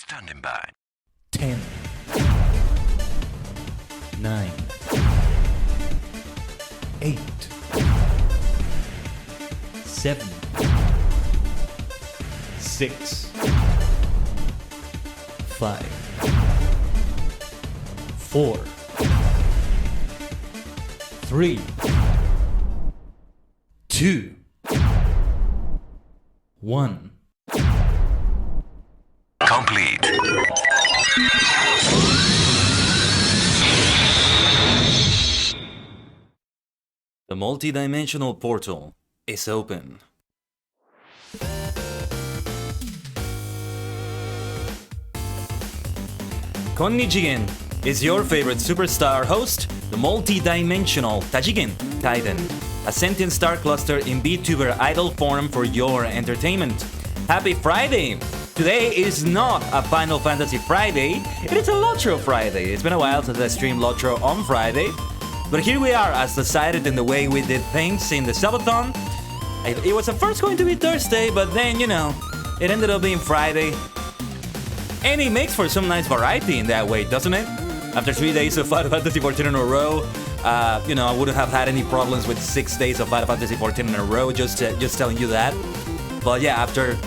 Standing by. 10, 9, 8, 7, 6, 5, 4, 3, 2, 1. Complete. The multi-dimensional portal is open. Konnichigen is your favorite superstar host, the multi-dimensional Tajigen Kaiden, a sentient star cluster in VTuber idol form for your entertainment. Happy Friday! Today is not a Final Fantasy Friday, it is a LOTRO Friday. It's been a while since I streamed LOTRO on Friday, but here we are as decided in the way we did things in the subathon. It was at first going to be Thursday, but then, you know, it ended up being Friday. And it makes for some nice variety in that way, doesn't it? After 3 days of Final Fantasy XIV in a row, you know, I wouldn't have had any problems with 6 days of Final Fantasy XIV in a row, just telling you that. But yeah, after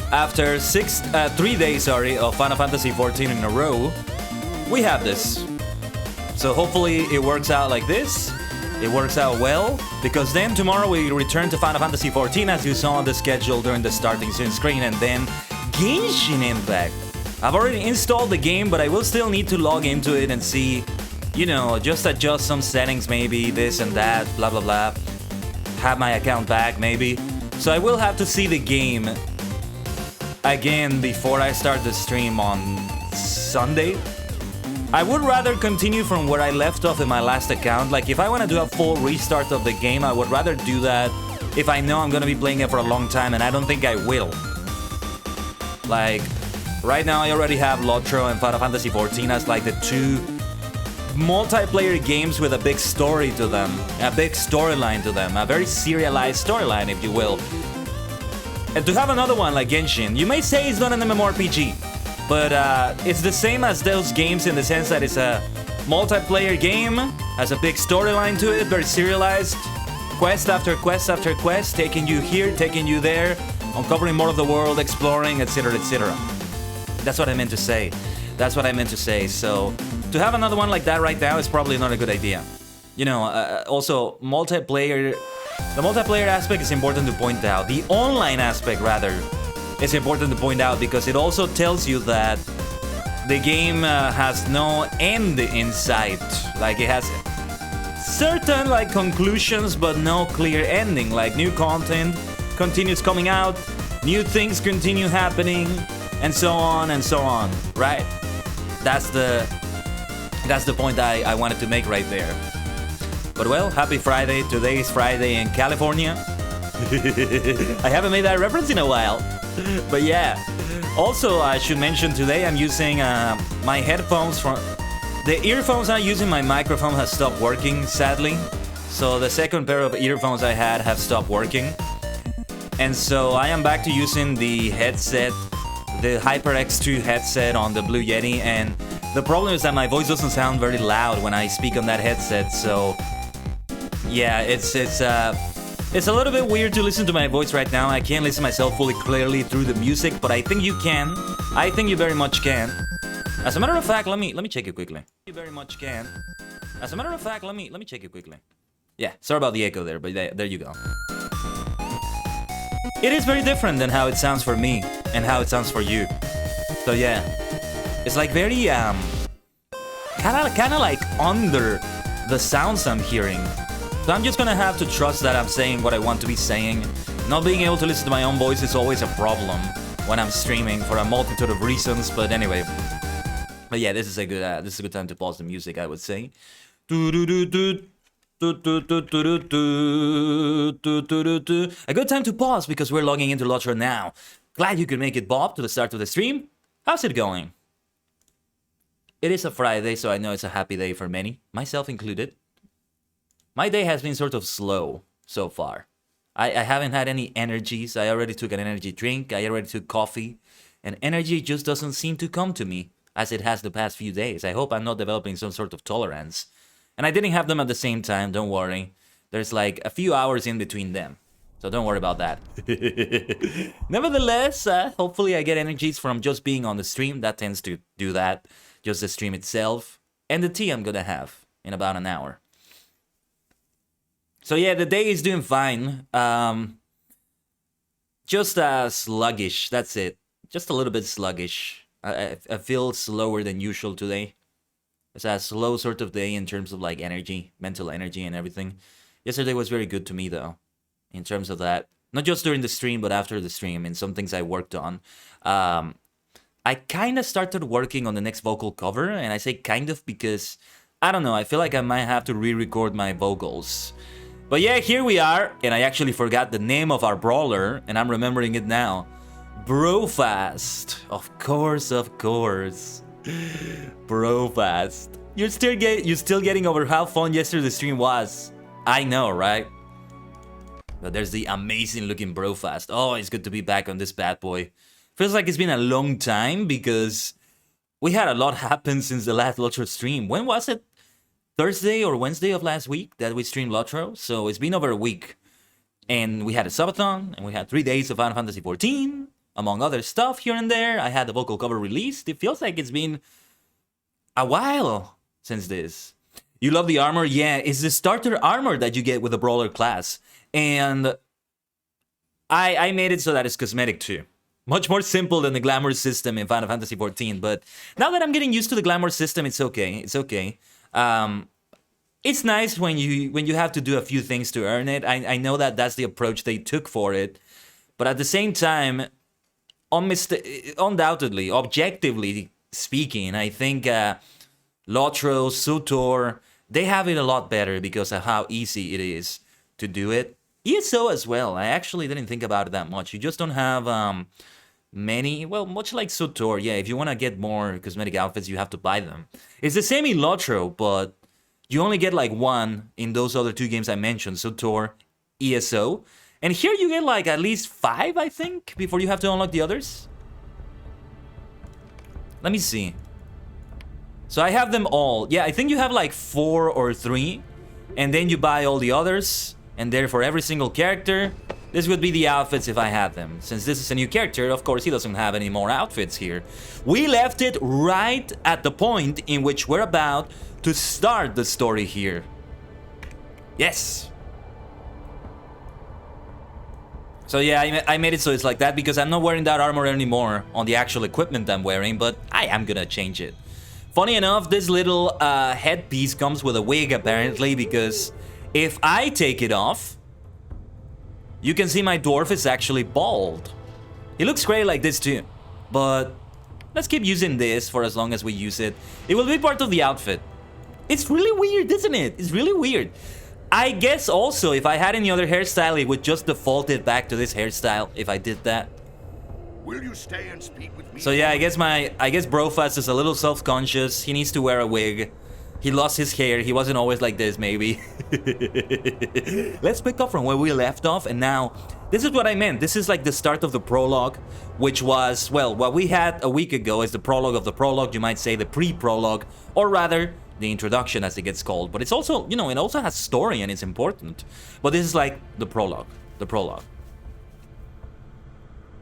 3 days, of Final Fantasy XIV in a row, we have this. So hopefully it works out like this. It works out well, because then tomorrow we return to Final Fantasy XIV as you saw on the schedule during the starting screen, and then Genshin Impact. I've already installed the game, but I will still need to log into it and see, you know, just adjust some settings, maybe this and that, blah blah blah. Have my account back, maybe. So I will have to see the game again before I start the stream on Sunday. I would rather continue from where I left off in my last account. Like, if I want to do a full restart of the game, I would rather do that if I know I'm going to be playing it for a long time, and I don't think I will. Like, right now I already have LOTRO and Final Fantasy XIV as like the two multiplayer games with a big story to them, a big storyline to them, a very serialized storyline, if you will. And to have another one like Genshin, you may say it's not an MMORPG, but it's the same as those games in the sense that it's a multiplayer game, has a big storyline to it, very serialized, quest after quest after quest, taking you here, taking you there, uncovering more of the world, exploring, etc, etc. That's what I meant to say. That's what I meant to say. So to have another one like that right now is probably not a good idea. You know, also multiplayer. The multiplayer aspect is important to point out. The online aspect, rather, is important to point out because it also tells you that the game has no end in sight. Like, it has certain like conclusions, but no clear ending. Like, new content continues coming out, new things continue happening, and so on, right? That's the point I wanted to make right there. But well, happy Friday. Today is Friday in California. I haven't made that reference in a while. But yeah. Also, I should mention today I'm using my headphones from... The earphones I'm using, my microphone has stopped working, sadly. So the second pair of earphones I had have stopped working. And so I am back to using the headset, the HyperX 2 headset on the Blue Yeti, and the problem is that my voice doesn't sound very loud when I speak on that headset, so yeah, it's a little bit weird to listen to my voice right now. I can't listen to myself fully clearly through the music, but I think you can. I think you very much can. As a matter of fact, let me check it quickly. You very much can. As a matter of fact, let me check it quickly. Yeah, sorry about the echo there, but there you go. It is very different than how it sounds for me and how it sounds for you. So yeah, it's like very kind of like under the sounds I'm hearing. So I'm just gonna have to trust that I'm saying what I want to be saying. Not being able to listen to my own voice is always a problem when I'm streaming for a multitude of reasons. But anyway, but yeah, this is a good time to pause the music, I would say. A good time to pause because we're logging into LOTRO now. Glad you could make it, Bob, to the start of the stream. How's it going? It is a Friday, so I know it's a happy day for many, myself included. My day has been sort of slow so far. I haven't had any energies. I already took an energy drink. I already took coffee. and energy just doesn't seem to come to me as it has the past few days. I hope I'm not developing some sort of tolerance. And I didn't have them at the same time, don't worry. There's like a few hours in between them. So don't worry about that. Nevertheless, hopefully I get energies from just being on the stream. That tends to do that. Just the stream itself. And the tea I'm gonna have in about an hour. So yeah, the day is doing fine. Just sluggish, that's it. Just a little bit sluggish. I feel slower than usual today. It's a slow sort of day in terms of like energy, mental energy and everything. Yesterday was very good to me though. In terms of that, not just during the stream, but after the stream, and some things I worked on. I kind of started working on the next vocal cover, and I say kind of because, I don't know, I feel like I might have to re-record my vocals. But yeah, here we are, and I actually forgot the name of our brawler, and I'm remembering it now. Brofast. Of course, of course. Brofast. You're still getting over how fun yesterday's stream was. I know, right? But there's the amazing looking Brofast. Oh, it's good to be back on this bad boy. Feels like it's been a long time because we had a lot happen since the last LOTRO stream. When was it? Thursday or Wednesday of last week that we streamed LOTRO. So it's been over a week. And we had a subathon, and we had 3 days of Final Fantasy 14, among other stuff here and there. I had the vocal cover released. It feels like it's been a while since this. You love the armor? Yeah, it's the starter armor that you get with the brawler class. And I made it so that it's cosmetic too. Much more simple than the glamour system in Final Fantasy 14. But now that I'm getting used to the glamour system, it's okay. It's okay. It's nice when you have to do a few things to earn it. I know that that's the approach they took for it. But at the same time, undoubtedly, objectively speaking, I think LOTRO, SUTOR, they have it a lot better because of how easy it is to do it. ESO as well. I actually didn't think about it that much. You just don't have many, well, much like SUTOR. Yeah, if you want to get more cosmetic outfits, you have to buy them. It's the same in LOTRO, but you only get like one in those other two games I mentioned, SUTOR, ESO. And here you get like at least 5, I think, before you have to unlock the others. Let me see. So I have them all. Yeah, I think you have like 4 or 3. And then you buy all the others. And there for every single character, this would be the outfits if I had them. Since this is a new character, of course, he doesn't have any more outfits here. We left it right at the point in which we're about to start the story here. Yes. So yeah, I made it so it's like that because I'm not wearing that armor anymore on the actual equipment I'm wearing, but I am gonna change it. Funny enough, this little headpiece comes with a wig apparently because if I take it off, you can see my dwarf is actually bald. He looks great like this too, but let's keep using this for as long as we use it. It will be part of the outfit. It's really weird, isn't it? It's really weird. I guess also if I had any other hairstyle, it would just default it back to this hairstyle if I did that. Will you stay and speak with me? So yeah, I guess Brofast is a little self-conscious. He needs to wear a wig. He lost his hair. He wasn't always like this, maybe. Let's pick up from where we left off. And now, this is what I meant. This is like the start of the prologue, which was, well, what we had a week ago is the prologue of the prologue. You might say the pre-prologue, or rather, the introduction as it gets called. But it's also, you know, it also has story and it's important. But this is like the prologue. The prologue.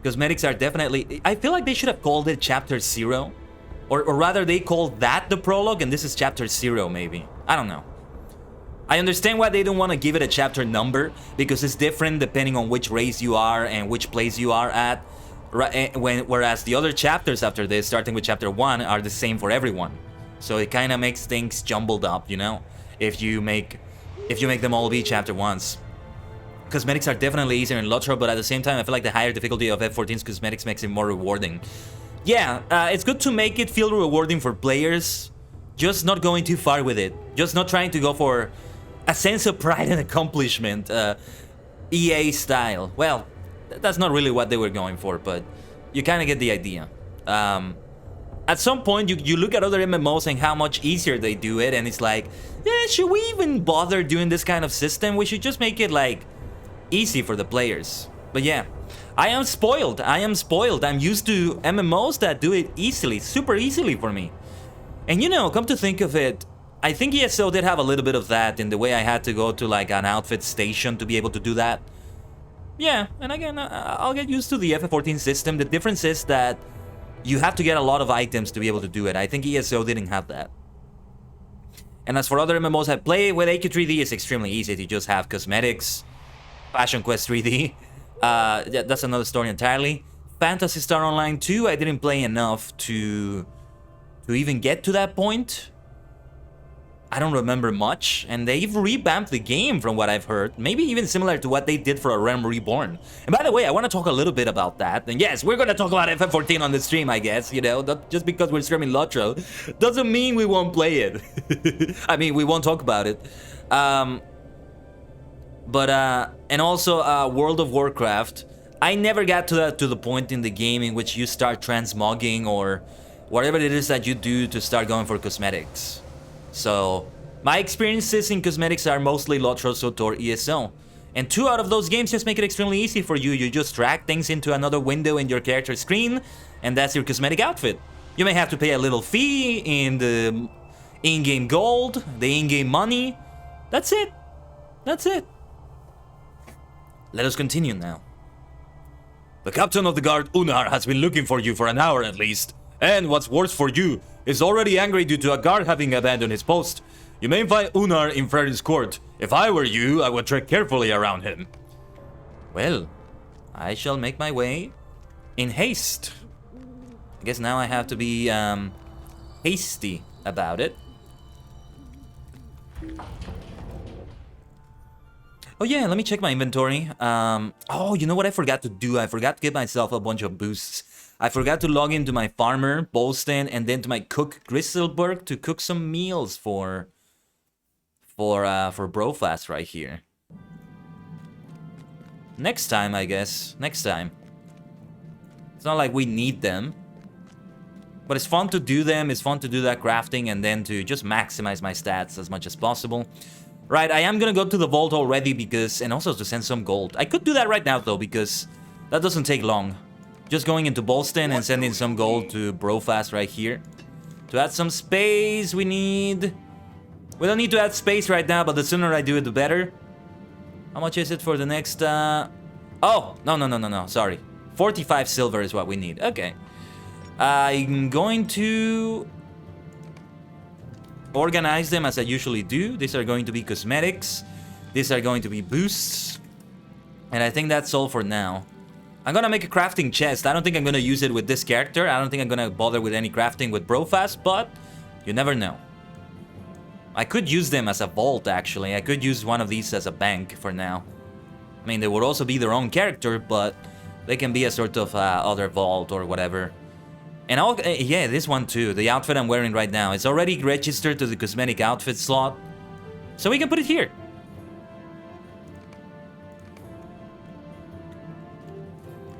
Cosmetics are definitely... I feel like they should have called it Chapter 0. Or rather, they called that the prologue, and this is Chapter 0, maybe. I don't know. I understand why they don't want to give it a chapter number, because it's different depending on which race you are and which place you are at. Whereas the other chapters after this, starting with Chapter 1, are the same for everyone. So it kind of makes things jumbled up, you know? If you make them all be Chapter 1s. Cosmetics are definitely easier in LOTRO, but at the same time, I feel like the higher difficulty of F14's cosmetics makes it more rewarding. Yeah, it's good to make it feel rewarding for players, just not going too far with it. Just not trying to go for a sense of pride and accomplishment, EA style. Well, that's not really what they were going for, but you kind of get the idea. At some point, you look at other MMOs and how much easier they do it, and it's like, yeah, should we even bother doing this kind of system? We should just make it, like, easy for the players. But yeah, I am spoiled. I am spoiled. I'm used to MMOs that do it easily, super easily for me. And you know, come to think of it, I think ESO did have a little bit of that in the way I had to go to like an outfit station to be able to do that. Yeah, and again, I'll get used to the FF14 system. The difference is that you have to get a lot of items to be able to do it. I think ESO didn't have that. And as for other MMOs I play, with AQ3D it's extremely easy to just have cosmetics. Passion Quest 3D, that's another story entirely. Phantasy Star Online 2, I didn't play enough to even get to that point. I don't remember much, and they've revamped the game from what I've heard. Maybe even similar to what they did for A Realm Reborn. And by the way, I want to talk a little bit about that. And yes, we're going to talk about FF14 on the stream, I guess, you know. Not just because we're streaming LOTRO doesn't mean we won't play it. I mean, we won't talk about it. And also World of Warcraft. I never got to the point in the game in which you start transmogging or whatever it is that you do to start going for cosmetics. So, my experiences in cosmetics are mostly LOTRO, SOTOR, ESO. And 2 out of those games just make it extremely easy for you. You just drag things into another window in your character screen, and that's your cosmetic outfit. You may have to pay a little fee in the in-game gold, the in-game money. That's it. That's it. Let us continue now. The captain of the guard, Unar, has been looking for you for an hour at least. And what's worse for you, is already angry due to a guard having abandoned his post. You may find Unar in Freddy's court. If I were you, I would tread carefully around him. Well, I shall make my way in haste. I guess now I have to be hasty about it. Oh yeah, let me check my inventory. Oh, you know what I forgot to do? I forgot to give myself a bunch of boosts. I forgot to log into my farmer, Bolston, and then to my cook, Grisselberg, to cook some meals for Brofast right here. Next time, I guess. Next time. It's not like we need them. But it's fun to do them, it's fun to do that crafting, and then to just maximize my stats as much as possible. Right, I am gonna go to the vault already because... and also to send some gold. I could do that right now, though, because that doesn't take long. Just going into Bolston and sending some gold to Brofast right here. To add some space, we need... we don't need to add space right now, but the sooner I do it, the better. How much is it for the next... oh, no, sorry. 45 silver is what we need. Okay. I'm going to... organize them as I usually do. These are going to be cosmetics. These are going to be boosts. And I think that's all for now. I'm gonna make a crafting chest. I don't think I'm gonna use it with this character. I don't think I'm gonna bother with any crafting with Brofast, but you never know. I could use them as a vault, actually. I could use one of these as a bank for now. I mean, they would also be their own character, but they can be a sort of other vault or whatever. And I'll, yeah, this one too. The outfit I'm wearing right now. It's already registered to the cosmetic outfit slot. So we can put it here.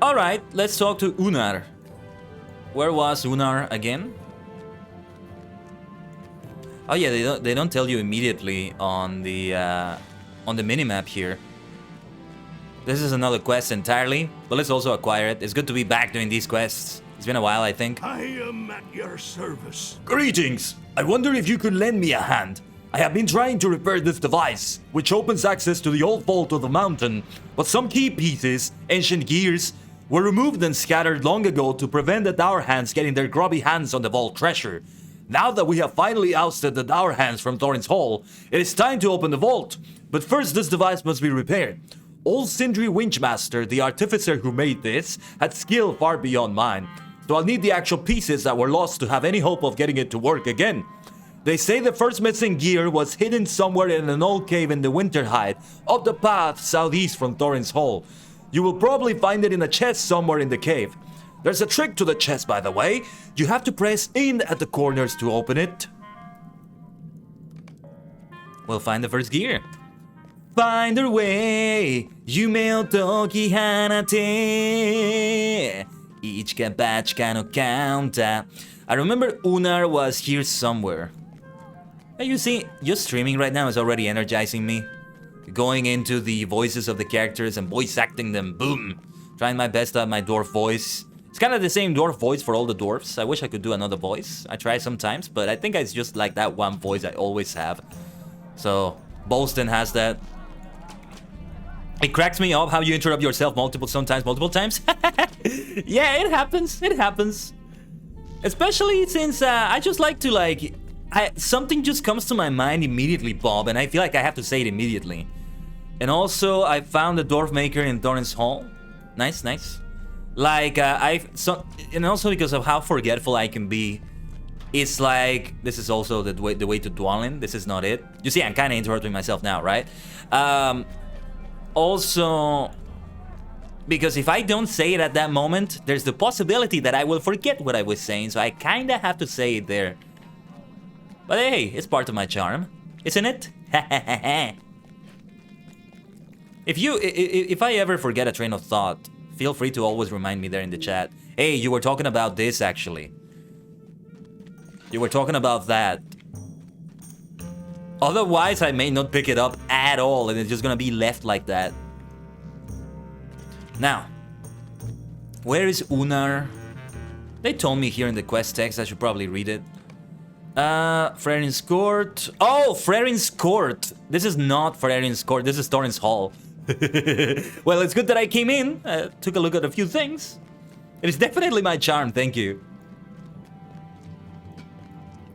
Alright, let's talk to Unar. Where was Unar again? Oh yeah, they don't tell you immediately on the minimap here. This is another quest entirely, but let's also acquire it. It's good to be back doing these quests. It's been a while, I think. I am at your service. Greetings! I wonder if you could lend me a hand. I have been trying to repair this device, which opens access to the old vault of the mountain, but some key pieces, ancient gears, were removed and scattered long ago to prevent the Dour Hands getting their grubby hands on the vault treasure. Now that we have finally ousted the Dour Hands from Thorin's Hall, it is time to open the vault. But first, this device must be repaired. Old Sindri Winchmaster, the artificer who made this, had skill far beyond mine, so I'll need the actual pieces that were lost to have any hope of getting it to work again. They say the first missing gear was hidden somewhere in an old cave in the Winterhide, up the path southeast from Thorin's Hall. You will probably find it in a chest somewhere in the cave. There's a trick to the chest, by the way. You have to press in at the corners to open it. We'll find the first gear. Find our way, Yume o toki hanate. Ichika bachika no counter. I remember Unar was here somewhere. Hey, you see, just streaming right now is already energizing me. going into the voices of the characters and voice acting them. Boom. Trying my best at my dwarf voice. It's kind of the same dwarf voice for all the dwarfs. I wish I could do another voice. I try sometimes, but I think it's just like that one voice I always have. So, Bolston has that. It cracks me up how you interrupt yourself multiple times. Yeah, it happens. It happens. Especially since I just like to something just comes to my mind immediately, Bob, and I feel like I have to say it immediately. And also, I found the dwarf maker in Thorin's Hall. Nice, nice. Like and also because of how forgetful I can be. It's like this is also the way to dwelling. This is not it. You see, I'm kind of interrupting myself now, right? Also, because if I don't say it at that moment, there's the possibility that I will forget what I was saying, so I kind of have to say it there. But hey, it's part of my charm, isn't it? If I ever forget a train of thought, feel free to always remind me there in the chat. Hey, you were talking about this, actually. You were talking about that. Otherwise, I may not pick it up at all, and it's just gonna be left like that. Now, where is Unar? They told me here in the quest text. I should probably read it. Frerin's Court. Oh, Frerin's Court. This is not Frerin's Court. This is Thorin's Hall. Well, it's good that I came in. Took a look at a few things. It is definitely my charm. Thank you.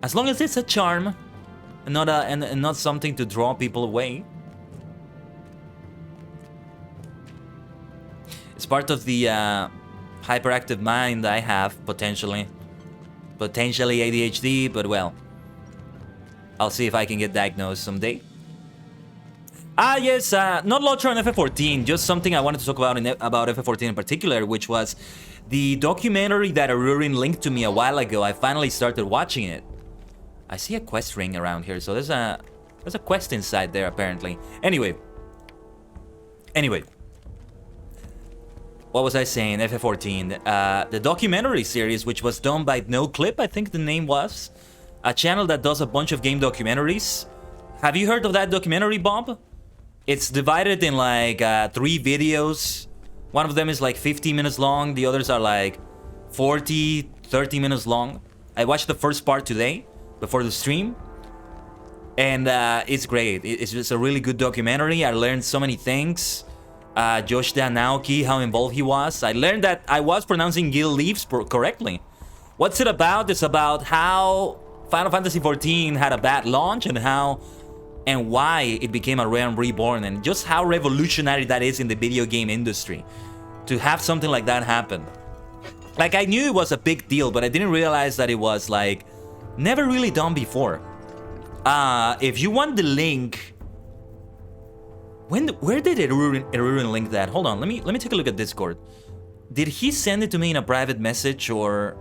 As long as it's a charm. And not something to draw people away. It's part of the hyperactive mind I have, potentially. Potentially ADHD, but well. I'll see if I can get diagnosed someday. Ah, yes, not LOTRO and FF14, just something I wanted to talk about about FF14 in particular, which was the documentary that Ruin linked to me a while ago. I finally started watching it. I see a quest ring around here, so there's a quest inside there apparently. Anyway, what was I saying? FF14, the documentary series, which was done by No Clip, I think the name was, a channel that does a bunch of game documentaries. Have you heard of that documentary, Bob? It's divided in like 3 videos. One of them is like 50 minutes long. The others are like 40, 30 minutes long. I watched the first part today before the stream, and it's great. It's just a really good documentary. I learned so many things. Josh Naoki, how involved he was. I learned that I was pronouncing Gil Leaves correctly. What's it about? It's about how Final Fantasy XIV had a bad launch and why it became a realm reborn, and just how revolutionary that is in the video game industry to have something like that happen. Like, I knew it was a big deal, but I didn't realize that it was like never really done before. If you want the link, where did Erurin link that? Hold on, let me take a look at Discord. Did he send it to me in a private message, or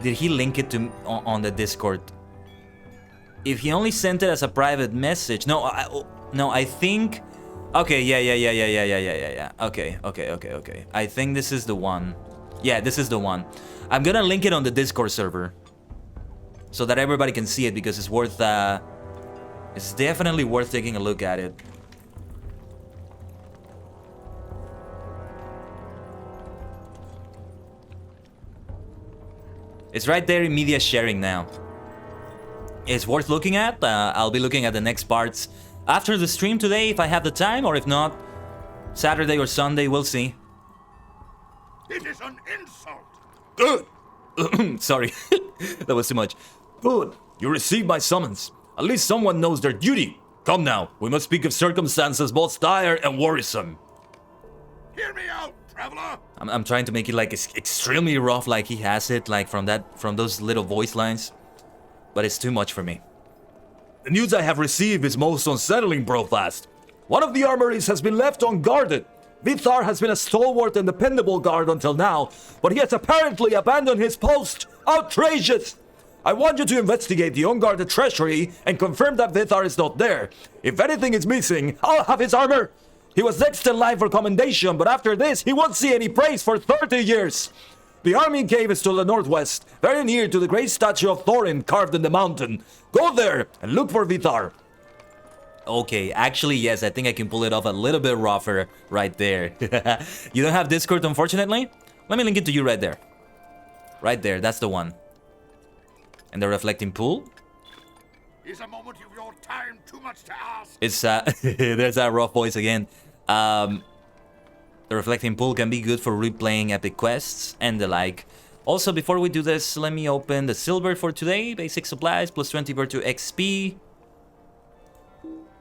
did he link it to on the Discord? If he only sent it as a private message, no, I think. Okay, yeah. Okay. I think this is the one. Yeah, this is the one. I'm gonna link it on the Discord server so that everybody can see it, because it's worth. It's definitely worth taking a look at it. It's right there in media sharing now. It's worth looking at. I'll be looking at the next parts after the stream today if I have the time, or if not, Saturday or Sunday, we'll see. It is an insult. Good. Sorry, that was too much. Good. You received my summons. At least someone knows their duty. Come now, we must speak of circumstances both dire and worrisome. Hear me out, traveler. I'm trying to make it like extremely rough, like he has it, like from those little voice lines. But it's too much for me. The news I have received is most unsettling, Brofast. One of the armories has been left unguarded. Vithar has been a stalwart and dependable guard until now, but he has apparently abandoned his post. Outrageous! I want you to investigate the unguarded treasury and confirm that Vithar is not there. If anything is missing, I'll have his armor. He was next in line for commendation, but after this, he won't see any praise for 30 years. The army cave is to the northwest, very near to the great statue of Thorin carved in the mountain. Go there and look for Vithar. Okay, actually, yes, I think I can pull it off a little bit rougher right there. You don't have Discord, unfortunately? Let me link it to you right there. Right there, that's the one. And the reflecting pool? Is a moment of your time too much to ask? It's, there's that rough voice again. The reflecting pool can be good for replaying epic quests and the like. Also, before we do this, let me open the silver for today. Basic supplies, plus 20 virtue XP.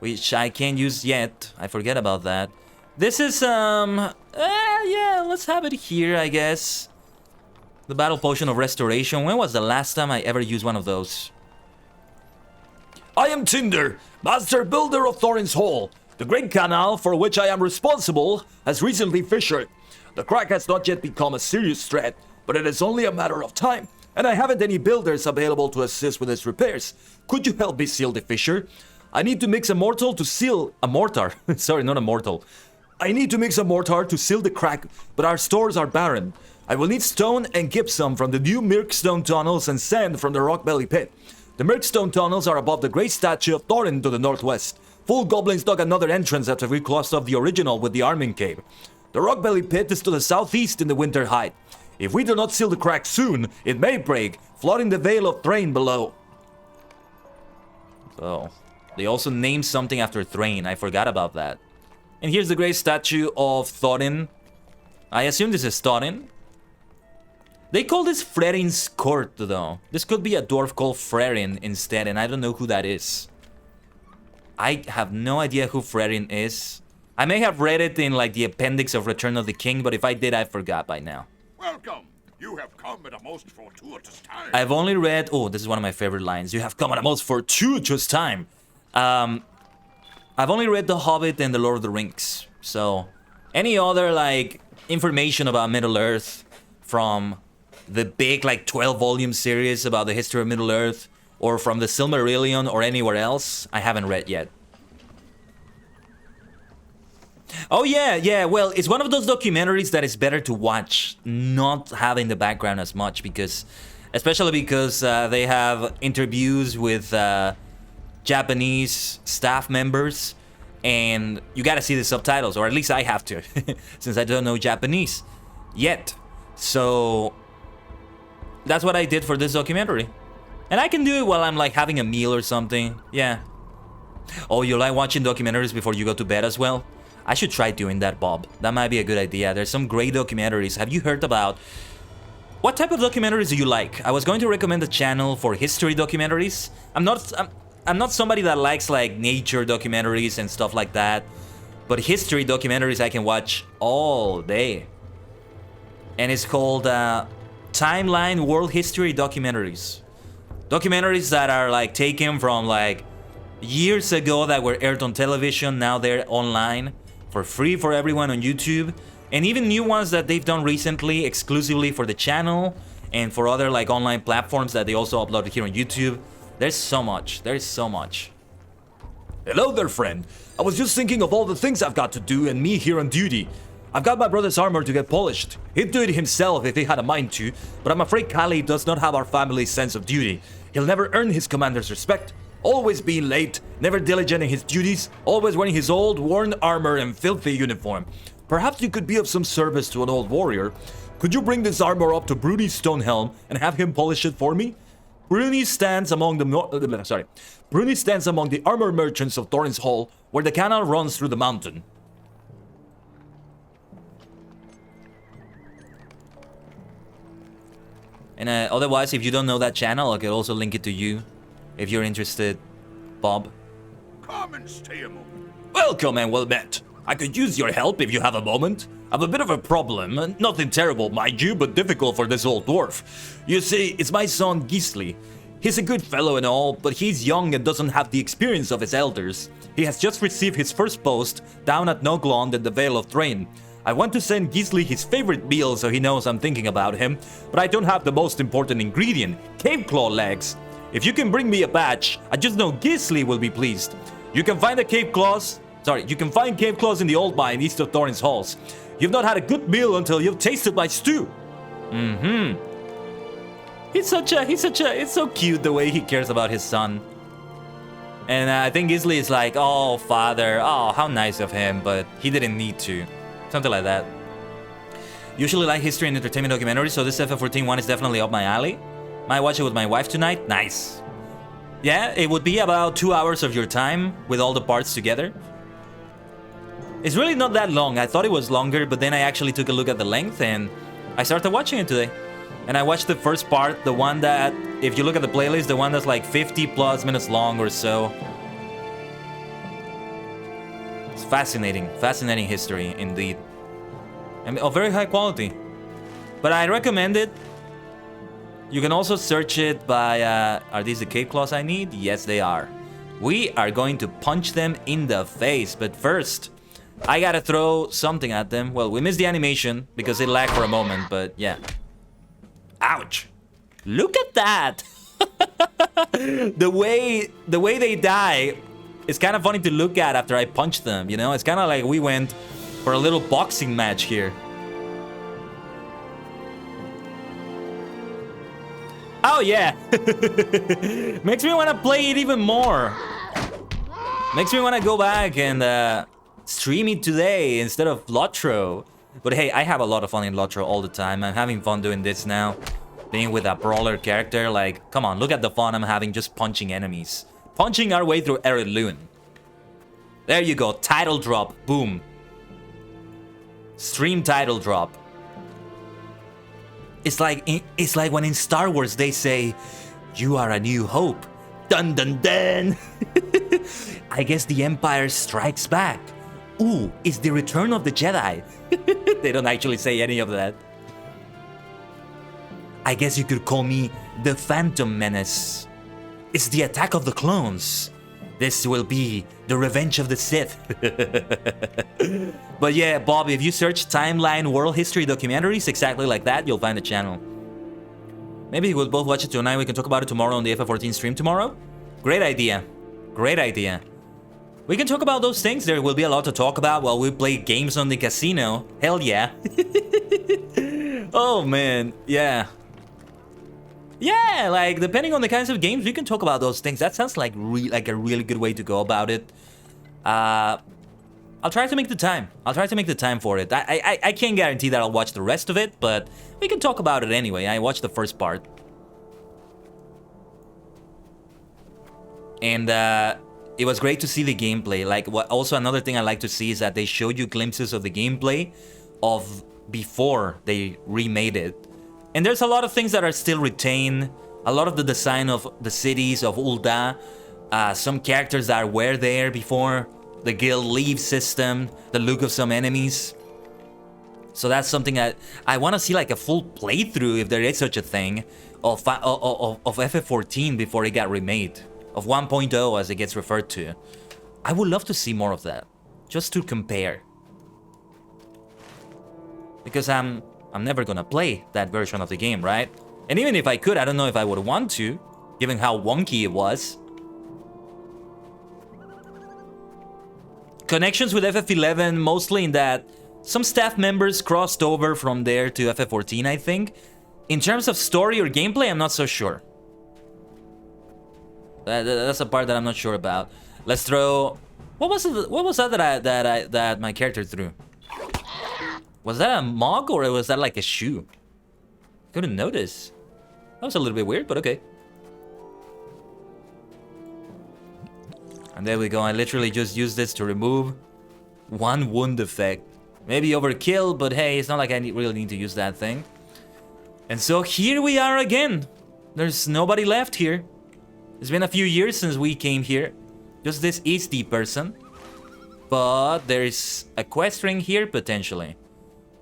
Which I can't use yet. I forget about that. This is, yeah, let's have it here, I guess. The Battle Potion of Restoration. When was the last time I ever used one of those? I am Tinder, master builder of Thorin's Hall. The great canal for which I am responsible has recently fissured. The crack has not yet become a serious threat, but it is only a matter of time, and I haven't any builders available to assist with its repairs. Could you help me seal the fissure? I need to mix a mortar to seal a mortar. Sorry, not a mortal. I need to mix a mortar to seal the crack, but our stores are barren. I will need stone and gypsum from the new Mirkstone tunnels and sand from the Rockbelly pit. The Mirkstone tunnels are above the great statue of Thorin to the northwest. Full goblins dug another entrance after we closed off the original with the Arming Cave. The Rockbelly pit is to the southeast in the Winter Height. If we do not seal the crack soon, it may break, flooding the Vale of Thrain below. So, they also named something after Thrain. I forgot about that. And here's the great statue of Thorin. I assume this is Thorin. They call this Frerin's Court, though. This could be a dwarf called Frerin instead, and I don't know who that is. I have no idea who Frerin is. I may have read it in, like, the appendix of Return of the King, but if I did, I forgot by now. Welcome. You have come at a most fortuitous time. I've only read... Oh, this is one of my favorite lines. You have come at a most fortuitous time. I've only read The Hobbit and The Lord of the Rings. So, any other, like, information about Middle-earth from the big, like, 12-volume series about the history of Middle-earth, or from the Silmarillion or anywhere else, I haven't read yet. Oh yeah, well, it's one of those documentaries that is better to watch, not have in the background as much, because, especially because they have interviews with Japanese staff members, and you gotta see the subtitles, or at least I have to, since I don't know Japanese yet. So, that's what I did for this documentary. And I can do it while I'm, like, having a meal or something, yeah. Oh, you like watching documentaries before you go to bed as well? I should try doing that, Bob. That might be a good idea. There's some great documentaries. Have you heard about... What type of documentaries do you like? I was going to recommend a channel for history documentaries. I'm not somebody that likes, like, nature documentaries and stuff like that. But history documentaries I can watch all day. And it's called Timeline World History Documentaries. Documentaries that are, like, taken from, like, years ago that were aired on television. Now they're online for free for everyone on YouTube. And even new ones that they've done recently exclusively for the channel and for other, like, online platforms that they also uploaded here on YouTube. There's so much. There's so much. Hello there, friend. I was just thinking of all the things I've got to do and me here on duty. I've got my brother's armor to get polished. He'd do it himself if he had a mind to, but I'm afraid Kali does not have our family's sense of duty. He'll never earn his commander's respect. Always being late, never diligent in his duties, always wearing his old, worn armor and filthy uniform. Perhaps you could be of some service to an old warrior. Could you bring this armor up to Bruni's stone helm and have him polish it for me? Bruni stands among the armor merchants of Thorin's Hall, where the canal runs through the mountain. And otherwise, if you don't know that channel, I could also link it to you, if you're interested, Bob. Come and stay a moment. Welcome and well met. I could use your help if you have a moment. I've a bit of a problem, nothing terrible, mind you, but difficult for this old dwarf. You see, it's my son Gisli. He's a good fellow and all, but he's young and doesn't have the experience of his elders. He has just received his first post down at ℂ𝕠𝕟𝕤𝕠𝕟 in the Vale of Thrain. I want to send Gisli his favorite meal so he knows I'm thinking about him, but I don't have the most important ingredient, cave claw legs. If you can bring me a batch, I just know Gisli will be pleased. You can find cave claws in the old mine east of Thorin's halls. You've not had a good meal until you've tasted my stew. It's so cute the way he cares about his son. And I think Isley is like, oh, father, oh, how nice of him, but he didn't need to. Something like that. Usually like history and entertainment documentaries, so this FF14 one is definitely up my alley. Might watch it with my wife tonight. Nice. Yeah, it would be about 2 hours of your time with all the parts together. It's really not that long. I thought it was longer, but then I actually took a look at the length and I started watching it today. And I watched the first part, the one that, if you look at the playlist, the one that's like 50 plus minutes long or so. It's fascinating, fascinating history indeed. And of very high quality. But I recommend it. You can also search it by, are these the cave claws I need? Yes, they are. We are going to punch them in the face, but first, I gotta throw something at them. Well, we missed the animation because it lagged for a moment, but yeah. Ouch! Look at that! the way they die is kind of funny to look at after I punch them, you know? It's kind of like we went for a little boxing match here. Oh yeah! Makes me want to play it even more. Makes me want to go back and stream it today instead of LOTRO. But hey, I have a lot of fun in LOTRO all the time. I'm having fun doing this now. Being with a brawler character, like, come on, look at the fun I'm having just punching enemies. Punching our way through Ered Luin. There you go, title drop, boom. Stream title drop. It's like when in Star Wars they say, "You are a new hope." Dun dun dun. I guess the Empire strikes back. Ooh, it's the return of the Jedi. They don't actually say any of that. I guess you could call me the Phantom Menace. It's the attack of the clones. This will be the revenge of the Sith. But yeah, Bob, if you search timeline world history documentaries exactly like that, you'll find the channel. Maybe we'll both watch it tonight. We can talk about it tomorrow on the FF14 stream tomorrow. Great idea. Great idea. We can talk about those things. There will be a lot to talk about while we play games on the casino. Hell yeah. Oh man, yeah. Yeah, like depending on the kinds of games, we can talk about those things. That sounds like a really good way to go about it. I'll try to make the time. I'll try to make the time for it. I can't guarantee that I'll watch the rest of it, but we can talk about it anyway. I watched the first part. And it was great to see the gameplay. Like, also another thing I like to see is that they showed you glimpses of the gameplay of before they remade it. And there's a lot of things that are still retained. A lot of the design of the cities of Ul'dah. Some characters that were there before. The guild leave system. The look of some enemies. So that's something I want to see, like a full playthrough, if there is such a thing, of FF14 before it got remade. Of 1.0 as it gets referred to. I would love to see more of that. Just to compare. Because I'm never gonna play that version of the game, right? And even if I could, I don't know if I would want to, given how wonky it was. Connections with FF11, mostly in that some staff members crossed over from there to FF14, I think. In terms of story or gameplay, I'm not so sure. That's a part that I'm not sure about. Let's throw... What was that that my character threw? Was that a mug or was that like a shoe? Couldn't notice. That was a little bit weird, but okay. And there we go. I literally just used this to remove one wound effect. Maybe overkill, but hey, it's not like I really need to use that thing. And so here we are again. There's nobody left here. It's been a few years since we came here. Just this Easty person. But there's a quest ring here, potentially.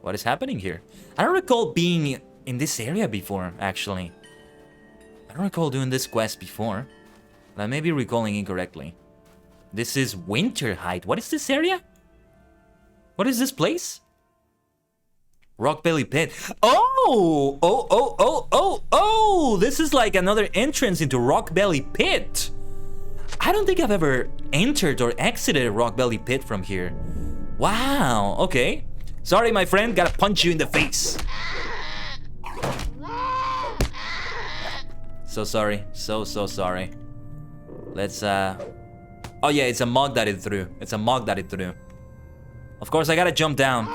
What is happening here? I don't recall being in this area before, actually. I don't recall doing this quest before. But I may be recalling incorrectly. This is Winter Height. What is this area? What is this place? Rockbelly Pit. Oh! Oh! This is like another entrance into Rockbelly Pit. I don't think I've ever entered or exited Rockbelly Pit from here. Wow, okay. Sorry, my friend, gotta punch you in the face. So sorry, so sorry. Let's Oh yeah, it's a mug that it threw. It's a mug that it threw. Of course, I gotta jump down.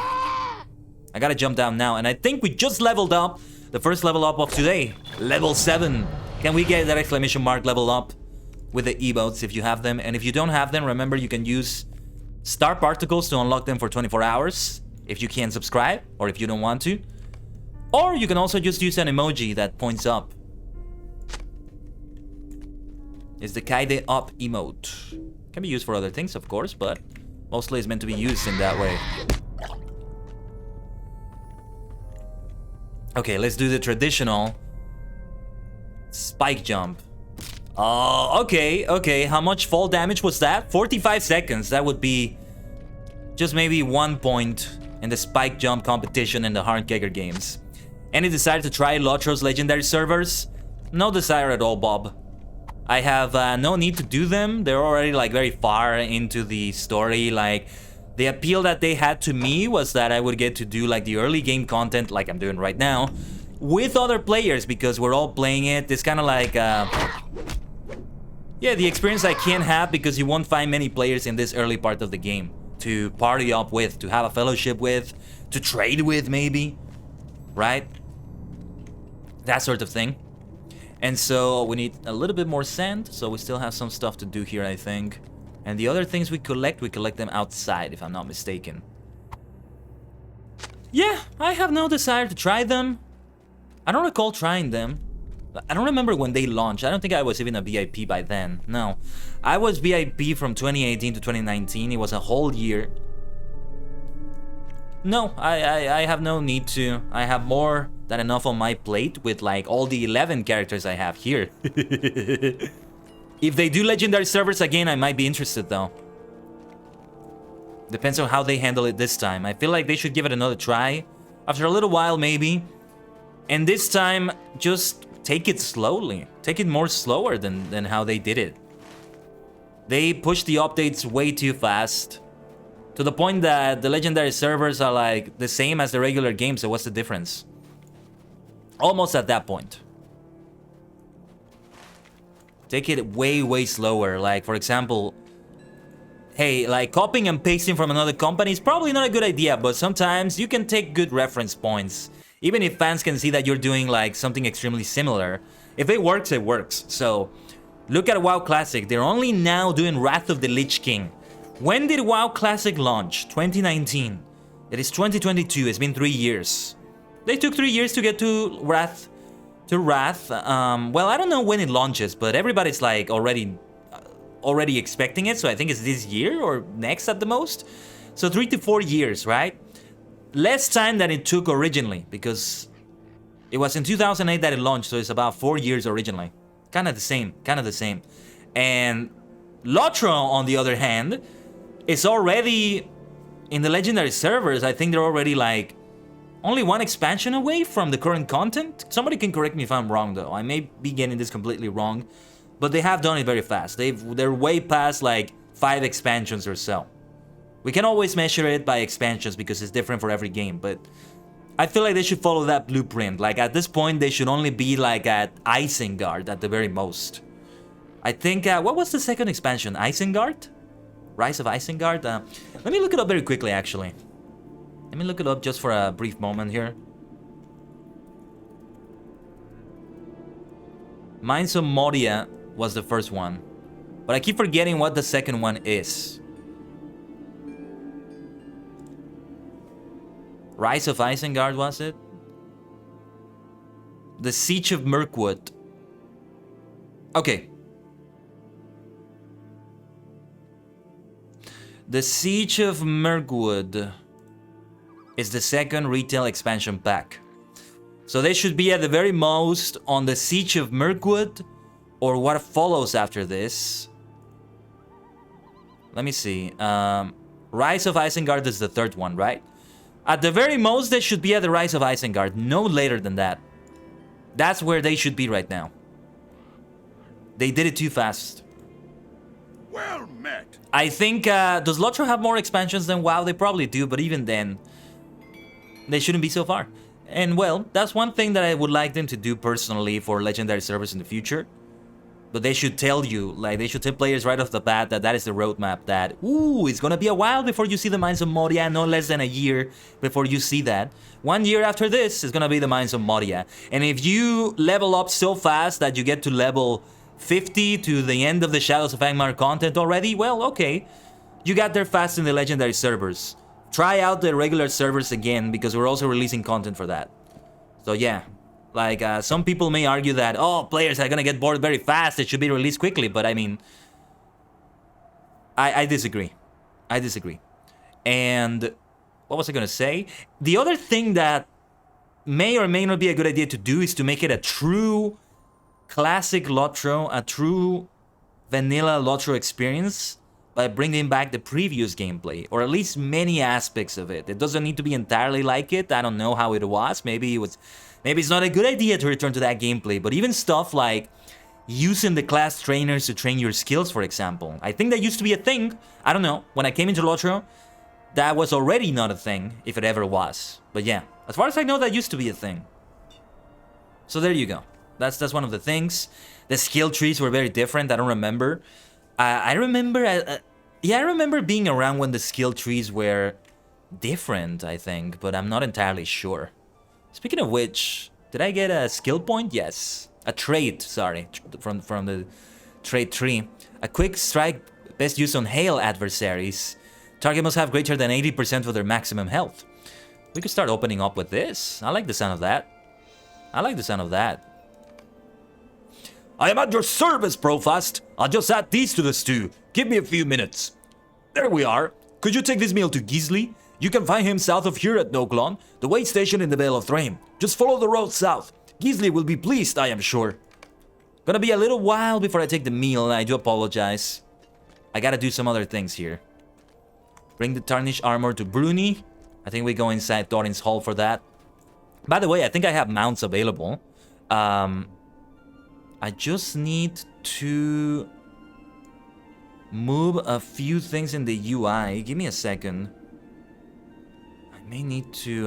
I gotta jump down now. And I think we just leveled up. The first level up of today. Level 7. Can we get that exclamation mark level up with the emotes if you have them? And if you don't have them, remember you can use star particles to unlock them for 24 hours. If you can't subscribe or if you don't want to. Or you can also just use an emoji that points up. It's the Kaide up emote. Can be used for other things, of course, but mostly it's meant to be used in that way. Okay, let's do the traditional spike jump. Oh, okay. How much fall damage was that? 45 seconds. That would be just maybe 1 point in the spike jump competition in the Hardkicker games. Any desire to try LOTRO's legendary servers? No desire at all, Bob. I have no need to do them. They're already like very far into the story. Like the appeal that they had to me was that I would get to do like the early game content like I'm doing right now with other players because we're all playing it. It's kind of like yeah, the experience I can't have because you won't find many players in this early part of the game to party up with, to have a fellowship with, to trade with maybe, right? That sort of thing. And so we need a little bit more sand, so we still have some stuff to do here, I think. And the other things we collect them outside, if I'm not mistaken. Yeah, I have no desire to try them. I don't recall trying them. I don't remember when they launched. I don't think I was even a VIP by then. No. I was VIP from 2018 to 2019. It was a whole year. No, I have no need to. I have more than enough on my plate with like all the 11 characters I have here. If they do legendary servers again, I might be interested though. Depends on how they handle it this time. I feel like they should give it another try. After a little while maybe. And this time, just take it slowly. Take it more slower than how they did it. They pushed the updates way too fast. To the point that the legendary servers are like the same as the regular game, so what's the difference? Almost at that point. Take it way slower. Like, for example, hey, like copying and pasting from another company is probably not a good idea, but sometimes you can take good reference points. Even if fans can see that you're doing like something extremely similar. If it works, it works. So, look at WoW Classic. They're only now doing Wrath of the Lich King. When did WoW Classic launch? 2019. It is 2022. It's been 3 years. They took 3 years to get to Wrath. Well, I don't know when it launches, but everybody's like already expecting it. So I think it's this year or next at the most. So 3 to 4 years, right? Less time than it took originally because it was in 2008 that it launched. So it's about 4 years originally. Kind of the same. And LOTRO, on the other hand, is already in the legendary servers. I think they're already like only one expansion away from the current content. Somebody can correct me if I'm wrong though. I may be getting this completely wrong, but they have done it very fast. They're way past like 5 expansions or so. We can always measure it by expansions because it's different for every game, but I feel like they should follow that blueprint. Like at this point, they should only be like at Isengard at the very most. I think, what was the second expansion? Isengard? Rise of Isengard? Let me look it up very quickly, actually. Let me look it up just for a brief moment here. Mines of Moria was the first one. But I keep forgetting what the second one is. Rise of Isengard, was it? The Siege of Mirkwood. Okay. The Siege of Mirkwood is the second retail expansion pack. So they should be at the very most on the Siege of Mirkwood or what follows after this. Let me see. Rise of Isengard is the third one, right? At the very most, they should be at the Rise of Isengard. No later than that. That's where they should be right now. They did it too fast. Well met. I think, does LOTRO have more expansions than WoW? They probably do, but even then, they shouldn't be so far. And well, that's one thing that I would like them to do personally for legendary servers in the future. But they should tell you, like, they should tell players right off the bat that that is the roadmap, that, ooh, it's gonna be a while before you see the Mines of Moria, no less than a year before you see that. 1 year after this is gonna be the Mines of Moria. And if you level up so fast that you get to level 50 to the end of the Shadows of Angmar content already, well, okay. You got there fast in the Legendary servers. Try out the regular servers again, because we're also releasing content for that. So yeah. Like, some people may argue that, oh, players are gonna get bored very fast, it should be released quickly, but I mean... I disagree. I disagree. And... what was I gonna say? The other thing that may or may not be a good idea to do is to make it a true classic LOTRO, a true vanilla LOTRO experience by bringing back the previous gameplay, or at least many aspects of it. It doesn't need to be entirely like it, I don't know how it was, maybe it was... Maybe it's not a good idea to return to that gameplay, but even stuff like using the class trainers to train your skills, for example. I think that used to be a thing. I don't know. When I came into LOTRO, that was already not a thing, if it ever was. But yeah, as far as I know, that used to be a thing. So there you go. That's one of the things. The skill trees were very different. I don't remember. I remember being around when the skill trees were different, I think, but I'm not entirely sure. Speaking of which, did I get a skill point? Yes. A trait, sorry, from the trait tree. A quick strike best used on hail adversaries. Target must have greater than 80% of their maximum health. We could start opening up with this. I like the sound of that. I like the sound of that. I am at your service, Profast. I'll just add these to the stew. Give me a few minutes. There we are. Could you take this meal to Gisli? You can find him south of here at ℂ𝕠𝕟𝕠𝕟, the way station in the Vale of Thrain. Just follow the road south. Gisli will be pleased, I am sure. Gonna be a little while before I take the meal, I do apologize. I gotta do some other things here. Bring the tarnished armor to Bruni. I think we go inside Thorin's Hall for that. By the way, I think I have mounts available. I just need to move a few things in the UI. Give me a second. I may need to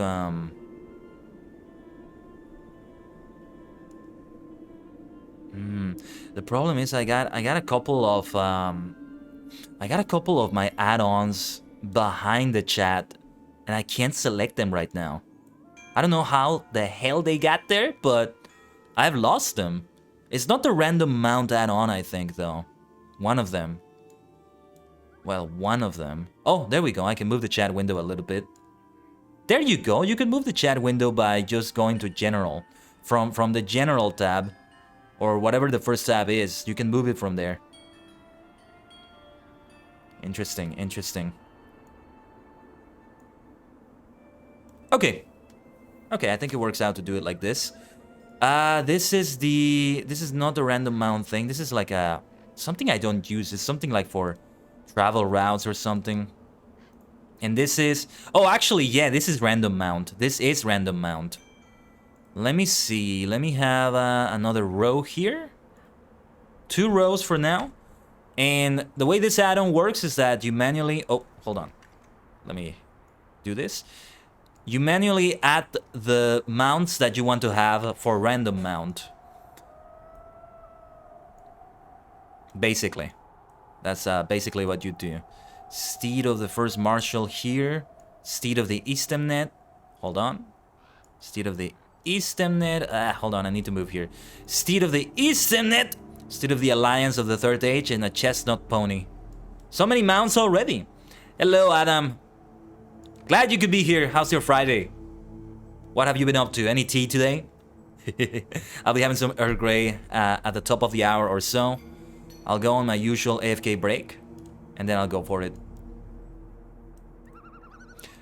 the problem is I got a couple of my add-ons behind the chat, and I can't select them right now. I don't know how the hell they got there, but I've lost them. It's not the random mount add-on, I think, though. One of them. Well, one of them. Oh, there we go. I can move the chat window a little bit. There you go. You can move the chat window by just going to General. From the General tab, or whatever the first tab is, you can move it from there. Interesting, interesting. Okay. Okay, I think it works out to do it like this. This is not the random mount thing. This is like a something I don't use. It's something like for travel routes or something. And this is... oh, actually, yeah, this is random mount. This is random mount. Let me see. Let me have another row here. 2 rows for now. And the way this add-on works is that you manually... oh, hold on. Let me do this. You manually add the mounts that you want to have for random mount. Basically. That's basically what you do. Steed of the first Marshal here. Steed of the Eastemnet. Hold on. Steed of the Eastemnet. Hold on, I need to move here. Steed of the Eastemnet. Steed of the Alliance of the Third Age, and a chestnut pony. So many mounts already. Hello, Adam. Glad you could be here. How's your Friday? What have you been up to? Any tea today? I'll be having some Earl Grey at the top of the hour or so. I'll go on my usual AFK break, and then I'll go for it.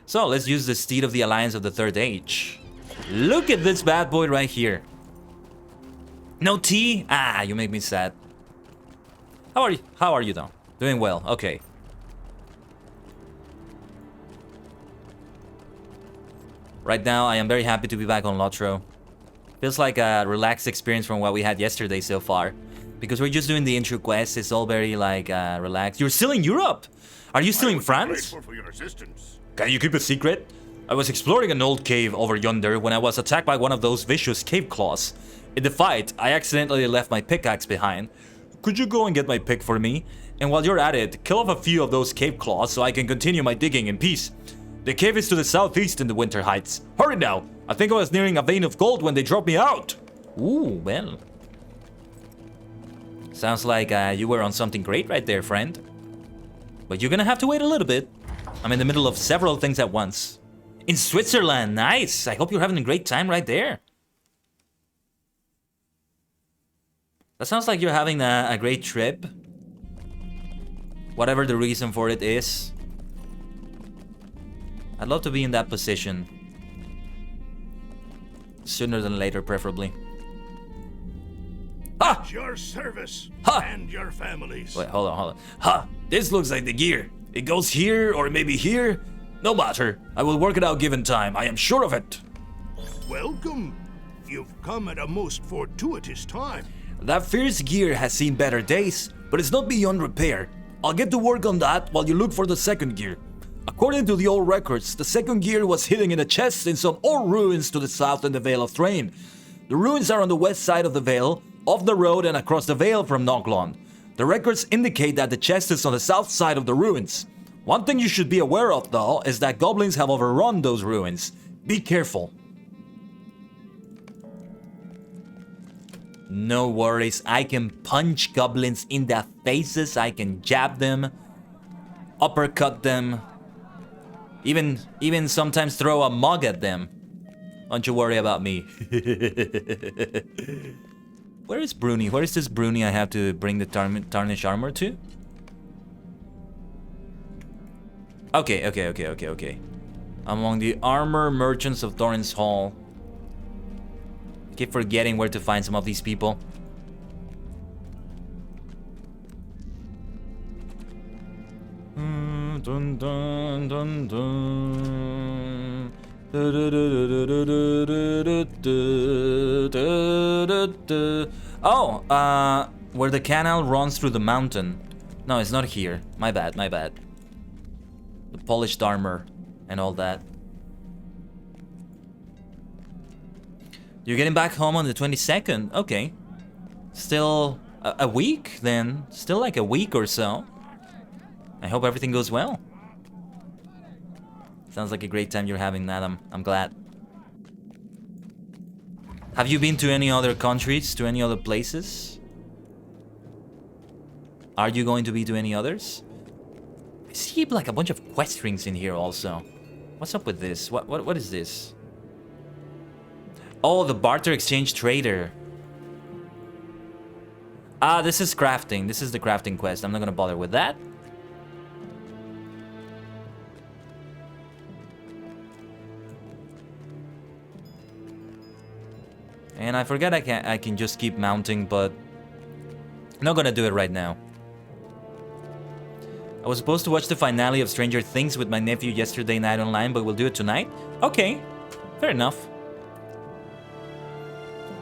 So, let's use the Steed of the Alliance of the Third Age. Look at this bad boy right here. No tea? Ah, you make me sad. How are you? How are you though? Doing well, okay. Right now, I am very happy to be back on LOTRO. Feels like a relaxed experience from what we had yesterday so far. Because we're just doing the intro quest, it's all very like relaxed. You're still in Europe? Are you still in France? Grateful for your assistance. Can you keep a secret? I was exploring an old cave over yonder when I was attacked by one of those vicious cave claws. In the fight, I accidentally left my pickaxe behind. could you go and get my pick for me? And while you're at it, kill off a few of those cave claws so I can continue my digging in peace. The cave is to the southeast in the Winter Heights. Hurry now! I think I was nearing a vein of gold when they dropped me out. Ooh, well. Sounds like you were on something great right there, friend. But you're gonna have to wait a little bit. I'm in the middle of several things at once. In Switzerland, nice! I hope you're having a great time right there. That sounds like you're having a great trip. Whatever the reason for it is. I'd love to be in that position. Sooner than later, preferably. Ha! At your service Ha! and your families. Wait, hold on. Ha! This looks like the gear. It goes here or maybe here. No matter. I will work it out given time. I am sure of it. Welcome. You've come at a most fortuitous time. That first gear has seen better days, but it's not beyond repair. I'll get to work on that while you look for the second gear. According to the old records, the second gear was hidden in a chest in some old ruins to the south in the Vale of Thrain. The ruins are on the west side of the Vale, off the road and across the Vale from ℂ𝕠𝕟𝕠𝕟. The records indicate that the chest is on the south side of the ruins. One thing you should be aware of, though, is that goblins have overrun those ruins. Be careful. No worries, I can punch goblins in their faces, I can jab them, uppercut them, even sometimes throw a mug at them. Don't you worry about me. Where is Bruni? Where is this Bruni I have to bring the tarnished armor to? Okay. Among the armor merchants of Thorin's Hall. I keep forgetting where to find some of these people. Dun, dun, dun, dun. Oh, where the canal runs through the mountain. No, it's not here. My bad. The polished armor and all that. You're getting back home on the 22nd? Okay. Still a week then. Still like a week or so. I hope everything goes well. Sounds like a great time you're having, Adam. I'm glad. Have you been to any other countries, to any other places? Are you going to be to any others? I see like a bunch of quest rings in here also. What's up with this? What is this? Oh, the barter exchange trader. Ah, this is crafting. This is the crafting quest. I'm not gonna bother with that. And I forget I can just keep mounting, but I'm not gonna do it right now. I was supposed to watch the finale of Stranger Things with my nephew yesterday night online, but we'll do it tonight. Okay, fair enough.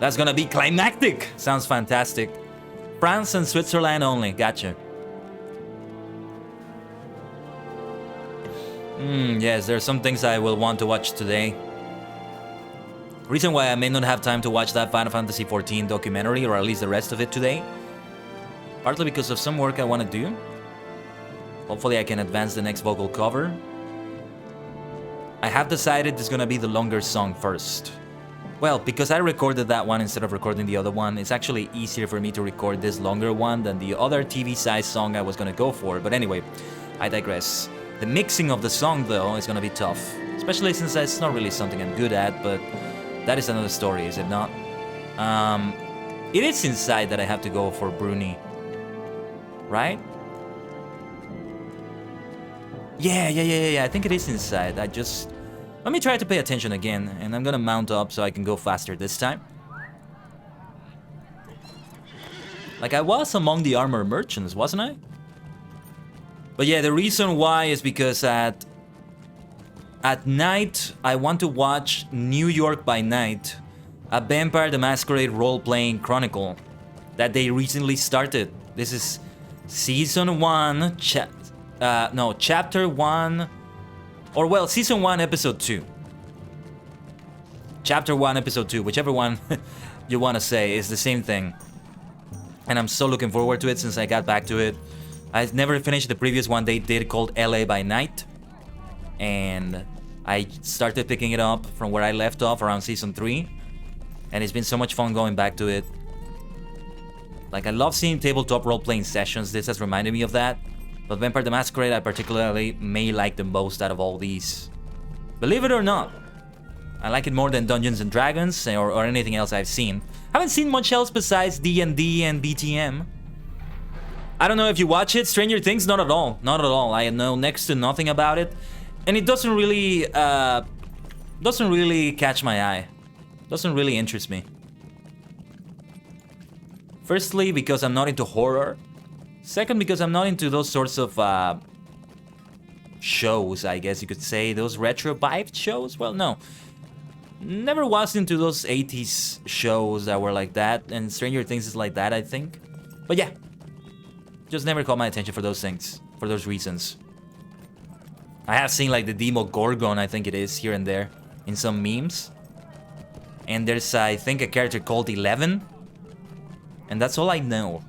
That's gonna be climactic. Sounds fantastic. France and Switzerland only. Gotcha. Yes, there are some things I will want to watch today. Reason why I may not have time to watch that Final Fantasy XIV documentary, or at least the rest of it today. Partly because of some work I want to do. Hopefully I can advance the next vocal cover. I have decided it's gonna be the longer song first. Well, because I recorded that one instead of recording the other one, it's actually easier for me to record this longer one than the other TV-sized song I was gonna go for. But anyway, I digress. The mixing of the song, though, is gonna be tough. Especially since it's not really something I'm good at, but that is another story, is it not? It is inside that I have to go for Bruni. Right? Yeah, I think it is inside. Let me try to pay attention again, and I'm gonna mount up so I can go faster this time. Like I was among the armor merchants, wasn't I? But yeah, the reason why is because at night, I want to watch New York by Night, a Vampire the Masquerade role-playing chronicle that they recently started. This is Season 1, Chapter 1, or well, Season 1, Episode 2. Chapter 1, Episode 2, whichever one you want to say, is the same thing. and I'm so looking forward to it since I got back to it. I've never finished the previous one they did called LA by Night, and I started picking it up from where I left off around season 3, and it's been so much fun going back to it. Like, I love seeing tabletop role-playing sessions. This has reminded me of that. But Vampire the Masquerade I particularly may like the most out of all these. Believe it or not, I like it more than Dungeons and Dragons or anything else I've seen. Haven't seen much else besides D&D and BTM. I don't know if you watch it. Stranger Things, not at all. Not at all. I know next to nothing about it. And it doesn't really catch my eye. Doesn't really interest me. Firstly, because I'm not into horror. Second, because I'm not into those sorts of shows, I guess you could say. Those retro-vibed shows? Well, no. Never was into those 80s shows that were like that. And Stranger Things is like that, I think. But yeah. Just never caught my attention for those things. For those reasons. I have seen like the Demogorgon, I think it is, here and there. In some memes. And there's, I think, a character called 11. And that's all I know.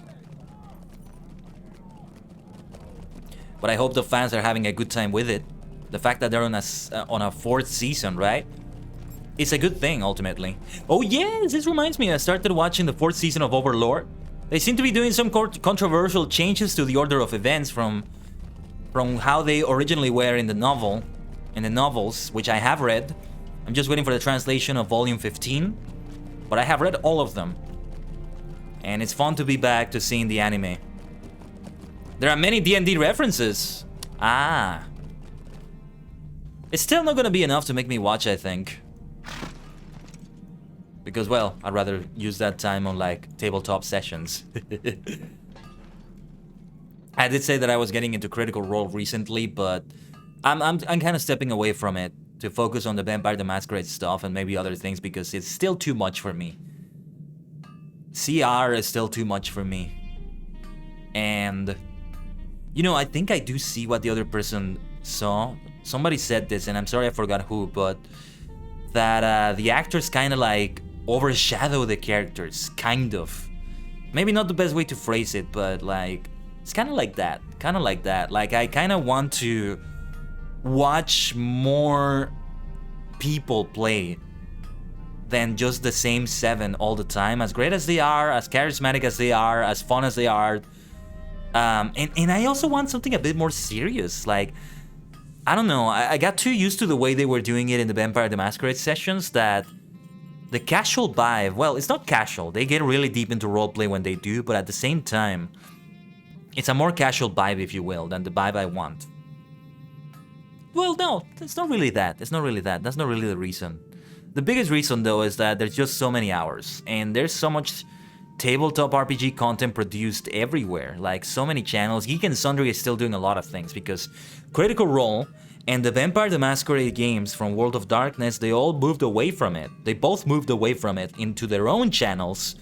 But I hope the fans are having a good time with it. The fact that they're on a 4th season, right? It's a good thing, ultimately. Oh yes, this reminds me, I started watching the 4th season of Overlord. They seem to be doing some controversial changes to the order of events from how they originally were in the novels, which I have read. I'm just waiting for the translation of volume 15. But I have read all of them. And it's fun to be back to seeing the anime. There are many D&D references. Ah. It's still not gonna be enough to make me watch, I think. Because, well, I'd rather use that time on, like, tabletop sessions. I did say that I was getting into Critical Role recently, but I'm kind of stepping away from it to focus on the Vampire the Masquerade stuff and maybe other things because it's still too much for me. CR is still too much for me. And, you know, I think I do see what the other person saw. Somebody said this, and I'm sorry I forgot who, but that the actors kind of like overshadow the characters, kind of. Maybe not the best way to phrase it, but like, it's kind of like that. Like, I kind of want to watch more people play than just the same 7 all the time. As great as they are, as charismatic as they are, as fun as they are. And I also want something a bit more serious. Like, I don't know, I got too used to the way they were doing it in the Vampire the Masquerade sessions that the casual vibe, well, it's not casual. They get really deep into roleplay when they do, but at the same time, it's a more casual vibe, if you will, than the vibe I want. Well, no, it's not really that. That's not really the reason. The biggest reason, though, is that there's just so many hours, and there's so much tabletop RPG content produced everywhere. Like, so many channels. Geek and Sundry is still doing a lot of things, because Critical Role and the Vampire the Masquerade games from World of Darkness, they all moved away from it. They both moved away from it into their own channels,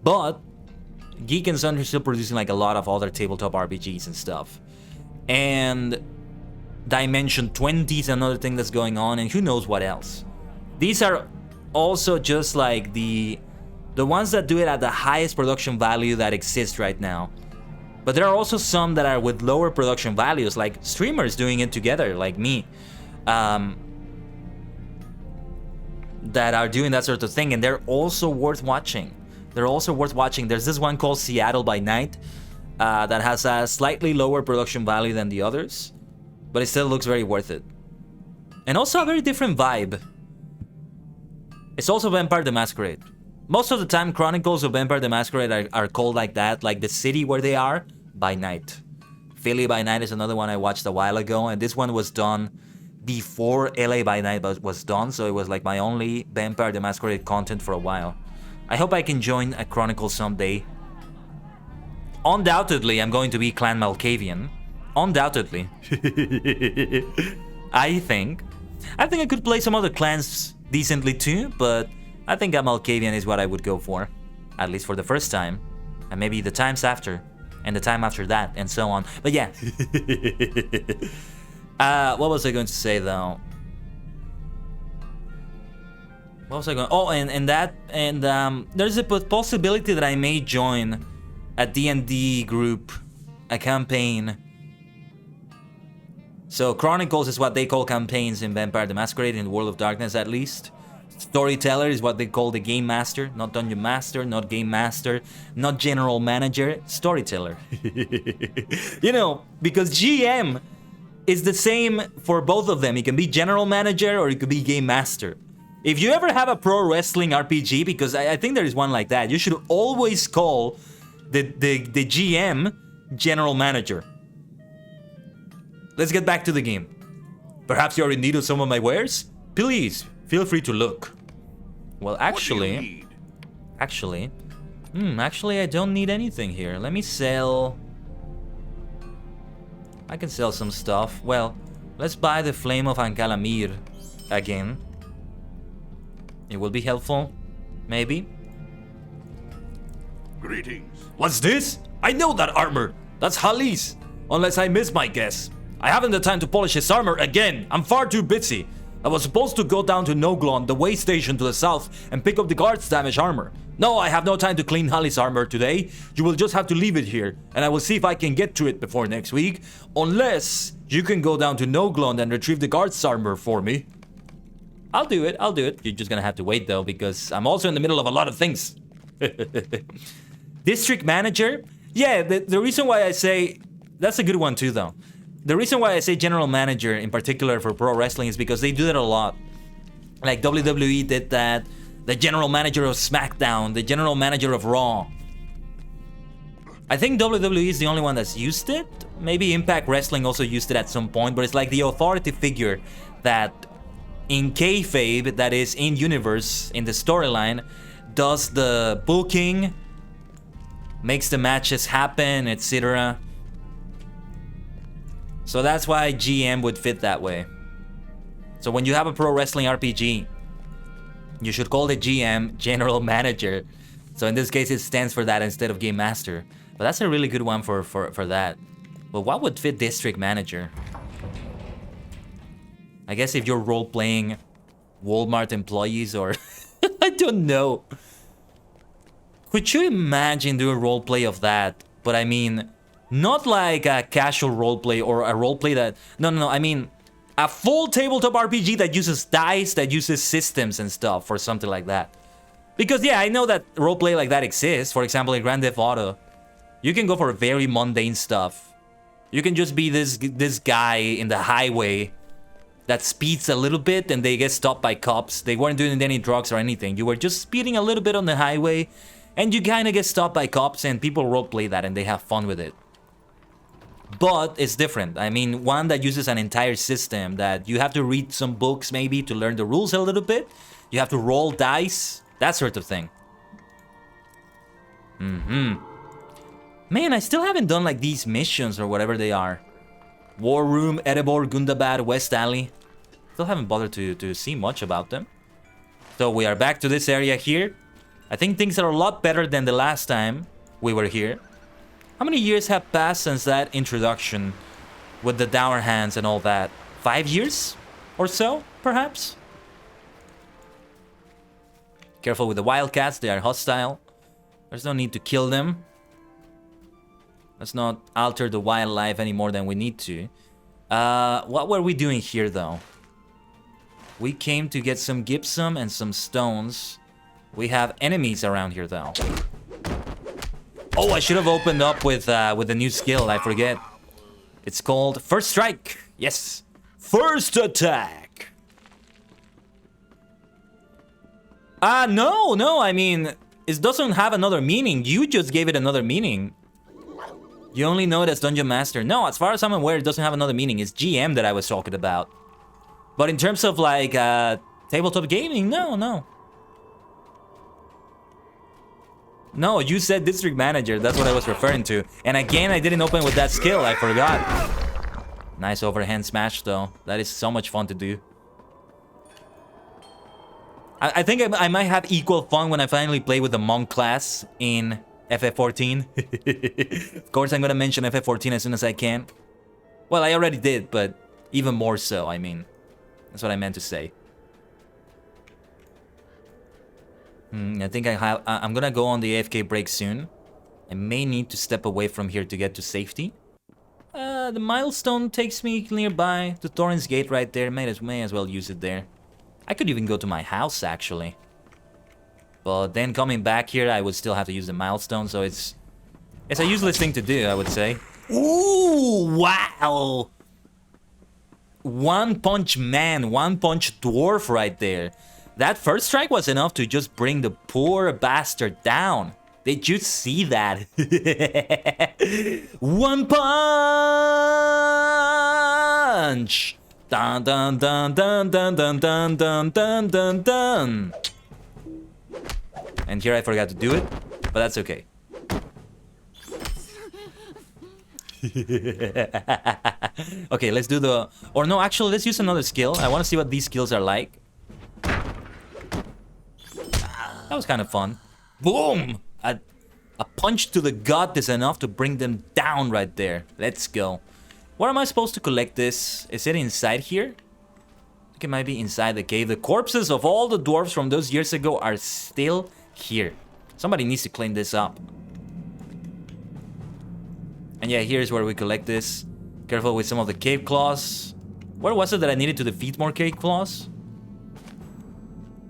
but Geek and Sundry is still producing like a lot of other tabletop RPGs and stuff. And Dimension 20 is another thing that's going on, and who knows what else. These are also just like the ones that do it at the highest production value that exists right now. But there are also some that are with lower production values, like streamers doing it together, like me. That are doing that sort of thing, and they're also worth watching. There's this one called Seattle by Night that has a slightly lower production value than the others, but it still looks very worth it. And also a very different vibe. It's also Vampire the Masquerade. Most of the time, Chronicles of Vampire the Masquerade are called like that, like the city where they are, by night. Philly by Night is another one I watched a while ago, and this one was done before LA by Night was done, so it was like my only Vampire the Masquerade content for a while. I hope I can join a Chronicle someday. Undoubtedly, I'm going to be Clan Malkavian. Undoubtedly. I think I could play some other clans decently too, but I think a Malkavian is what I would go for. At least for the first time. And maybe the times after. And the time after that, and so on. But yeah. What was I going to say though? What was I going? Oh, and there's a possibility that I may join a D&D group, a campaign. So Chronicles is what they call campaigns in Vampire the Masquerade, in the World of Darkness at least. Storyteller is what they call the Game Master, not Dungeon Master, not Game Master, not General Manager, Storyteller. You know, because GM is the same for both of them. It can be General Manager or it could be Game Master. If you ever have a pro wrestling RPG, because I think there is one like that, you should always call the GM General Manager. Let's get back to the game. Perhaps you're in need of some of my wares? Please, feel free to look. Well, actually, actually, I don't need anything here. Let me sell. I can sell some stuff. Well, let's buy the Flame of ℂ𝕠𝕟𝕤𝕒𝕒 again. It will be helpful, maybe. Greetings. What's this? I know that armor. That's Hali's. Unless I miss my guess. I haven't the time to polish his armor again. I'm far too busy. I was supposed to go down to ℂ𝕠𝕟𝕠𝕟, the way station to the south, and pick up the guard's damaged armor. No, I have no time to clean Hali's armor today. You will just have to leave it here, and I will see if I can get to it before next week. Unless you can go down to ℂ𝕠𝕟𝕠𝕟 and retrieve the guard's armor for me. I'll do it, I'll do it. You're just gonna have to wait though, because I'm also in the middle of a lot of things. District Manager? Yeah, the reason why I say... That's a good one too though. The reason why I say General Manager in particular for pro wrestling is because they do that a lot. Like WWE did that, the General Manager of SmackDown, the General Manager of Raw. I think WWE is the only one that's used it. Maybe Impact Wrestling also used it at some point, but it's like the authority figure that in kayfabe, that is in universe, in the storyline, does the booking, makes the matches happen, etc. So that's why GM would fit that way. So when you have a pro wrestling RPG, you should call the GM General Manager. So in this case, it stands for that instead of Game Master. But that's a really good one for that. But what would fit District Manager? I guess if you're role-playing Walmart employees or... I don't know. Could you imagine doing a roleplay of that? But I mean... Not like a casual roleplay or a roleplay that... No, I mean... A full tabletop RPG that uses dice, that uses systems and stuff, or something like that. Because, yeah, I know that roleplay like that exists. For example, in Grand Theft Auto, you can go for very mundane stuff. You can just be this guy in the highway that speeds a little bit and they get stopped by cops. They weren't doing any drugs or anything. You were just speeding a little bit on the highway and you kind of get stopped by cops and people roleplay that and they have fun with it. But it's different. I mean, one that uses an entire system that you have to read some books maybe to learn the rules a little bit. You have to roll dice, that sort of thing. Man, I still haven't done like these missions or whatever they are. War Room, Erebor, Gundabad, West Alley. Still haven't bothered to see much about them. So we are back to this area here. I think things are a lot better than the last time we were here. How many years have passed since that introduction with the dour hands and all that? 5 years or so, perhaps? Careful with the wildcats, they are hostile. There's no need to kill them. Let's not alter the wildlife any more than we need to. What were we doing here though? We came to get some gypsum and some stones. We have enemies around here though. Oh, I should have opened up with a new skill, I forget. It's called First Strike. Yes. First Attack. No, I mean, it doesn't have another meaning. You just gave it another meaning. You only know it as Dungeon Master. No, as far as I'm aware, it doesn't have another meaning. It's GM that I was talking about. But in terms of like tabletop gaming, no. No, you said District Manager. That's what I was referring to. And again, I didn't open with that skill. I forgot. Nice overhand smash, though. That is so much fun to do. I think I might have equal fun when I finally play with the monk class in FF14. Of course, I'm going to mention FF14 as soon as I can. Well, I already did, but even more so, I mean. That's what I meant to say. I think I'm gonna go on the AFK break soon. I may need to step away from here to get to safety. The milestone takes me nearby. The Torrent's Gate right there. May as well use it there. I could even go to my house, actually. But then coming back here, I would still have to use the milestone, so it's a useless thing to do, I would say. Ooh, wow! One punch man, one punch dwarf right there. That first strike was enough to just bring the poor bastard down. Did you see that? One punch! Dun dun dun dun dun dun dun dun dun dun dun. And here I forgot to do it, but that's okay. Okay, let's do the... Or no, actually, let's use another skill. I want to see what these skills are like. That was kind of fun. Boom! A punch to the gut is enough to bring them down right there. Let's go. Where am I supposed to collect this? Is it inside here? I think it might be inside the cave. The corpses of all the dwarves from those years ago are still here. Somebody needs to clean this up. And yeah, here's where we collect this. Careful with some of the cave claws. Where was it that I needed to defeat more cave claws?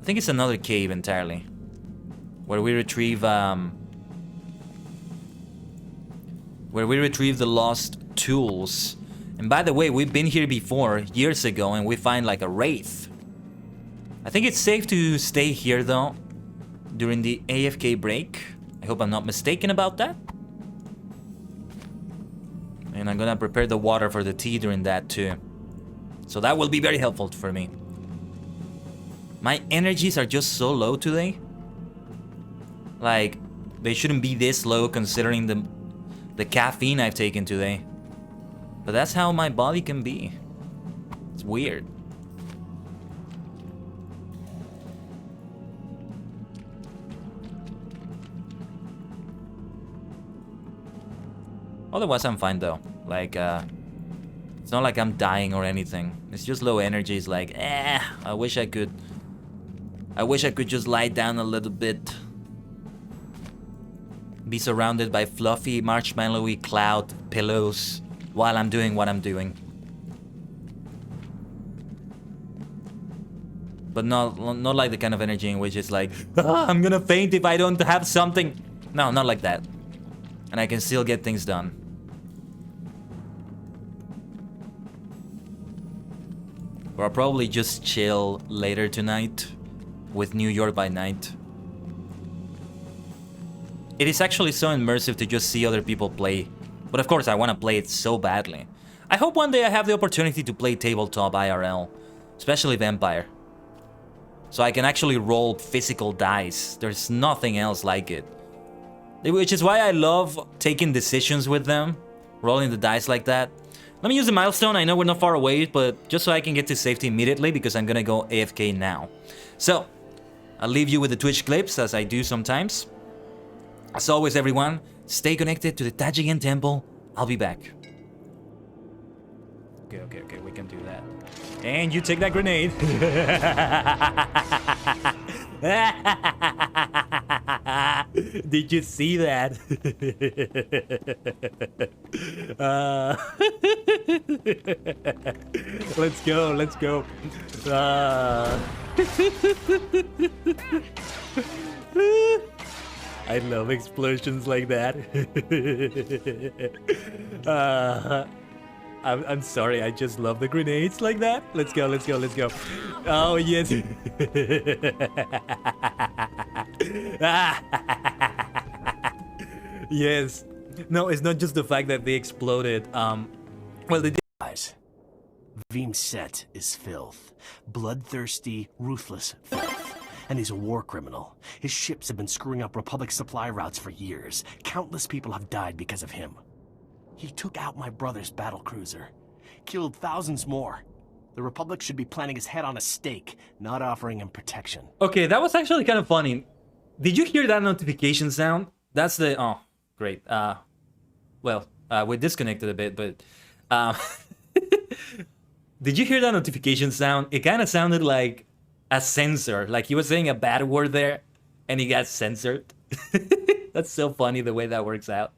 I think it's another cave entirely. Where we retrieve the lost tools. And by the way, we've been here before, years ago, and we find like a wraith. I think it's safe to stay here though, during the AFK break. I hope I'm not mistaken about that. And I'm gonna prepare the water for the tea during that too. So that will be very helpful for me. My energies are just so low today. Like, they shouldn't be this low considering the caffeine I've taken today. But that's how my body can be. It's weird. Otherwise, I'm fine though. Like, it's not like I'm dying or anything. It's just low energy. It's like, I wish I could just lie down a little bit. Be surrounded by fluffy, marshmallowy cloud pillows while I'm doing what I'm doing. But not like the kind of energy in which it's like, I'm gonna faint if I don't have something. No, not like that. And I can still get things done. Or I'll probably just chill later tonight with New York by Night. It is actually so immersive to just see other people play. But of course I want to play it so badly. I hope one day I have the opportunity to play tabletop IRL. Especially Vampire. So I can actually roll physical dice. There's nothing else like it. Which is why I love taking decisions with them. Rolling the dice like that. Let me use the milestone. I know we're not far away, but just so I can get to safety immediately because I'm gonna go AFK now. So, I'll leave you with the Twitch clips as I do sometimes. As always, everyone, stay connected to the Tajigen Temple. I'll be back. Okay, we can do that. And you take that grenade. Did you see that? Let's go, let's go. I love explosions like that. I'm sorry, I just love the grenades like that. Let's go, let's go, let's go. Oh, yes. Yes. No, it's not just the fact that they exploded. Well, they did. Vimset is filth. Bloodthirsty, ruthless filth. And he's a war criminal. His ships have been screwing up Republic supply routes for years. Countless people have died because of him. He took out my brother's battlecruiser. Killed thousands more. The Republic should be planting his head on a stake, not offering him protection. Okay, that was actually kind of funny. Did you hear that notification sound? That's the... Oh, great. Well, we disconnected a bit, but... Did you hear that notification sound? It kind of sounded like a censor. Like he was saying a bad word there, and he got censored. That's so funny the way that works out.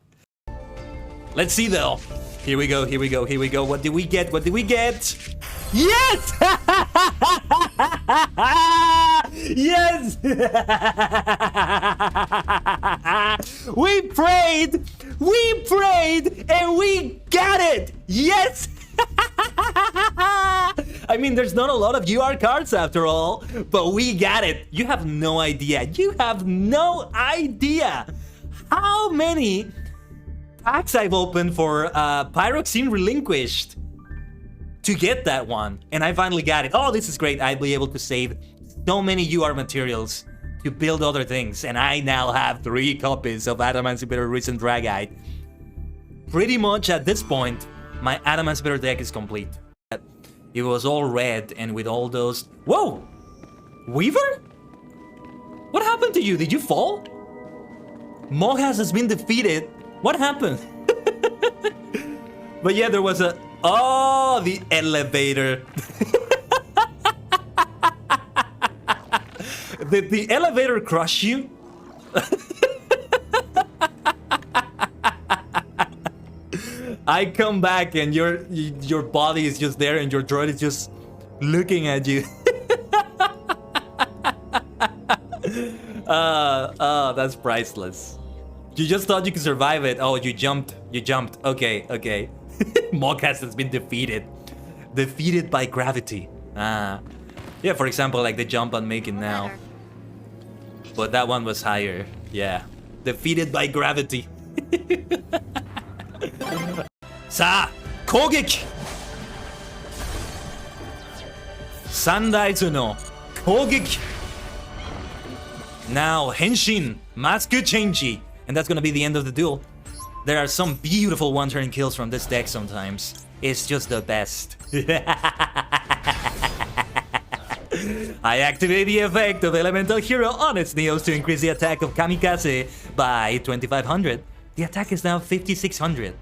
Let's see though. Here we go, here we go, here we go. What did we get? What did we get? Yes! Yes! We prayed, and we got it! Yes! I mean, there's not a lot of UR cards after all, but we got it. You have no idea. You have no idea how many packs I've opened for Pyroxene Relinquished to get that one. And I finally got it. Oh, this is great. I'll be able to save so many UR materials to build other things. And I now have 3 copies of Adamantibitor Recent Dragite. Pretty much at this point, my Adamantibitor deck is complete. It was all red and with all those... Whoa! Weaver? What happened to you? Did you fall? Mohas has been defeated. What happened? But yeah, there was a... Oh, the elevator. Did the elevator crush you? I come back and your body is just there and your droid is just looking at you. That's priceless. You just thought you could survive it. Oh, you jumped. You jumped. Okay, okay. Mogcast has been defeated. Defeated by gravity. Yeah, for example, like the jump I'm making now. But that one was higher. Yeah. Defeated by gravity. Sa, kogeki! Sandaitsu no kogeki! Now, henshin, mask change. And that's gonna be the end of the duel. There are some beautiful one-turn kills from this deck sometimes. It's just the best. I activate the effect of Elemental Hero on its Neos to increase the attack of Kamikaze by 2500. The attack is now 5600.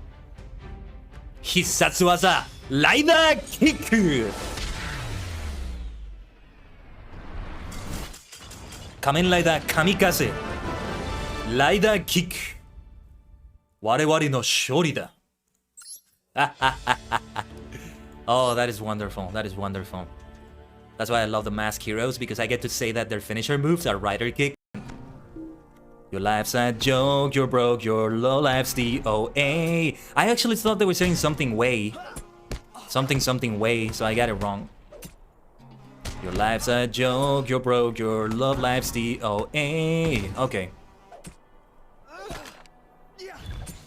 Hissatsu waza, Rider Kick! Kamen Rider Kamikaze. Rider Kick. Warewari no shori da. Oh, that is wonderful. That is wonderful. That's why I love the Mask Heroes, because I get to say that their finisher moves are Rider Kick. Your life's a joke, you're broke, your low life's DOA. I actually thought they were saying something way. Something way, so I got it wrong. Your life's a joke, you're broke, your love life's DOA. Okay.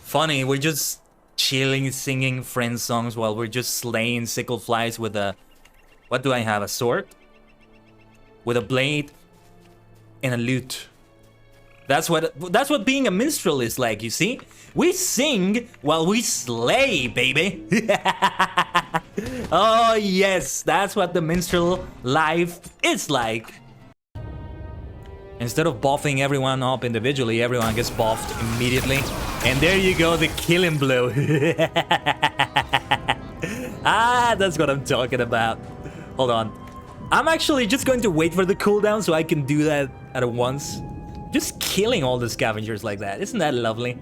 Funny, we're just chilling, singing friend songs while we're just slaying sickle flies with a... What do I have? A sword? With a blade and a lute. That's what being a minstrel is like, you see? We sing while we slay, baby. Oh yes, that's what the minstrel life is like. Instead of buffing everyone up individually, everyone gets buffed immediately. And there you go, the killing blow. Ah, that's what I'm talking about. Hold on. I'm actually just going to wait for the cooldown so I can do that at once. Just killing all the scavengers like that. Isn't that lovely?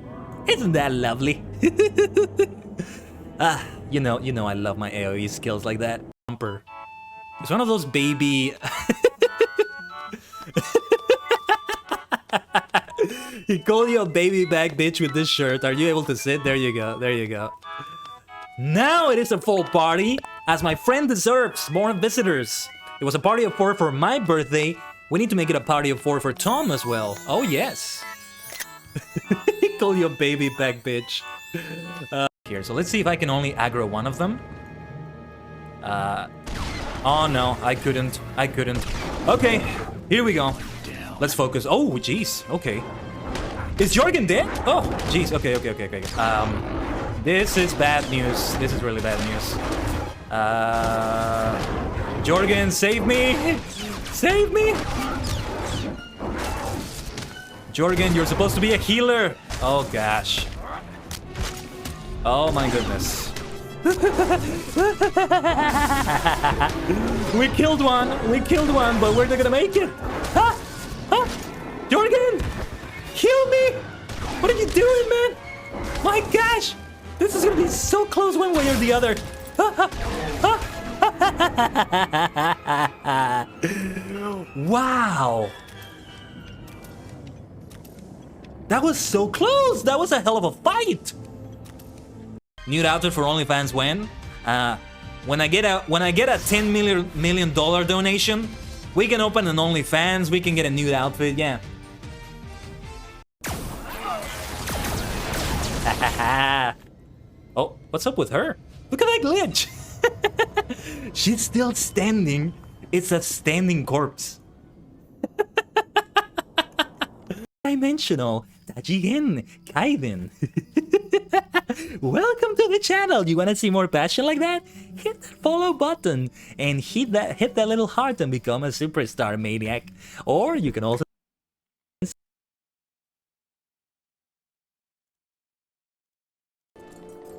Isn't that lovely? Ah, you know I love my AoE skills like that. Bumper. It's one of those baby... He called you a baby back bitch with this shirt. Are you able to sit? There you go. There you go. Now it is a full party, as my friend deserves more visitors. It was a party of 4 for my birthday. We need to make it a party of 4 for Tom as well. Oh, yes. He called you a baby back bitch. Here, so let's see if I can only aggro one of them. Oh, no, I couldn't. I couldn't. Okay, here we go. Let's focus. Oh, jeez. Okay. Is Jorgen dead? Oh, jeez. Okay. This is bad news. This is really bad news. Jorgen, save me! Save me! Jorgen, you're supposed to be a healer. Oh gosh. Oh my goodness. We killed one, but we're not gonna make it. Jorgen! Heal me! What are you doing, man? My gosh! This is gonna be so close one way or the other. Wow! That was so close! That was a hell of a fight! Nude outfit for OnlyFans when? When I get a $10 million donation, we can open an OnlyFans, we can get a nude outfit, yeah. Oh, what's up with her? Look at that glitch! She's still standing. It's a standing corpse. Dimensional Tajigen Kaiden. Welcome to the channel. You wanna see more passion like that? Hit that follow button and hit that little heart and become a superstar maniac. Or you can also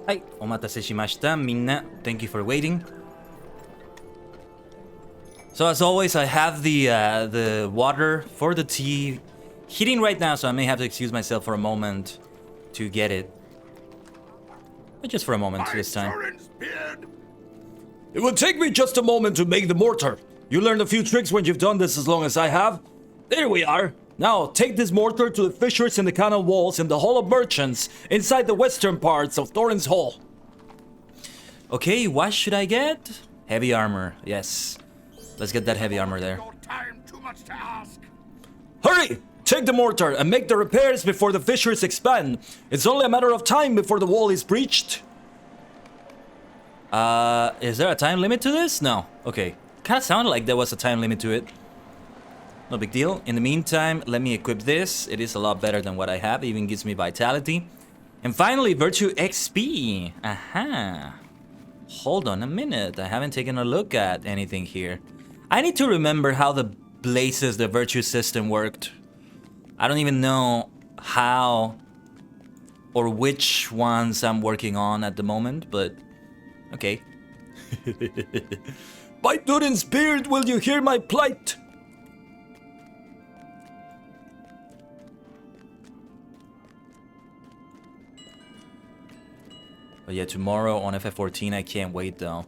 Hi, omatase shimashita, minna. Thank you for waiting. So as always, I have the water for the tea heating right now, so I may have to excuse myself for a moment to get it. But just for a moment this time. It will take me just a moment to make the mortar. You learned a few tricks when you've done this as long as I have. There we are. Now, take this mortar to the fissures in the canal walls in the Hall of Merchants inside the western parts of Thorin's Hall. Okay, what should I get? Heavy armor, yes. Let's get that heavy armor there. Hurry! Take the mortar and make the repairs before the fissures expand. It's only a matter of time before the wall is breached. Is there a time limit to this? No. Okay. Kinda sounded like there was a time limit to it. No big deal. In the meantime, let me equip this. It is a lot better than what I have. It even gives me vitality. And finally, Virtue XP. Aha. Hold on a minute. I haven't taken a look at anything here. I need to remember how the blazes the Virtue system worked. I don't even know how or which ones I'm working on at the moment, but okay. By Durin's beard, will you hear my plight? But yeah, tomorrow on FF14, I can't wait though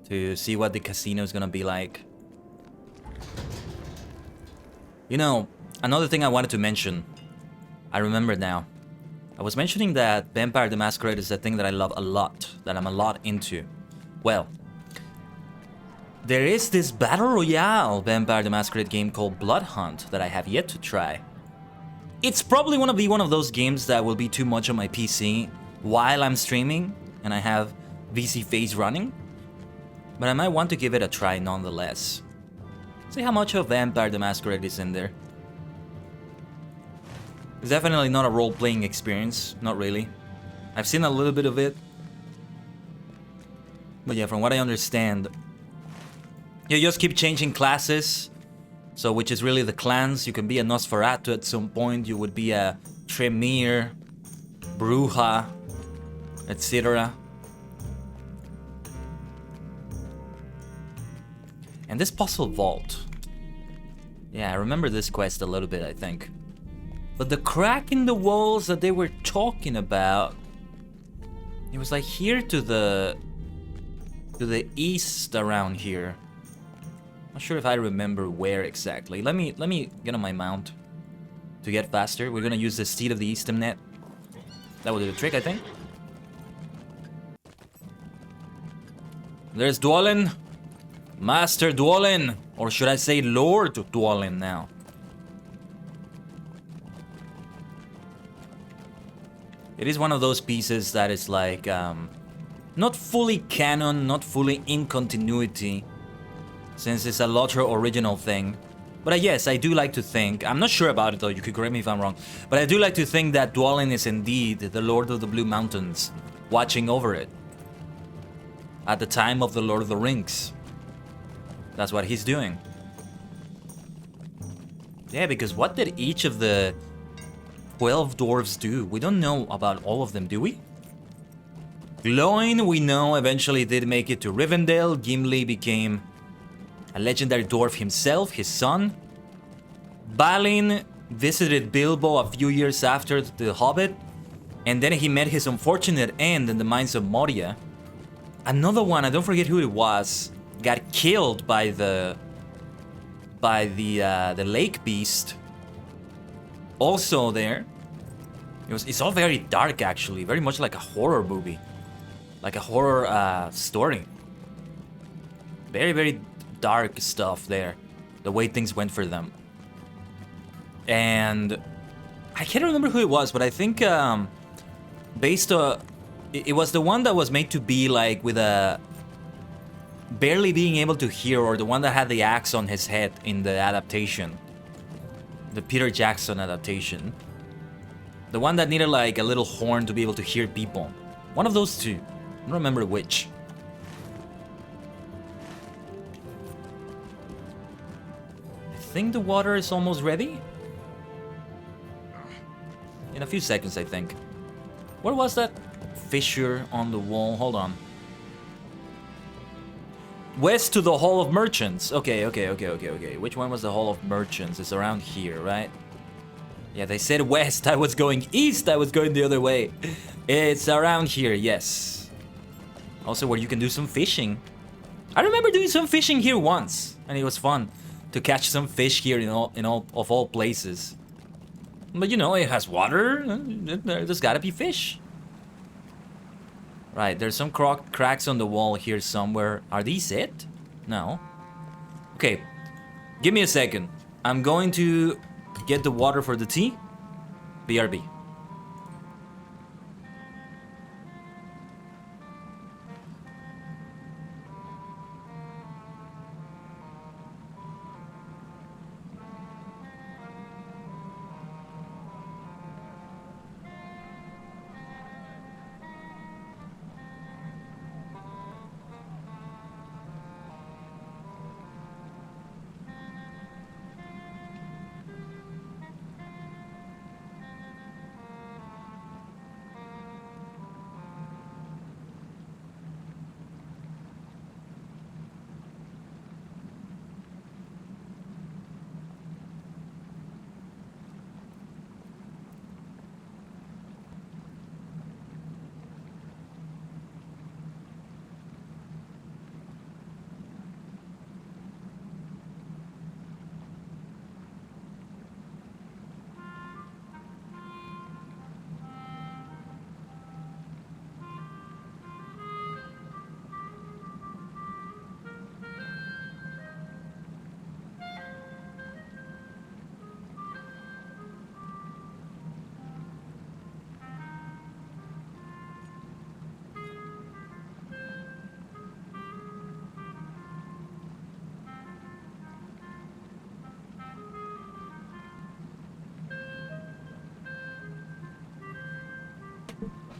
to see what the casino is gonna be like. You know, another thing I wanted to mention, I remember now. I was mentioning that Vampire the Masquerade is a thing that I love a lot, that I'm a lot into. Well, there is this Battle Royale Vampire the Masquerade game called Blood Hunt that I have yet to try. It's probably one of those games that will be too much on my PC while I'm streaming and I have VC Phase running, but I might want to give it a try nonetheless. See how much of Vampire the Masquerade is in there. It's definitely not a role-playing experience, not really. I've seen a little bit of it, but yeah, from what I understand, you just keep changing classes. So which is really the clans. You can be a Nosferatu at some point, you would be a Tremere, Bruja, etc. And this puzzle vault. Yeah, I remember this quest a little bit, I think. But the crack in the walls that they were talking about, it was like here to the east around here. Not sure if I remember where exactly. Let me get on my mount to get faster. We're gonna use the Steed of the Eastemnet. That will do the trick, I think. There's Dwalin. Master Dwalin. Or should I say Lord Dwalin now? It is one of those pieces that is like, not fully canon, not fully in continuity, since it's a LOTRO original thing. But yes, I do like to think, I'm not sure about it though, you could correct me if I'm wrong, but I do like to think that Dwalin is indeed the Lord of the Blue Mountains, watching over it. At the time of the Lord of the Rings. That's what he's doing. Yeah, because what did each of the 12 dwarves do? We don't know about all of them, do we? Luin, we know, eventually did make it to Rivendell. Gimli became a legendary dwarf himself, his son. Balin visited Bilbo a few years after The Hobbit, and then he met his unfortunate end in the mines of Moria. Another one, I don't forget who it was, got killed by the lake beast. Also there. It's all very dark, actually, very much like a horror movie, like a horror story. Very, very dark stuff there, the way things went for them. And I can't remember who it was, but I think it was the one that was made to be like with a barely being able to hear, or the one that had the axe on his head in the adaptation, the Peter Jackson adaptation. The one that needed like a little horn to be able to hear people. One of those two. I don't remember which. I think the water is almost ready. In a few seconds, I think. What was that fissure on the wall? Hold on. West to the Hall of Merchants. Okay. Which one was the Hall of Merchants? It's around here, right? Yeah, they said west. I was going east. I was going the other way. It's around here, yes. Also, where you can do some fishing. I remember doing some fishing here once, and it was fun to catch some fish here in all places. But you know, it has water. There's gotta be fish. Right, there's some cracks on the wall here somewhere. Are these it? No. Okay, give me a second. I'm going to get the water for the tea. BRB.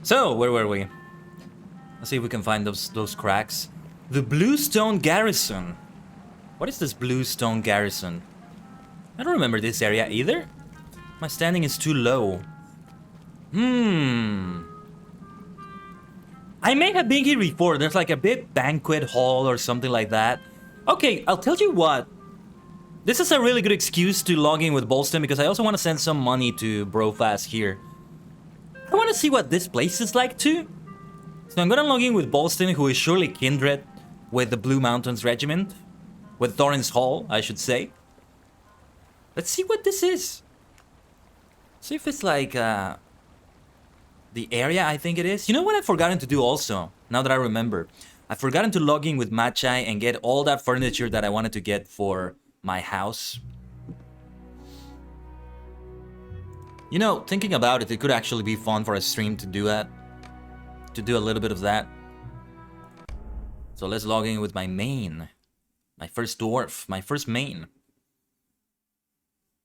So, where were we? Let's see if we can find those cracks. The Bluestone Garrison. What is this Bluestone Garrison? I don't remember this area either. My standing is too low. I may have been here before. There's like a big banquet hall or something like that. Okay, I'll tell you what. This is a really good excuse to log in with Bolston because I also want to send some money to Brofast here. I want to see what this place is like too. So I'm gonna log in with Bolston, who is surely kindred with the Blue Mountains Regiment. With Thorin's Hall, I should say. Let's see what this is. See if it's like the area I think it is. You know what I've forgotten to do also, now that I remember? I've forgotten to log in with Machai and get all that furniture that I wanted to get for my house. You know, thinking about it, it could actually be fun for a stream to do that. To do a little bit of that. So let's log in with my main. My first dwarf, my first main.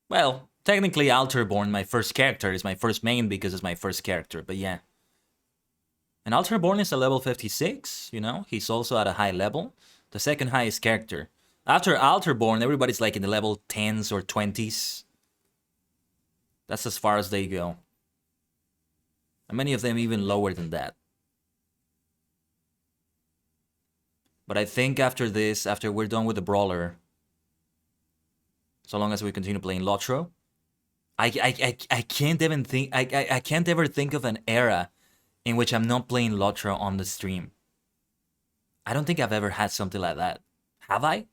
Well, technically Alterborn, my first character, is my first main because it's my first character, but yeah. And Alterborn is a level 56, you know, he's also at a high level. The second highest character. After Alterborn, everybody's like in the level 10s or 20s. That's as far as they go. And many of them even lower than that. But I think after this, after we're done with the Brawler, so long as we continue playing LOTRO, I can't even think. I can't ever think of an era in which I'm not playing LOTRO on the stream. I don't think I've ever had something like that. Have I?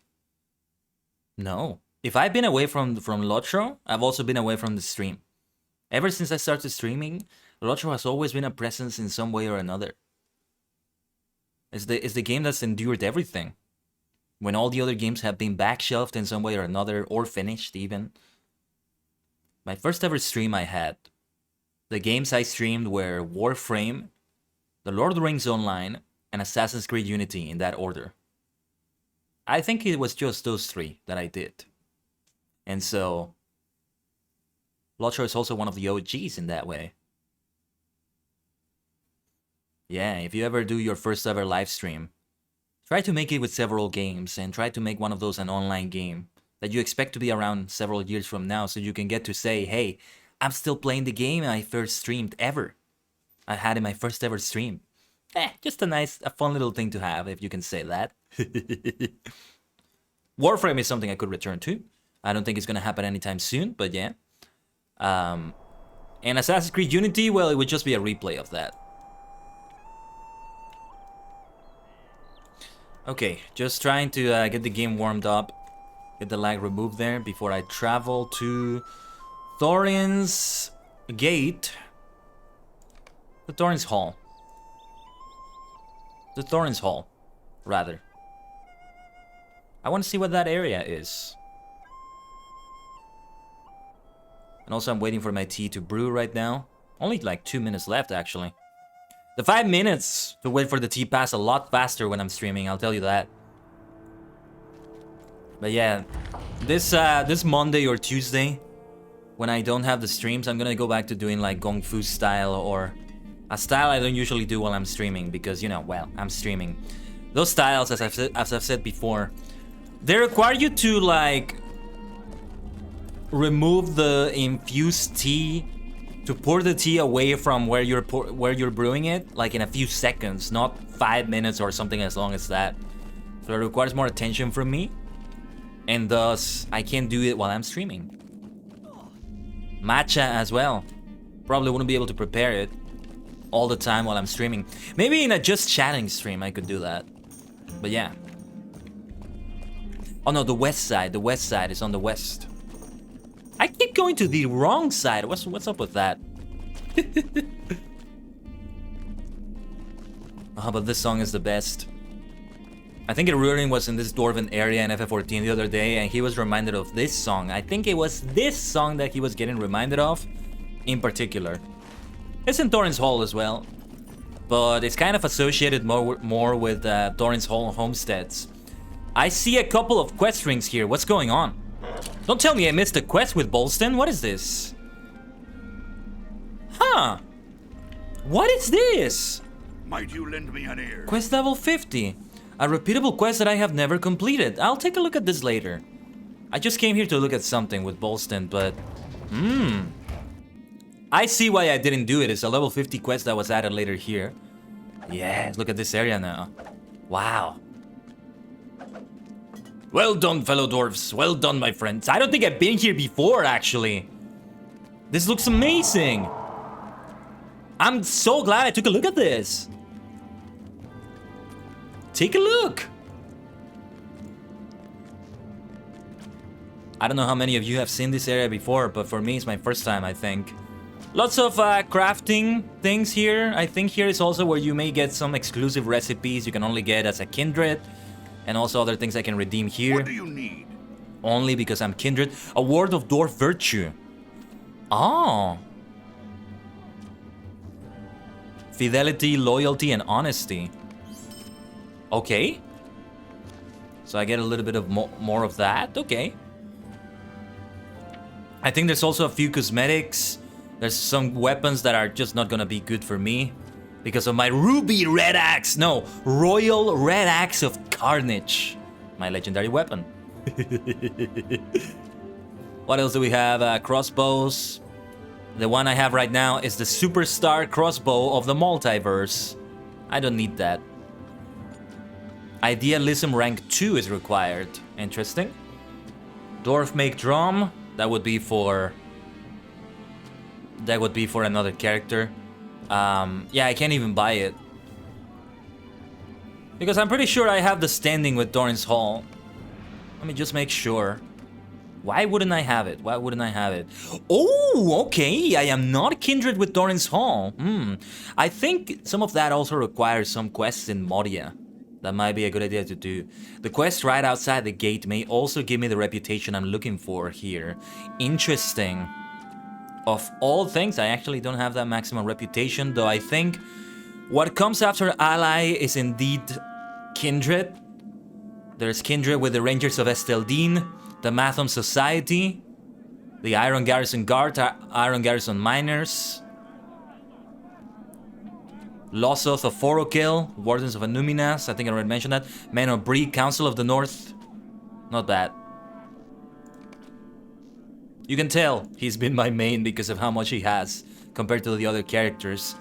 No. If I've been away from LOTRO, I've also been away from the stream. Ever since I started streaming, LOTRO has always been a presence in some way or another. It's the game that's endured everything. When all the other games have been backshelved in some way or another, or finished even. My first ever stream I had, the games I streamed were Warframe, The Lord of the Rings Online, and Assassin's Creed Unity in that order. I think it was just those three that I did. And so, LOTRO is also one of the OGs in that way. Yeah, if you ever do your first ever live stream, try to make it with several games and try to make one of those an online game that you expect to be around several years from now so you can get to say, hey, I'm still playing the game I first streamed ever. I had in my first ever stream. Just a fun little thing to have, if you can say that. Warframe is something I could return to. I don't think it's going to happen anytime soon, but yeah. And Assassin's Creed Unity, well, it would just be a replay of that. Okay, just trying to get the game warmed up. Get the lag removed there before I travel to Thorin's Gate. The Thorin's Hall. The Thorin's Hall, rather. I want to see what that area is. And also I'm waiting for my tea to brew right now. Only like 2 minutes left, actually. The 5 minutes to wait for the tea pass a lot faster when I'm streaming, I'll tell you that. But yeah, this Monday or Tuesday, when I don't have the streams, I'm gonna go back to doing like Kung Fu style, or a style I don't usually do while I'm streaming because, you know, well, I'm streaming. Those styles, as I've said before, they require you to like remove the infused tea, to pour the tea away from where you're brewing it, like in a few seconds, not 5 minutes or something as long as that. So it requires more attention from me, and thus I can't do it while I'm streaming. Matcha as well. Probably wouldn't be able to prepare it all the time while I'm streaming. Maybe in a just chatting stream I could do that. But yeah. Oh no, the west side. The west side is on the west. I keep going to the wrong side. What's up with that? Oh, but this song is the best. I think Ruin was in this dwarven area in FF14 the other day, and he was reminded of this song. I think it was this song that he was getting reminded of in particular. It's in Thorin's Hall as well, but it's kind of associated more with Thorin's Hall homesteads. I see a couple of quest rings here. What's going on? Don't tell me I missed a quest with Bolston. What is this? Huh? What is this? Might you lend me an ear? Quest level 50. A repeatable quest that I have never completed. I'll take a look at this later. I just came here to look at something with Bolston, but... I see why I didn't do it. It's a level 50 quest that was added later here. Yes, look at this area now. Wow. Well done, fellow dwarves. Well done, my friends. I don't think I've been here before, actually. This looks amazing. I'm so glad I took a look at this. Take a look. I don't know how many of you have seen this area before, but for me, it's my first time, I think. Lots of crafting things here. I think here is also where you may get some exclusive recipes you can only get as a kindred. And also other things I can redeem here. What do you need? Only because I'm kindred. A word of dwarf virtue. Oh. Fidelity, loyalty, and honesty. Okay. So I get a little bit of more of that. Okay. I think there's also a few cosmetics. There's some weapons that are just not gonna be good for me because of my ruby red axe. No, royal red axe of carnage. My legendary weapon. What else do we have? Crossbows. The one I have right now is the superstar crossbow of the multiverse. I don't need that. Idealism rank 2 is required. Interesting. Dwarf make drum. That would be for That would be for another character. Yeah, I can't even buy it. Because I'm pretty sure I have the standing with Doran's Hall. Let me just make sure. Why wouldn't I have it? Why wouldn't I have it? Oh, okay. I am not kindred with Doran's Hall. I think some of that also requires some quests in Moria. That might be a good idea to do. The quest right outside the gate may also give me the reputation I'm looking for here. Interesting. Of all things, I actually don't have that maximum reputation, though I think what comes after ally is indeed kindred. There's kindred with the Rangers of Esteldine, the Mathom Society, the Iron Garrison Guard, Iron Garrison Miners, Lossoth of Forokil, Wardens of Anuminas, I think I already mentioned that, Men of Bree, Council of the North. Not bad. You can tell he's been my main because of how much he has compared to the other characters.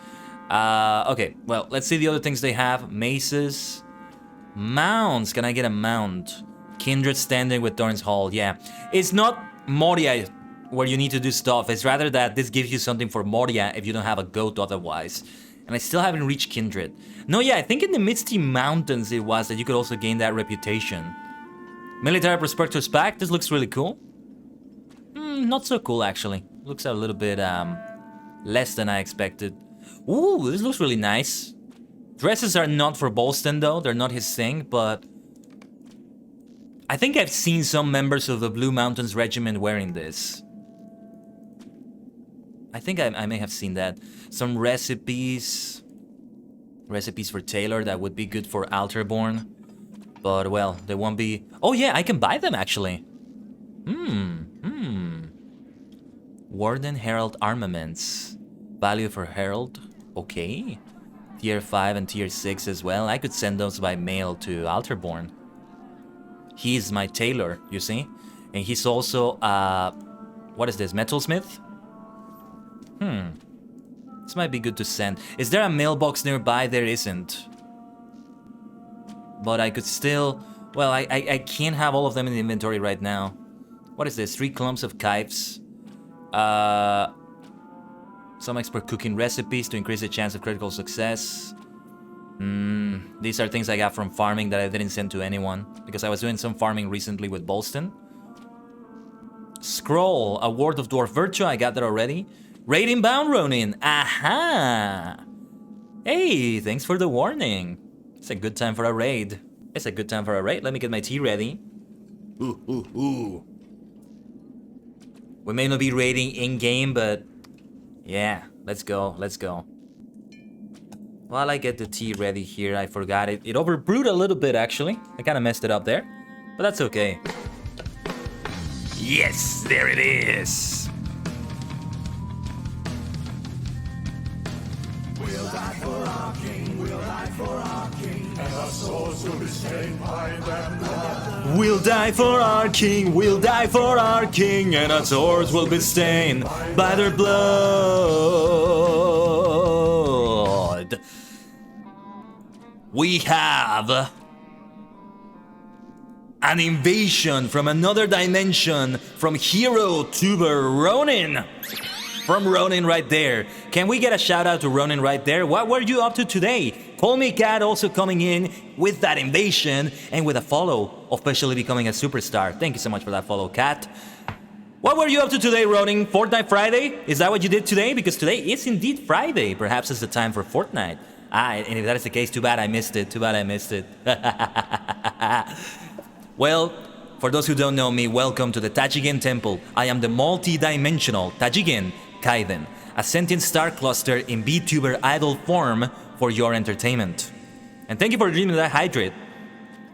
Okay, well, let's see the other things they have. Maces. Mounts. Can I get a mount? Kindred standing with Doran's Hall. Yeah. It's not Moria where you need to do stuff. It's rather that this gives you something for Moria if you don't have a goat otherwise. And I still haven't reached Kindred. No, yeah, I think in the Misty Mountains it was that you could also gain that reputation. Military Prospector's Pack. This looks really cool. Not so cool, actually. Looks a little bit less than I expected. Ooh, this looks really nice. Dresses are not for Bolston, though. They're not his thing, but I think I've seen some members of the Blue Mountains Regiment wearing this. I think I may have seen that. Some recipes. Recipes for Taylor that would be good for Alterborn. But, well, they won't be... Oh, yeah, I can buy them, actually. Warden Herald Armaments. Value for Herald. Okay. Tier 5 and Tier 6 as well. I could send those by mail to Alterborn. He's my tailor, you see? And he's also, what is this? Metalsmith? This might be good to send. Is there a mailbox nearby? There isn't. But I could still... Well, I can't have all of them in the inventory right now. What is this? 3 clumps of chives. Some expert cooking recipes to increase the chance of critical success. These are things I got from farming that I didn't send to anyone. Because I was doing some farming recently with Bolston. Scroll. A Word of Dwarf Virtue. I got that already. Raiding Bound Ronin. Aha! Hey, thanks for the warning. It's a good time for a raid. It's a good time for a raid. Let me get my tea ready. Ooh. We may not be raiding in-game, but... Yeah, let's go. While I get the tea ready here, I forgot it. It overbrewed a little bit, actually. I kind of messed it up there. But that's okay. Yes, there it is. We'll die for our king, we'll die for our king, and our souls will be stained by their blood. We'll die for our king, we'll die for our king, and our swords will be stained by their blood. We have an invasion from another dimension from hero tuber Ronin. From Ronin right there. Can we get a shout out to Ronin right there? What were you up to today? Call Me Cat also coming in with that invasion and with a follow, officially becoming a superstar. Thank you so much for that follow, Cat. What were you up to today, Ronin? Fortnite Friday? Is that what you did today? Because today is indeed Friday. Perhaps it's the time for Fortnite. And if that is the case, too bad I missed it. Well, for those who don't know me, welcome to the Tajigen Temple. I am the multi-dimensional Tajigen Kaiden, a sentient star cluster in VTuber idol form for your entertainment. And thank you for dreaming that hydrate.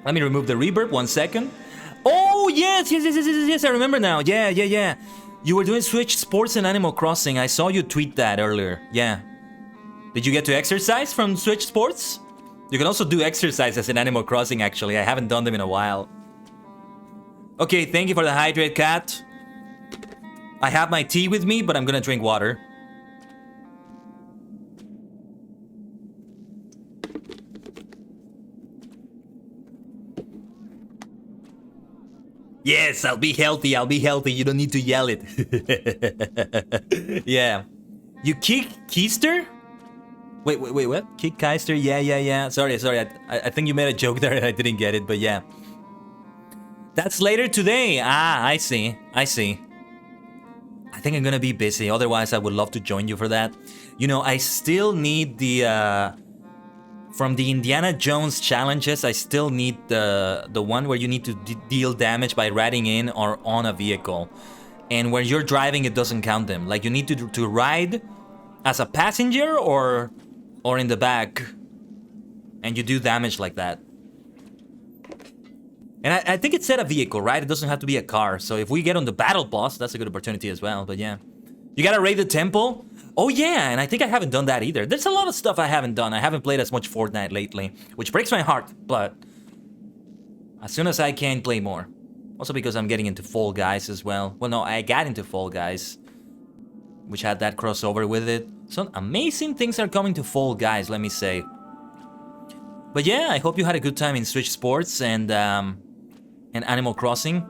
Let me remove the reverb 1 second. Oh, yes, I remember now. Yeah. You were doing Switch Sports and Animal Crossing. I saw you tweet that earlier. Yeah. Did you get to exercise from Switch Sports? You can also do exercises in Animal Crossing, actually. I haven't done them in a while. Okay, thank you for the hydrate, Cat. I have my tea with me, but I'm gonna drink water. Yes, I'll be healthy. You don't need to yell it. Yeah. You kick Keister? Wait, what? Kick Keister? Yeah. Sorry. I think you made a joke there and I didn't get it, but yeah. That's later today. Ah, I see. I think I'm gonna be busy. Otherwise, I would love to join you for that. You know, I still need the... From the Indiana Jones challenges, I still need the one where you need to deal damage by riding in or on a vehicle. And when you're driving, it doesn't count them. Like, you need to ride as a passenger or in the back. And you do damage like that. And I think it said a vehicle, right? It doesn't have to be a car. So if we get on the battle boss, that's a good opportunity as well. But yeah. You gotta raid the temple? Oh yeah, and I think I haven't done that either. There's a lot of stuff I haven't done. I haven't played as much Fortnite lately, which breaks my heart. But as soon as I can, play more. Also because I'm getting into Fall Guys as well. Well, no, I got into Fall Guys, which had that crossover with it. Some amazing things are coming to Fall Guys, let me say. But yeah, I hope you had a good time in Switch Sports and Animal Crossing.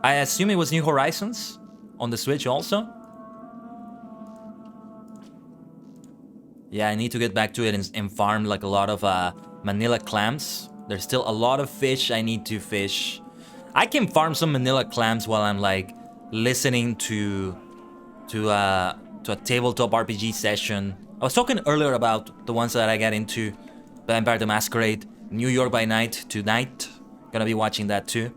I assume it was New Horizons on the Switch also. Yeah, I need to get back to it and farm like a lot of Manila clams. There's still a lot of fish I need to fish. I can farm some Manila clams while I'm like listening to a tabletop RPG session. I was talking earlier about the ones that I got into. Vampire the Masquerade, New York by Night tonight. Gonna be watching that too.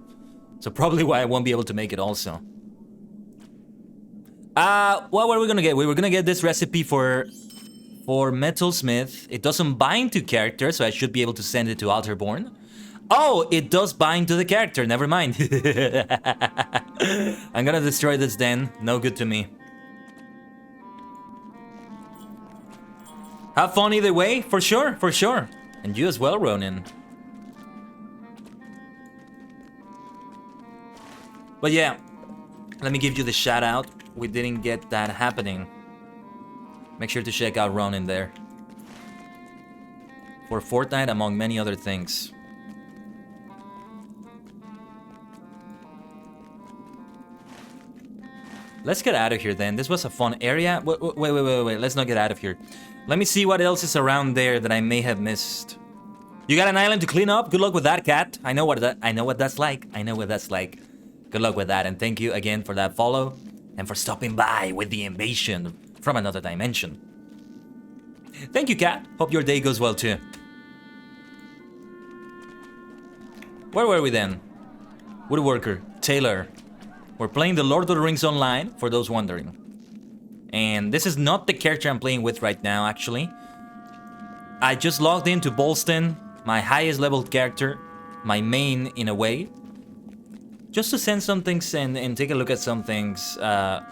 So probably why I won't be able to make it also. What were we gonna get? We were gonna get this recipe for Metalsmith. It doesn't bind to character, so I should be able to send it to Alterborn. Oh, it does bind to the character. Never mind. I'm gonna destroy this then. No good to me. Have fun either way, for sure, for sure. And you as well, Ronin. But yeah, let me give you the shout out. We didn't get that happening. Make sure to check out Ronin there. For Fortnite, among many other things. Let's get out of here then. This was a fun area. Wait. Let's not get out of here. Let me see what else is around there that I may have missed. You got an island to clean up? Good luck with that, cat. I know what that's like. Good luck with that, and thank you again for that follow and for stopping by with the invasion from another dimension. Thank you, cat. Hope your day goes well too. Where were we then? Woodworker, Taylor. We're playing the Lord of the Rings Online, for those wondering. And this is not the character I'm playing with right now, actually. I just logged into Bolston, my highest leveled character, my main in a way. Just to send some things and take a look at some things that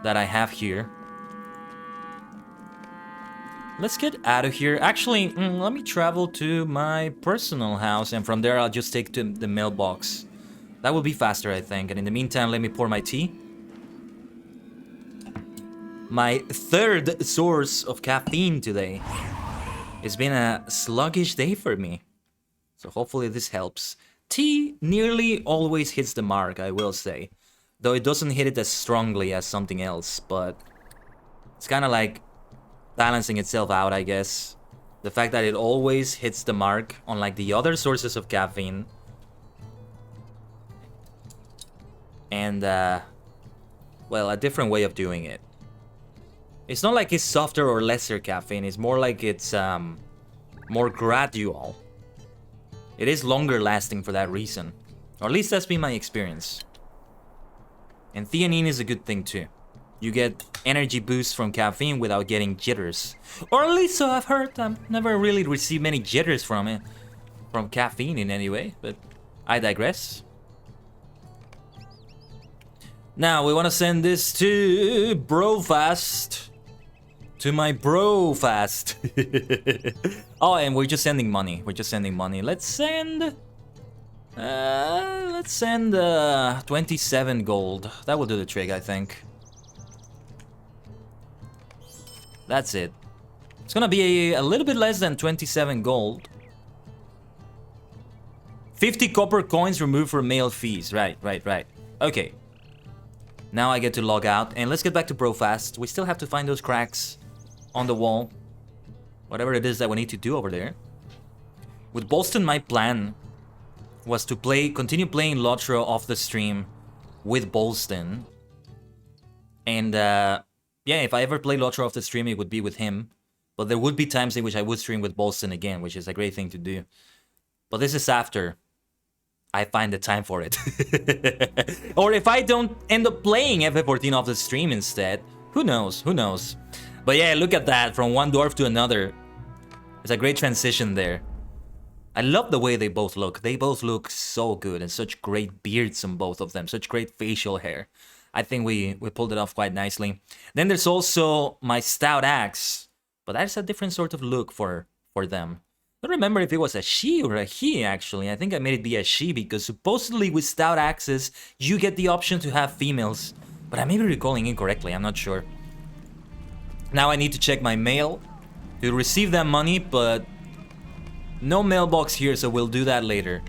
I have here. Let's get out of here. Actually, let me travel to my personal house, and from there I'll just take to the mailbox. That will be faster, I think. And in the meantime, let me pour my tea. My third source of caffeine today. It's been a sluggish day for me. So hopefully this helps. Tea nearly always hits the mark, I will say. Though it doesn't hit it as strongly as something else, but it's kind of like balancing itself out, I guess. The fact that it always hits the mark, unlike the other sources of caffeine. And, well, a different way of doing it. It's not like it's softer or lesser caffeine, it's more like it's more gradual. It is longer lasting for that reason. Or at least that's been my experience. And theanine is a good thing too. You get energy boosts from caffeine without getting jitters. Or at least so I've heard. I've never really received many jitters from it. From caffeine in any way, but I digress. Now we want to send this to Brofast. To my Brofast. Oh, and we're just sending money. Let's send 27 gold. That will do the trick, I think. That's it. It's gonna be a little bit less than 27 gold. 50 copper coins removed for mail fees. Right. Okay. Now I get to log out, and let's get back to Brofast. We still have to find those cracks on the wall. Whatever it is that we need to do over there. With Bolston, my plan was to continue playing LOTRO off the stream with Bolston. And yeah, if I ever play LOTRO off the stream, it would be with him. But there would be times in which I would stream with Bolston again, which is a great thing to do. But this is after I find the time for it. Or if I don't end up playing FF14 off the stream instead. Who knows? Who knows? But yeah, look at that. From one dwarf to another. It's a great transition there. I love the way they both look. They both look so good. And such great beards on both of them. Such great facial hair. I think we pulled it off quite nicely. Then there's also my stout axe. But that's a different sort of look for them. I don't remember if it was a she or a he, actually. I think I made it be a she because supposedly with stout axes, you get the option to have females. But I may be recalling incorrectly, I'm not sure. Now I need to check my mail to receive that money, but no mailbox here, so we'll do that later.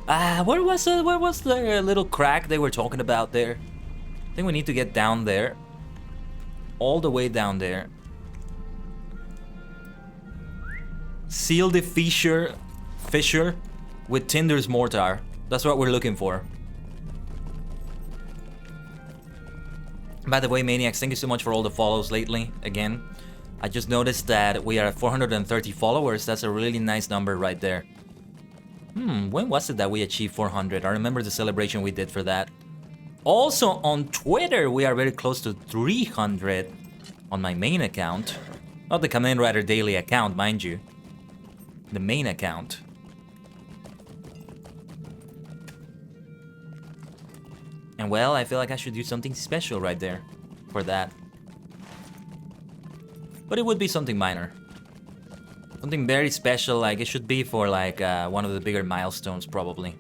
Where was the little crack they were talking about there? I think we need to get down there. All the way down there. Seal the fissure with Tinder's mortar. That's what we're looking for. By the way, Maniacs, thank you so much for all the follows lately. Again, I just noticed that we are at 430 followers. That's a really nice number right there. When was it that we achieved 400? I remember the celebration we did for that. Also on Twitter, we are very close to 300 on my main account. Not the Kamen Rider Daily account, mind you. The main account. And well, I feel like I should do something special right there for that. But it would be something minor. Something very special, like it should be for like one of the bigger milestones probably.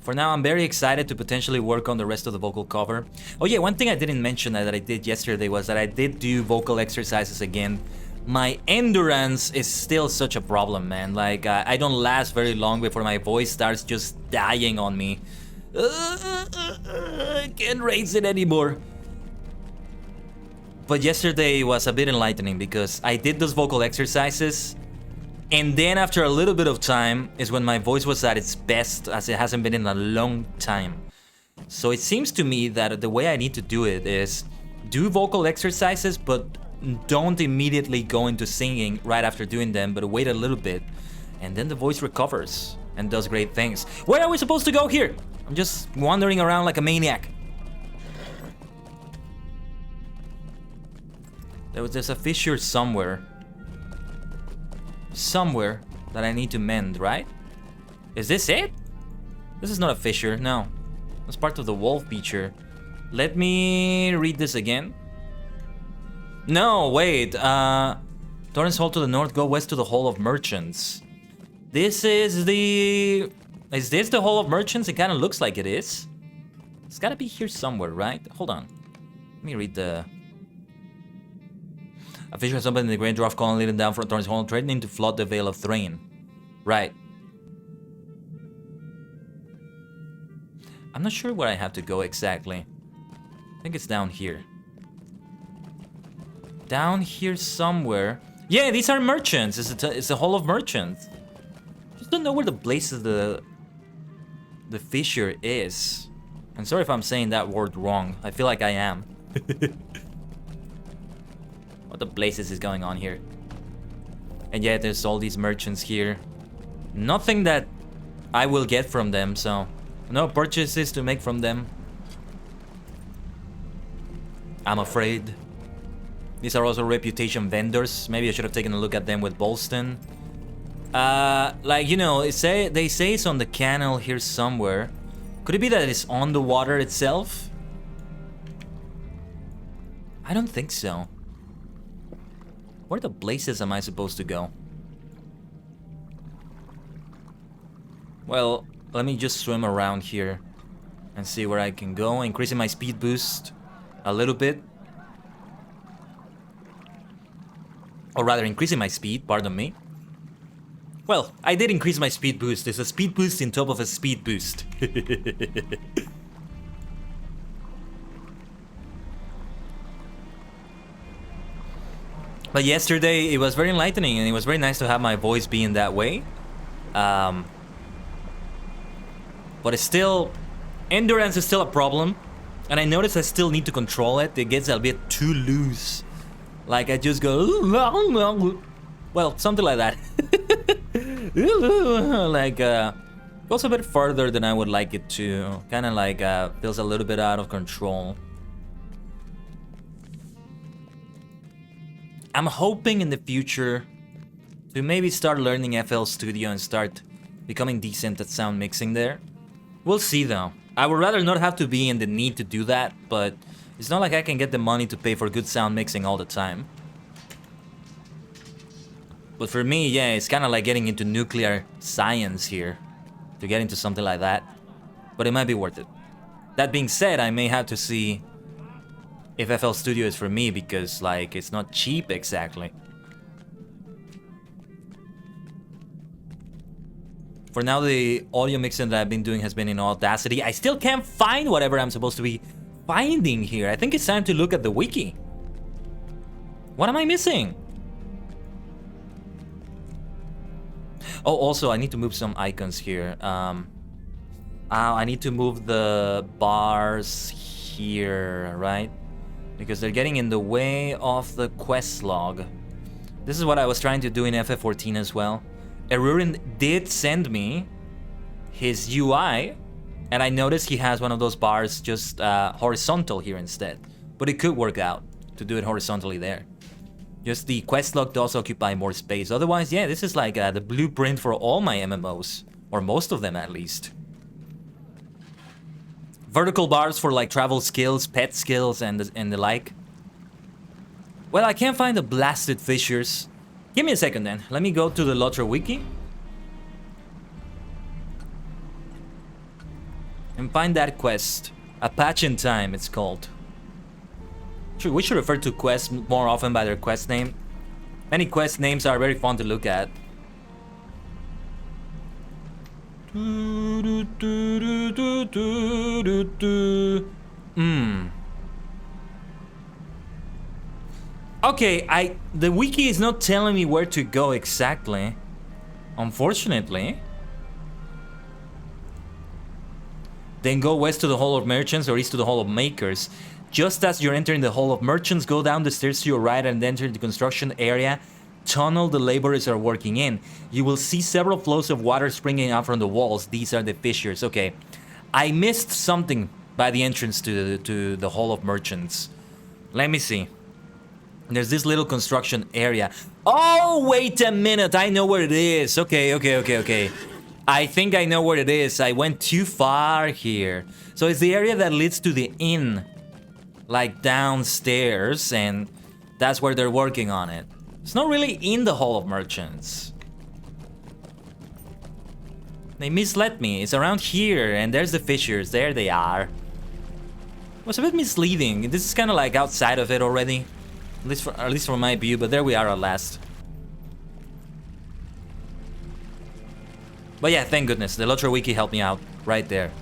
For now, I'm very excited to potentially work on the rest of the vocal cover. Oh yeah, one thing I didn't mention that I did yesterday was that I did do vocal exercises again. My endurance is still such a problem, man. Like, I don't last very long before my voice starts just dying on me. I can't raise it anymore. But yesterday was a bit enlightening because I did those vocal exercises, and then after a little bit of time is when my voice was at its best, as it hasn't been in a long time. So it seems to me that the way I need to do it is do vocal exercises, but don't immediately go into singing right after doing them, but wait a little bit, and then the voice recovers and does great things. Where are we supposed to go here? I'm just wandering around like a maniac. There's a fissure somewhere. Somewhere that I need to mend, right? Is this it? This is not a fissure, no. That's part of the wall feature. Let me read this again. No, wait. Torrance Hall to the north, go west to the Hall of Merchants. This is the... Is this the Hall of Merchants? It kind of looks like it is. It's gotta be here somewhere, right? Hold on. Let me read the... A fissure has opened in the Great Dwarf column leading down from Torrance Hall, threatening to flood the Vale of Thrain. Right. I'm not sure where I have to go exactly. I think it's down here. Down here somewhere. Yeah, these are merchants. It's a Hall of Merchants. Just don't know where the place of the fissure is. I'm sorry if I'm saying that word wrong. I feel like I am. What the blazes is going on here? And yeah, there's all these merchants here. Nothing that I will get from them, so no purchases to make from them. I'm afraid. These are also reputation vendors. Maybe I should have taken a look at them with Bolston. Like, you know, they say it's on the canal here somewhere. Could it be that it's on the water itself? I don't think so. Where the blazes am I supposed to go? Well, let me just swim around here and see where I can go, increasing my speed boost a little bit. Or rather, increasing my speed, pardon me. Well, I did increase my speed boost. It's a speed boost on top of a speed boost. But yesterday, it was very enlightening, and it was very nice to have my voice be in that way. But it's still... endurance is still a problem. And I notice I still need to control it. It gets a bit too loose. Like, I just go... well, something like that. Like, goes a bit further than I would like it to. Kind of like, feels a little bit out of control. I'm hoping in the future to maybe start learning FL Studio and start becoming decent at sound mixing there. We'll see though. I would rather not have to be in the need to do that, but it's not like I can get the money to pay for good sound mixing all the time. But for me, yeah, it's kind of like getting into nuclear science here to get into something like that. But it might be worth it. That being said, I may have to see if FL Studio is for me, because like it's not cheap exactly. For now, the audio mixing that I've been doing has been in Audacity. I still can't find whatever I'm supposed to be finding here. I think it's time to look at the wiki. What am I missing? Oh, also, I need to move some icons here. I need to move the bars here, right? Because they're getting in the way of the quest log. This is what I was trying to do in FF14 as well. Erurin did send me his UI, and I noticed he has one of those bars just horizontal here instead. But it could work out to do it horizontally there. Just the quest log does occupy more space. Otherwise, yeah, this is like the blueprint for all my MMOs. Or most of them, at least. Vertical bars for like travel skills, pet skills, and the like. Well, I can't find the blasted fissures. Give me a second then. Let me go to the LOTRO wiki. And find that quest. A patch in time, it's called. We should refer to quests more often by their quest name. Many quest names are very fun to look at. Okay, the wiki is not telling me where to go exactly, unfortunately. Then go west to the Hall of Merchants or east to the Hall of Makers. Just as you're entering the Hall of Merchants, go down the stairs to your right and enter the construction area tunnel the laborers are working in. You will see several flows of water springing out from the walls. These are the fissures. Okay, I missed something by the entrance to the Hall of Merchants. Let me see. There's this little construction area. Oh, wait a minute. I know where it is. Okay. I think I know where it is. I went too far here. So it's the area that leads to the inn. Like downstairs, and that's where they're working on it. It's not really in the Hall of Merchants. They misled me. It's around here, and there's the fissures. There they are. It was a bit misleading. This is kind of like outside of it already. At least from my view, but there we are at last. But yeah, thank goodness. The LOTRO wiki helped me out right there.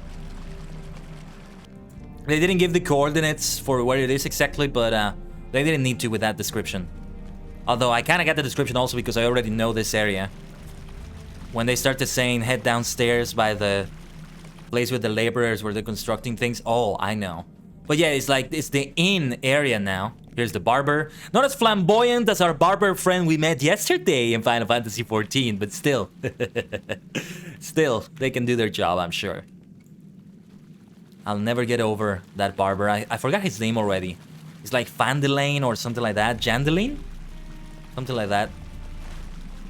They didn't give the coordinates for where it is exactly, but they didn't need to with that description. Although I kind of got the description also because I already know this area. When they started saying head downstairs by the place with the laborers where they're constructing things, oh, I know. But yeah, it's like, it's the inn area now. Here's the barber. Not as flamboyant as our barber friend we met yesterday in Final Fantasy XIV, but still. Still, they can do their job, I'm sure. I'll never get over that barber. I forgot his name already. It's like Fandelaine or something like that. Jandeline? Something like that.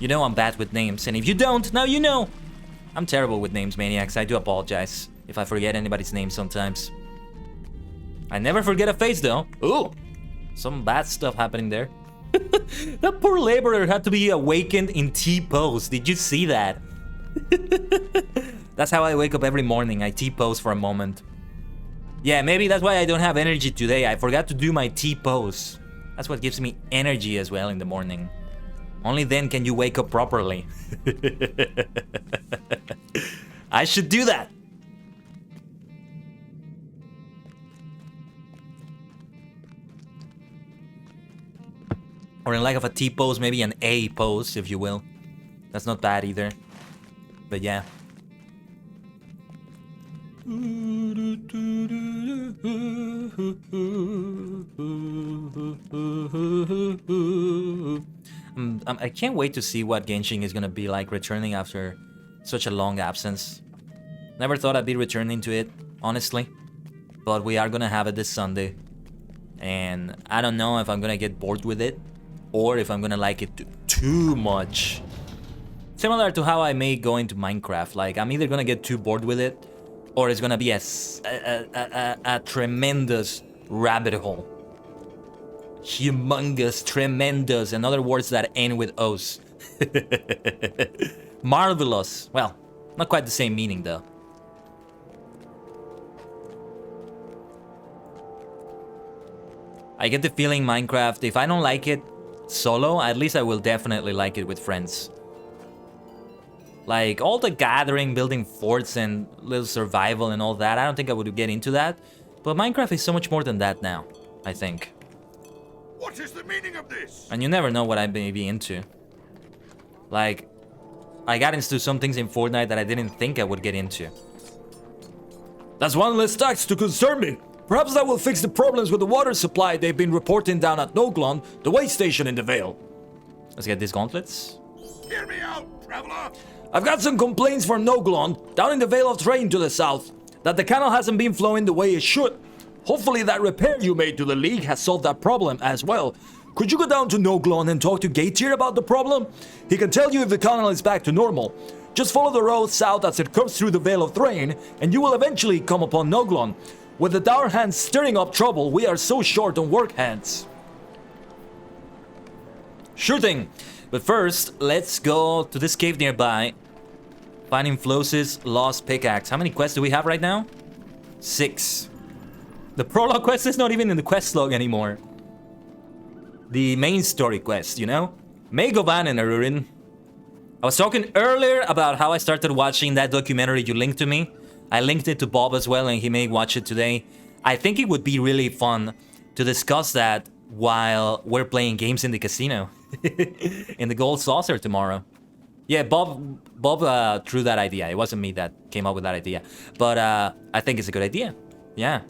You know I'm bad with names, and if you don't, now you know. I'm terrible with names, maniacs. I do apologize if I forget anybody's name sometimes. I never forget a face, though. Ooh, some bad stuff happening there. That poor laborer had to be awakened in T-pose. Did you see that? That's how I wake up every morning. I T-pose for a moment. Yeah, maybe that's why I don't have energy today. I forgot to do my T-pose. That's what gives me energy as well in the morning. Only then can you wake up properly. I should do that. Or in lack of a T pose, maybe an A pose, if you will. That's not bad either. But yeah. I can't wait to see what Genshin is gonna be like returning after such a long absence. Never thought I'd be returning to it, honestly. But we are gonna have it this Sunday. And I don't know if I'm gonna get bored with it or if I'm gonna like it too much. Similar to how I may go into Minecraft. Like, I'm either gonna get too bored with it or it's gonna be a tremendous rabbit hole. Humongous, tremendous, and other words that end with O's. Marvelous. Well, not quite the same meaning though. I get the feeling Minecraft, if I don't like it solo, at least I will definitely like it with friends. Like, all the gathering, building forts and little survival and all that, I don't think I would get into that. But Minecraft is so much more than that now, I think. What is the meaning of this? And you never know what I may be into. Like, I got into some things in Fortnite that I didn't think I would get into. That's one less tax to concern me. Perhaps that will fix the problems with the water supply they've been reporting down at ℂ𝕠𝕟𝕤, the way station in the Vale. Let's get these gauntlets. Hear me out, traveler. I've got some complaints from ℂ𝕠𝕟𝕤 down in the Vale of Train to the south, that the canal hasn't been flowing the way it should. Hopefully that repair you made to the League has solved that problem as well. Could you go down to ℂ𝕠𝕟𝕤 and talk to Gateir about the problem? He can tell you if the canal is back to normal. Just follow the road south as it comes through the Vale of Train, and you will eventually come upon ℂ𝕠𝕟𝕤. With the Dour Hands stirring up trouble, we are so short on work hands. Sure thing. But first, let's go to this cave nearby. Finding Flosis' lost pickaxe. How many quests do we have right now? 6. The prologue quest is not even in the quest log anymore. The main story quest, you know? Megovan and Arurin. I was talking earlier about how I started watching that documentary you linked to me. I linked it to Bob as well, and he may watch it today. I think it would be really fun to discuss that while we're playing games in the casino. In the Gold Saucer tomorrow. Yeah, Bob threw that idea. It wasn't me that came up with that idea. But I think it's a good idea. Yeah.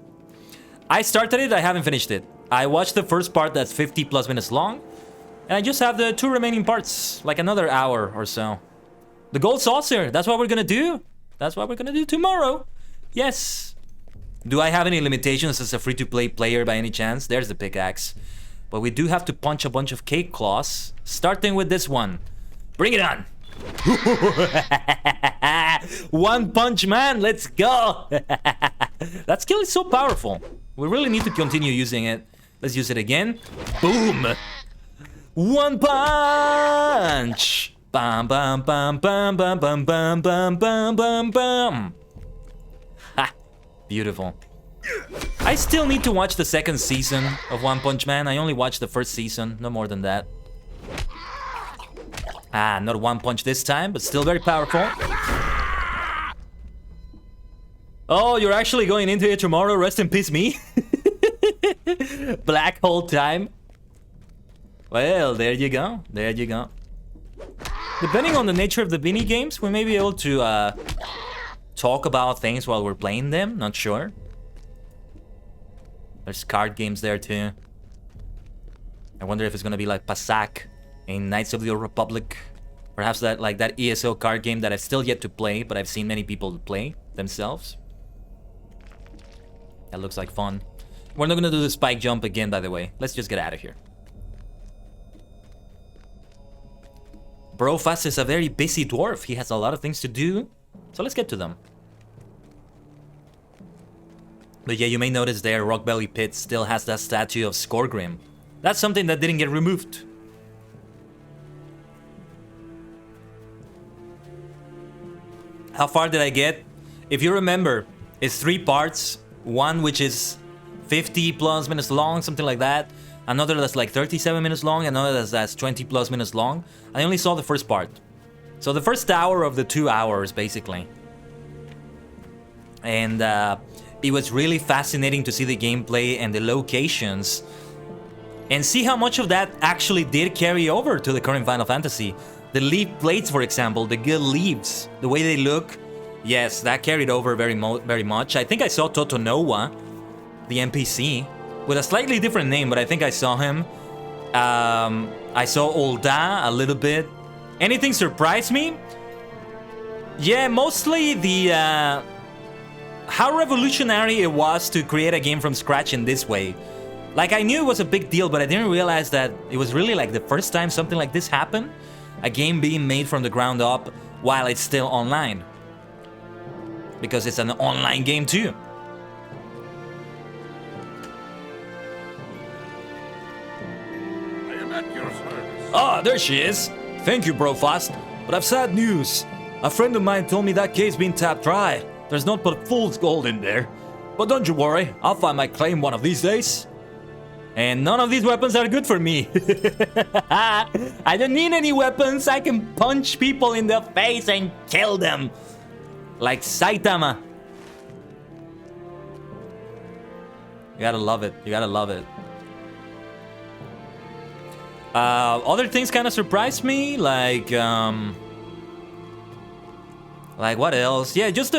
I started it, I haven't finished it. I watched the first part that's 50 plus minutes long. And I just have the 2 remaining parts, like another hour or so. The Gold Saucer, that's what we're gonna do. That's what we're gonna do tomorrow. Yes. Do I have any limitations as a free-to-play player by any chance? There's the pickaxe. But we do have to punch a bunch of cake claws, starting with this one. Bring it on. One Punch Man, let's go. That skill is so powerful. We really need to continue using it. Let's use it again. Boom. One punch. Bam, bam, bam, bam, bam, bam, bam, bam, bam, bam, bam. Ha! Beautiful. I still need to watch the second season of One Punch Man. I only watched the first season, no more than that. Ah, not one punch this time, but still very powerful. Oh, you're actually going into it tomorrow? Rest in peace, me. Black hole time. Well, there you go. There you go. Depending on the nature of the mini games, we may be able to talk about things while we're playing them. Not sure. There's card games there too. I wonder if it's gonna be like Pasak in Knights of the Old Republic. Perhaps that like that ESO card game that I've still yet to play, but I've seen many people play themselves. That looks like fun. We're not gonna do the spike jump again, by the way. Let's just get out of here. Brofast is a very busy dwarf. He has a lot of things to do. So let's get to them. But yeah, you may notice there, Rockbelly Pit still has that statue of Skorgrim. That's something that didn't get removed. How far did I get? If you remember, it's 3 parts. One which is 50 plus minutes long, something like that. Another that's like 37 minutes long, another that's 20 plus minutes long. I only saw the first part. So the first hour of the 2 hours, basically. And it was really fascinating to see the gameplay and the locations and see how much of that actually did carry over to the current Final Fantasy. The leaf plates, for example, the good leaves, the way they look, yes, that carried over very much. I think I saw ℂ𝕠𝕟𝕤𝕒, the NPC, with a slightly different name, but I think I saw him. I saw ℂ𝕠𝕟𝕤 a little bit. Anything surprised me? Yeah, mostly the how revolutionary it was to create a game from scratch in this way. Like, I knew it was a big deal, but I didn't realize that it was really like the first time something like this happened. A game being made from the ground up while it's still online. Because it's an online game too. I am at your service. Ah, there she is. Thank you, Brofast. But I've sad news. A friend of mine told me that cave's been tapped dry. There's not but fool's gold in there. But don't you worry, I'll find my claim one of these days. And none of these weapons are good for me. I don't need any weapons. I can punch people in the face and kill them. Like Saitama. You gotta love it. You gotta love it. Other things kind of surprised me, like what else? Yeah, just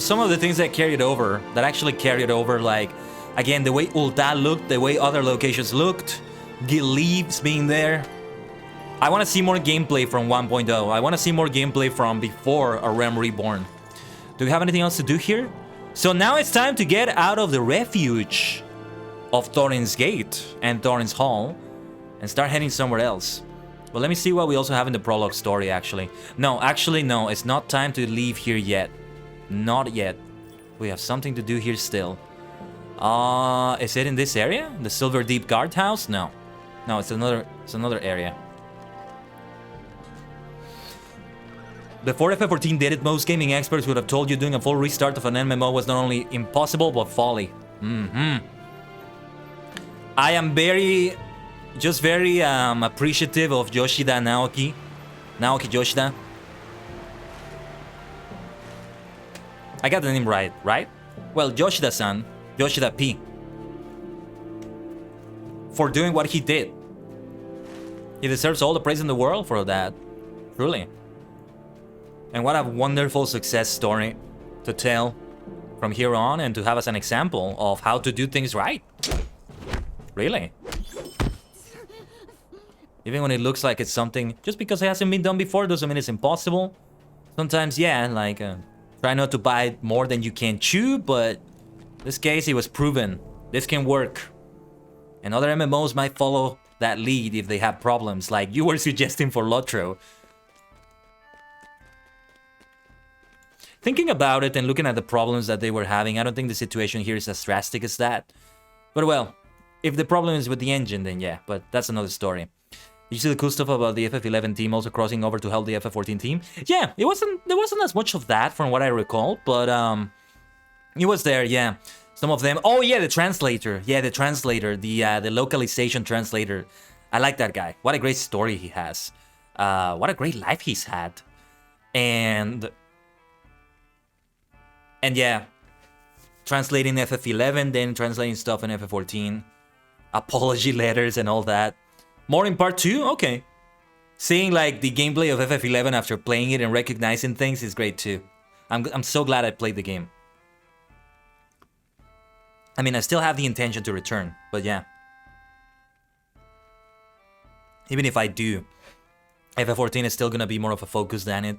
some of the things that carried over, that actually carried over, like, again, the way ℂ𝕠𝕟 looked, the way other locations looked, the leaves being there. I want to see more gameplay from 1.0. I want to see more gameplay from before A Realm Reborn. Do we have anything else to do here? So now it's time to get out of the refuge of Thorin's Gate and Thorin's Hall and start heading somewhere else. But let me see what we also have in the prologue story, actually. No, it's not time to leave here yet. Not yet. We have something to do here still. Is it in this area? The Silver Deep Guardhouse? No. No, it's another area. Before FF14 did it, most gaming experts would have told you doing a full restart of an MMO was not only impossible, but folly. I am very appreciative of Yoshida Naoki Yoshida. I got the name right? Well, Yoshida-san, Yoshida P, for doing what he did. He deserves all the praise in the world for that, truly. And what a wonderful success story to tell from here on and to have as an example of how to do things right. Really. Even when it looks like it's something, just because it hasn't been done before doesn't mean it's impossible. Sometimes, yeah, like, try not to bite more than you can chew, but in this case, it was proven. This can work. And other MMOs might follow that lead if they have problems, like you were suggesting for LOTRO. Thinking about it and looking at the problems that they were having, I don't think the situation here is as drastic as that. But well, if the problem is with the engine, then yeah, but that's another story. You see the cool stuff about the FF11 team also crossing over to help the FF14 team? Yeah, there wasn't as much of that from what I recall, but it was there, yeah. Some of them. Oh yeah, the translator. Yeah, the translator, the localization translator. I like that guy. What a great story he has. What a great life he's had. And yeah, translating FF11, then translating stuff in FF14. Apology letters and all that. More in part 2? Okay. Seeing like the gameplay of FF11 after playing it and recognizing things is great too. I'm so glad I played the game. I mean, I still have the intention to return, but yeah. Even if I do, FF14 is still gonna be more of a focus than it.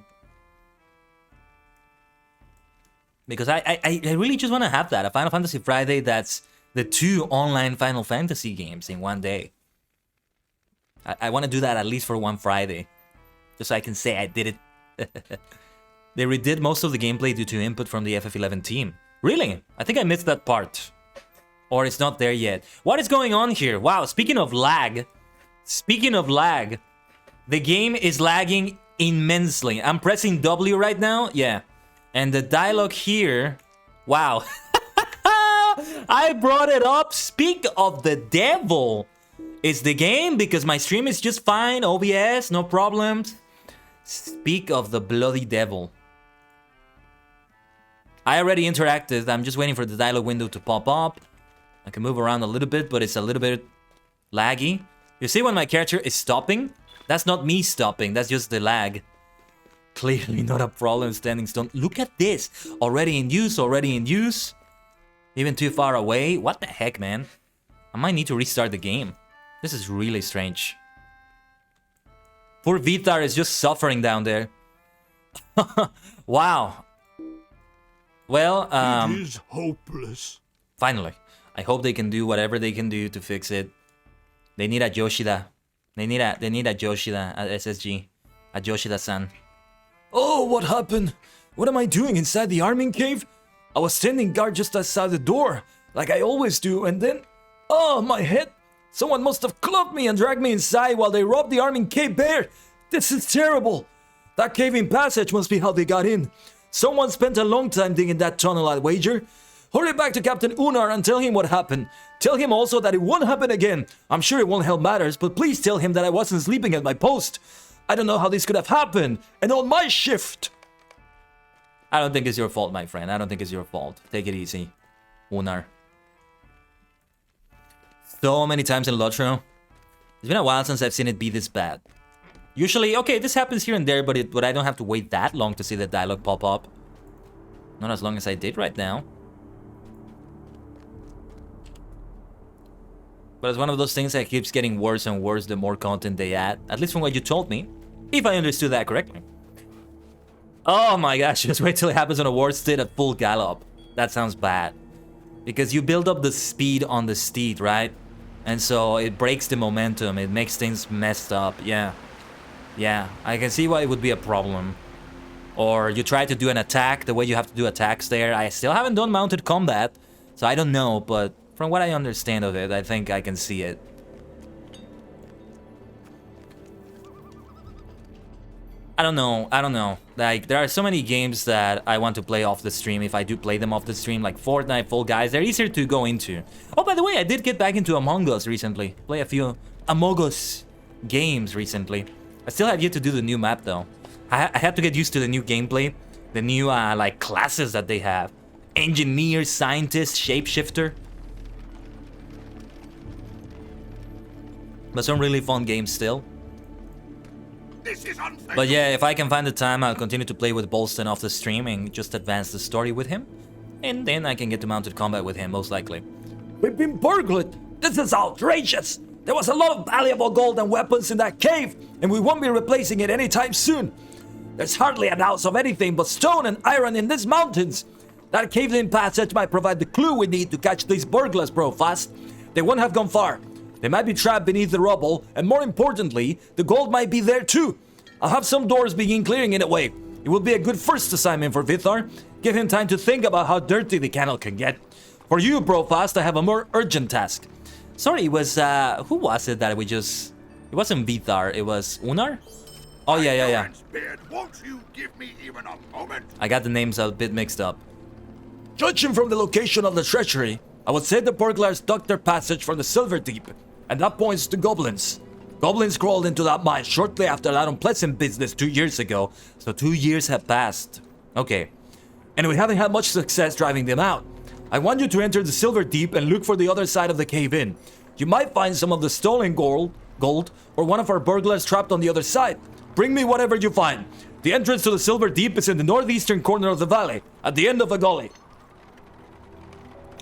Because I really just want to have that. A Final Fantasy Friday that's the 2 online Final Fantasy games in one day. I want to do that at least for one Friday. Just so I can say I did it. They redid most of the gameplay due to input from the FF11 team. Really? I think I missed that part. Or it's not there yet. What is going on here? Wow, speaking of lag. The game is lagging immensely. I'm pressing W right now. Yeah. And the dialogue here. Wow. I brought it up. Speak of the devil. It's the game, because my stream is just fine. OBS, no problems. Speak of the bloody devil. I already interacted. I'm just waiting for the dialogue window to pop up. I can move around a little bit, but it's a little bit laggy. You see when my character is stopping? That's not me stopping, that's just the lag. Clearly not a problem, standing stone. Look at this. Already in use, already in use. Even too far away. What the heck, man? I might need to restart the game. This is really strange. Poor Vitar is just suffering down there. Wow. Well, It is hopeless. finally. I hope they can do whatever they can do to fix it. They need a Yoshida. They need a Yoshida at SSG. A Yoshida-san. Oh, what happened? What am I doing inside the arming cave? I was standing guard just outside the door, like I always do, and then... Oh, my head! Someone must have clubbed me and dragged me inside while they robbed the arming cave bare! This is terrible! That cave-in passage must be how they got in. Someone spent a long time digging that tunnel, I'd wager. Hurry back to Captain Unar and tell him what happened. Tell him also that it won't happen again. I'm sure it won't help matters, but please tell him that I wasn't sleeping at my post. I don't know how this could have happened, and on my shift. I don't think it's your fault, my friend. I don't think it's your fault. Take it easy, Unar. So many times in LOTRO. It's been a while since I've seen it be this bad. Usually, okay, this happens here and there, but I don't have to wait that long to see the dialogue pop up. Not as long as I did right now. But it's one of those things that keeps getting worse and worse the more content they add. At least from what you told me. If I understood that correctly. Oh my gosh, just wait till it happens on a war steed at full gallop. That sounds bad. Because you build up the speed on the steed, right? And so it breaks the momentum. It makes things messed up. Yeah. Yeah, I can see why it would be a problem. Or you try to do an attack the way you have to do attacks there. I still haven't done mounted combat, so I don't know, but from what I understand of it, I think I can see it. I don't know. Like, there are so many games that I want to play off the stream if I do play them off the stream, like Fortnite, Fall Guys. They're easier to go into. Oh, by the way, I did get back into Among Us recently. Play a few Among Us games recently. I still have yet to do the new map, though. I had to get used to the new gameplay. The new, like, classes that they have. Engineer, scientist, shapeshifter. But some really fun games still. This is unfair. But yeah, if I can find the time, I'll continue to play with Bolston off the stream and just advance the story with him. And then I can get to mounted combat with him, most likely. We've been burgled. This is outrageous. There was a lot of valuable gold and weapons in that cave, and we won't be replacing it anytime soon. There's hardly an ounce of anything but stone and iron in these mountains. That cave-in passage might provide the clue we need to catch these burglars, bro, fast. They won't have gone far. They might be trapped beneath the rubble, and more importantly, the gold might be there too. I'll have some doors begin clearing in a way. It will be a good first assignment for Vitar. Give him time to think about how dirty the canal can get. For you, bro, fast, I have a more urgent task. Sorry, it was, who was it that we just... It wasn't Vitar, it was Unar? Oh, yeah. Beard, won't you give me even a moment? I got the names a bit mixed up. Judging from the location of the treasury, I would say the burglars dug their passage from the Silver Deep, and that points to goblins. Goblins crawled into that mine shortly after that unpleasant business 2 years ago, so 2 years have passed. Okay. And we haven't had much success driving them out. I want you to enter the Silver Deep and look for the other side of the cave-in. You might find some of the stolen gold, or one of our burglars trapped on the other side. Bring me whatever you find. The entrance to the Silver Deep is in the northeastern corner of the valley, at the end of a gully.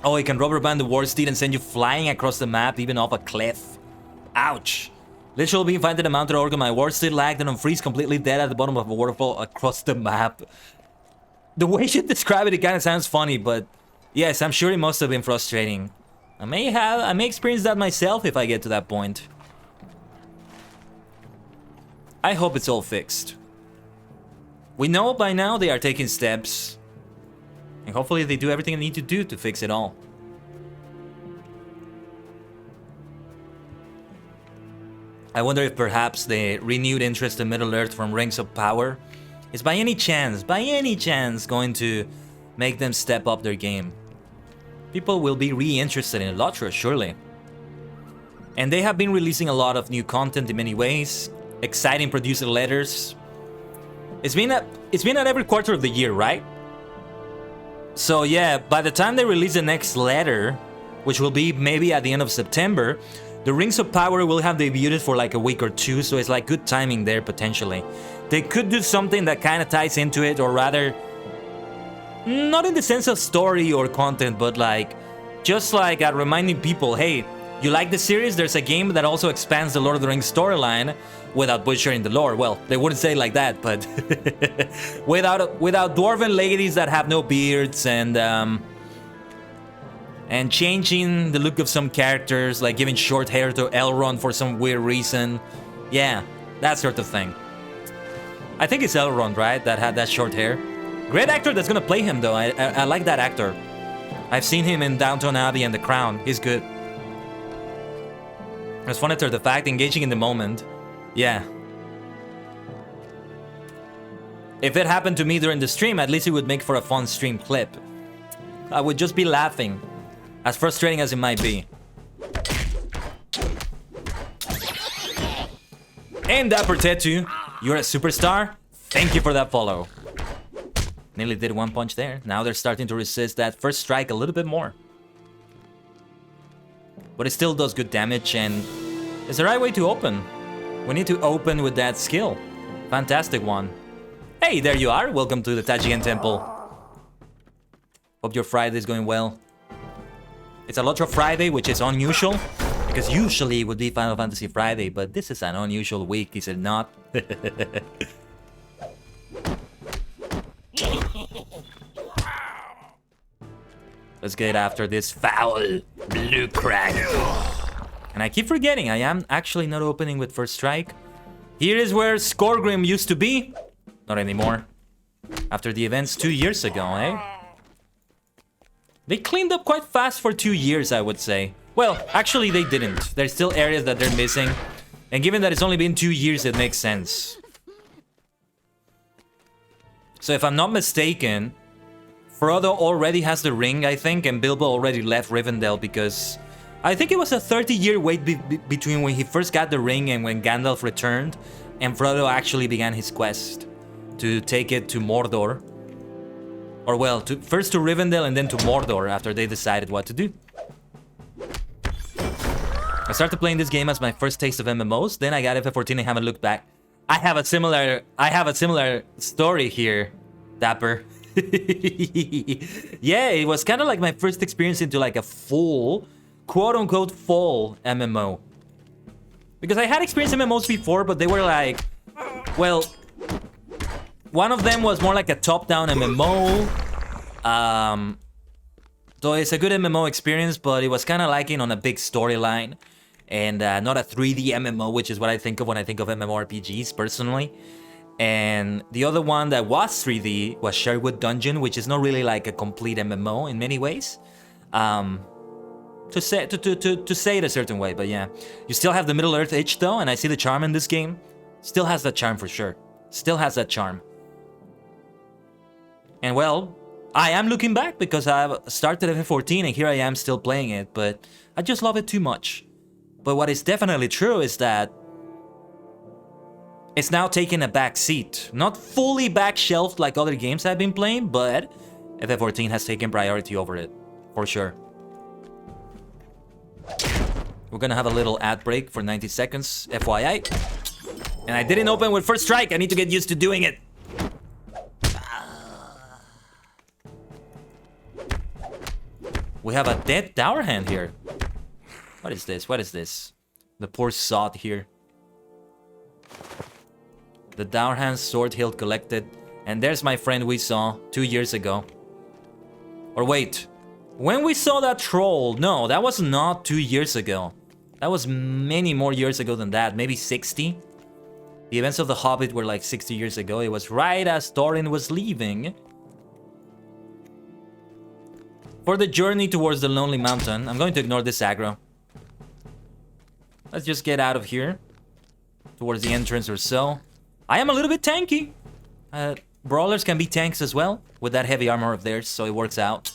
Oh, he can rubber band the war steed and send you flying across the map, even off a cliff. Ouch. Literal being finding a mounted organ, my war steed lagged and unfreeze completely dead at the bottom of a waterfall across the map. The way you describe it, it kind of sounds funny, but yes, I'm sure it must have been frustrating. I may experience that myself if I get to that point. I hope it's all fixed. We know by now they are taking steps. And hopefully they do everything they need to do to fix it all. I wonder if perhaps the renewed interest in Middle-earth from Rings of Power is by any chance going to make them step up their game. People will be re-interested in LOTRO, surely. And they have been releasing a lot of new content in many ways. Exciting producer letters. It's been at every quarter of the year, right? So yeah, by the time they release the next letter, which will be maybe at the end of September, the Rings of Power will have debuted for like a week or two, so it's like good timing there potentially. They could do something that kind of ties into it, or rather, not in the sense of story or content, but like, just like reminding people, hey, you like the series? There's a game that also expands the Lord of the Rings storyline without butchering the lore. Well, they wouldn't say it like that, but without dwarven ladies that have no beards and changing the look of some characters, like giving short hair to Elrond for some weird reason. Yeah, that sort of thing. I think it's Elrond, right? That had that short hair. Great actor that's gonna play him, though. I like that actor. I've seen him in Downton Abbey and The Crown. He's good. As fun as the fact, engaging in the moment. Yeah. If it happened to me during the stream, at least it would make for a fun stream clip. I would just be laughing. As frustrating as it might be. And Dapper Tattoo, you're a superstar. Thank you for that follow. Nearly did one punch there. Now they're starting to resist that first strike a little bit more. But it still does good damage, and it's the right way to open. We need to open with that skill. Fantastic one. Hey, there you are. Welcome to the Tajian Temple. Hope your Friday is going well. It's a LOTRO Friday, which is unusual, because usually it would be Final Fantasy Friday, but this is an unusual week, is it not? Let's get after this foul blue crack. And I keep forgetting, I am actually not opening with first strike. Here is where Skorgrim used to be. Not anymore. After the events 2 years ago, eh? They cleaned up quite fast for 2 years, I would say. Well, actually they didn't. There's still areas that they're missing. And given that it's only been 2 years, it makes sense. So if I'm not mistaken, Frodo already has the ring, I think, and Bilbo already left Rivendell because I think it was a 30-year wait between when he first got the ring and when Gandalf returned, and Frodo actually began his quest to take it to Mordor. Or well, first to Rivendell and then to Mordor after they decided what to do. I started playing this game as my first taste of MMOs, then I got FF14 and haven't looked back. I have a similar story here, Dapper. Yeah, it was kind of like my first experience into like a full, quote-unquote full MMO. Because I had experienced MMOs before, but they were like, well, one of them was more like a top-down MMO. So it's a good MMO experience, but it was kind of lacking on a big storyline. And not a 3D MMO, which is what I think of when I think of MMORPGs, personally. And the other one that was 3D was Sherwood Dungeon, which is not really like a complete MMO in many ways. To say it a certain way, but yeah. You still have the Middle-earth itch though, and I see the charm in this game. Still has that charm for sure. Still has that charm. And well, I am looking back because I've started FF14 and here I am still playing it, but I just love it too much. But what is definitely true is that it's now taking a back seat. Not fully back-shelved like other games I've been playing, but FF14 has taken priority over it, for sure. We're gonna have a little ad break for 90 seconds, FYI. And I didn't open with first strike, I need to get used to doing it. We have a dead Dour Hand here. What is this? What is this? The poor sod here. The Dour Hand sword hilt collected. And there's my friend we saw 2 years ago. Or wait. When we saw that troll, no, that was not 2 years ago. That was many more years ago than that, maybe 60. The events of The Hobbit were like 60 years ago. It was right as Thorin was leaving for the journey towards the Lonely Mountain. I'm going to ignore this aggro. Let's just get out of here towards the entrance or so. I am a little bit tanky. Brawlers can be tanks as well with that heavy armor of theirs, so it works out.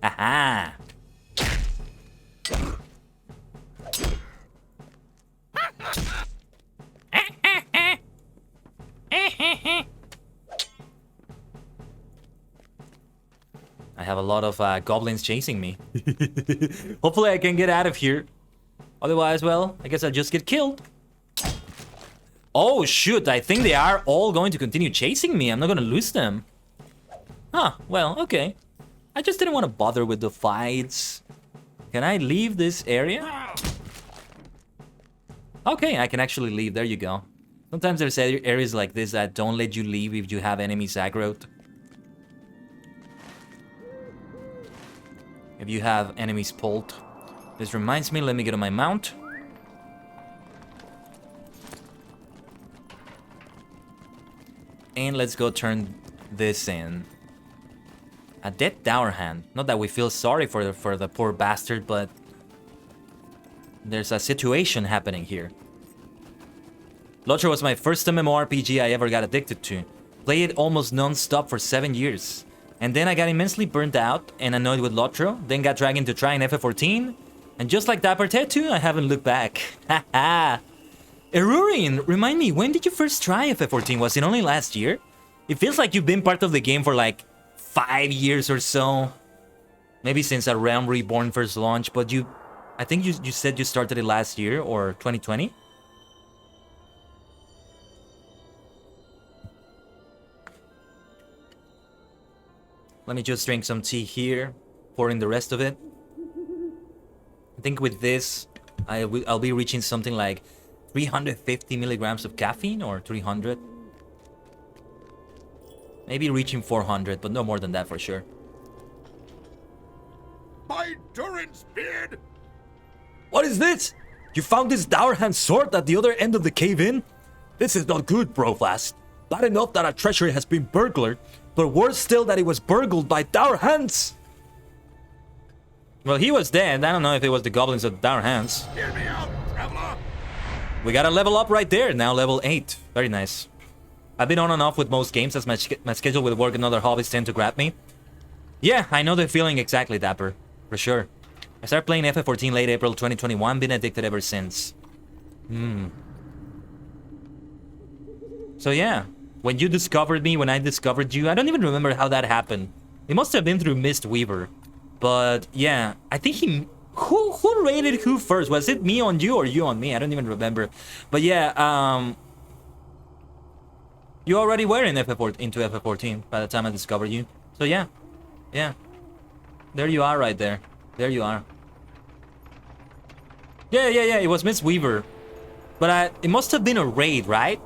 Aha! I have a lot of goblins chasing me. Hopefully I can get out of here. Otherwise, well, I guess I'll just get killed. Oh, shoot. I think they are all going to continue chasing me. I'm not going to lose them. Huh. Well, okay. I just didn't want to bother with the fights. Can I leave this area? Okay, I can actually leave. There you go. Sometimes there's areas like this that don't let you leave if you have enemies aggroed. If you have enemies pulled. This reminds me, let me get on my mount. And let's go turn this in. A dead dour hand. Not that we feel sorry for the poor bastard, but there's a situation happening here. LOTRO was my first MMORPG I ever got addicted to. Played it almost non-stop for 7 years. And then I got immensely burnt out and annoyed with LOTRO, then got dragged into trying FF14, and just like Dapper Tattoo, I haven't looked back. Haha. Erurin, remind me, when did you first try FF14? Was it only last year? It feels like you've been part of the game for like 5 years or so. Maybe since A Realm Reborn first launched, but I think you said you started it last year or 2020? Let me just drink some tea here, pour in the rest of it. I think with this, I'll be reaching something like 350 milligrams of caffeine, or 300. Maybe reaching 400, but no more than that for sure. My Durin's beard! What is this? You found this Dourhand sword at the other end of the cave-in? This is not good, Brofast. Bad enough that our treasury has been burglared, but worse still that it was burgled by Dourhands. Well, he was dead. I don't know if it was the goblins or the Dourhands. Hear me out, traveler! We got a level up right there, now level 8. Very nice. I've been on and off with most games as my schedule with work and other hobbies tend to grab me. Yeah, I know the feeling exactly, Dapper. For sure. I started playing FF14 late April 2021, been addicted ever since. So yeah, when you discovered me, when I discovered you, I don't even remember how that happened. It must have been through Mistweaver. But yeah, I think he... Who rated who first? Was it me on you or you on me? I don't even remember. But yeah, you already were in into FF14 by the time I discovered you. So yeah. Yeah. There you are right there. There you are. Yeah, it was Miss Weaver. But it must have been a raid, right?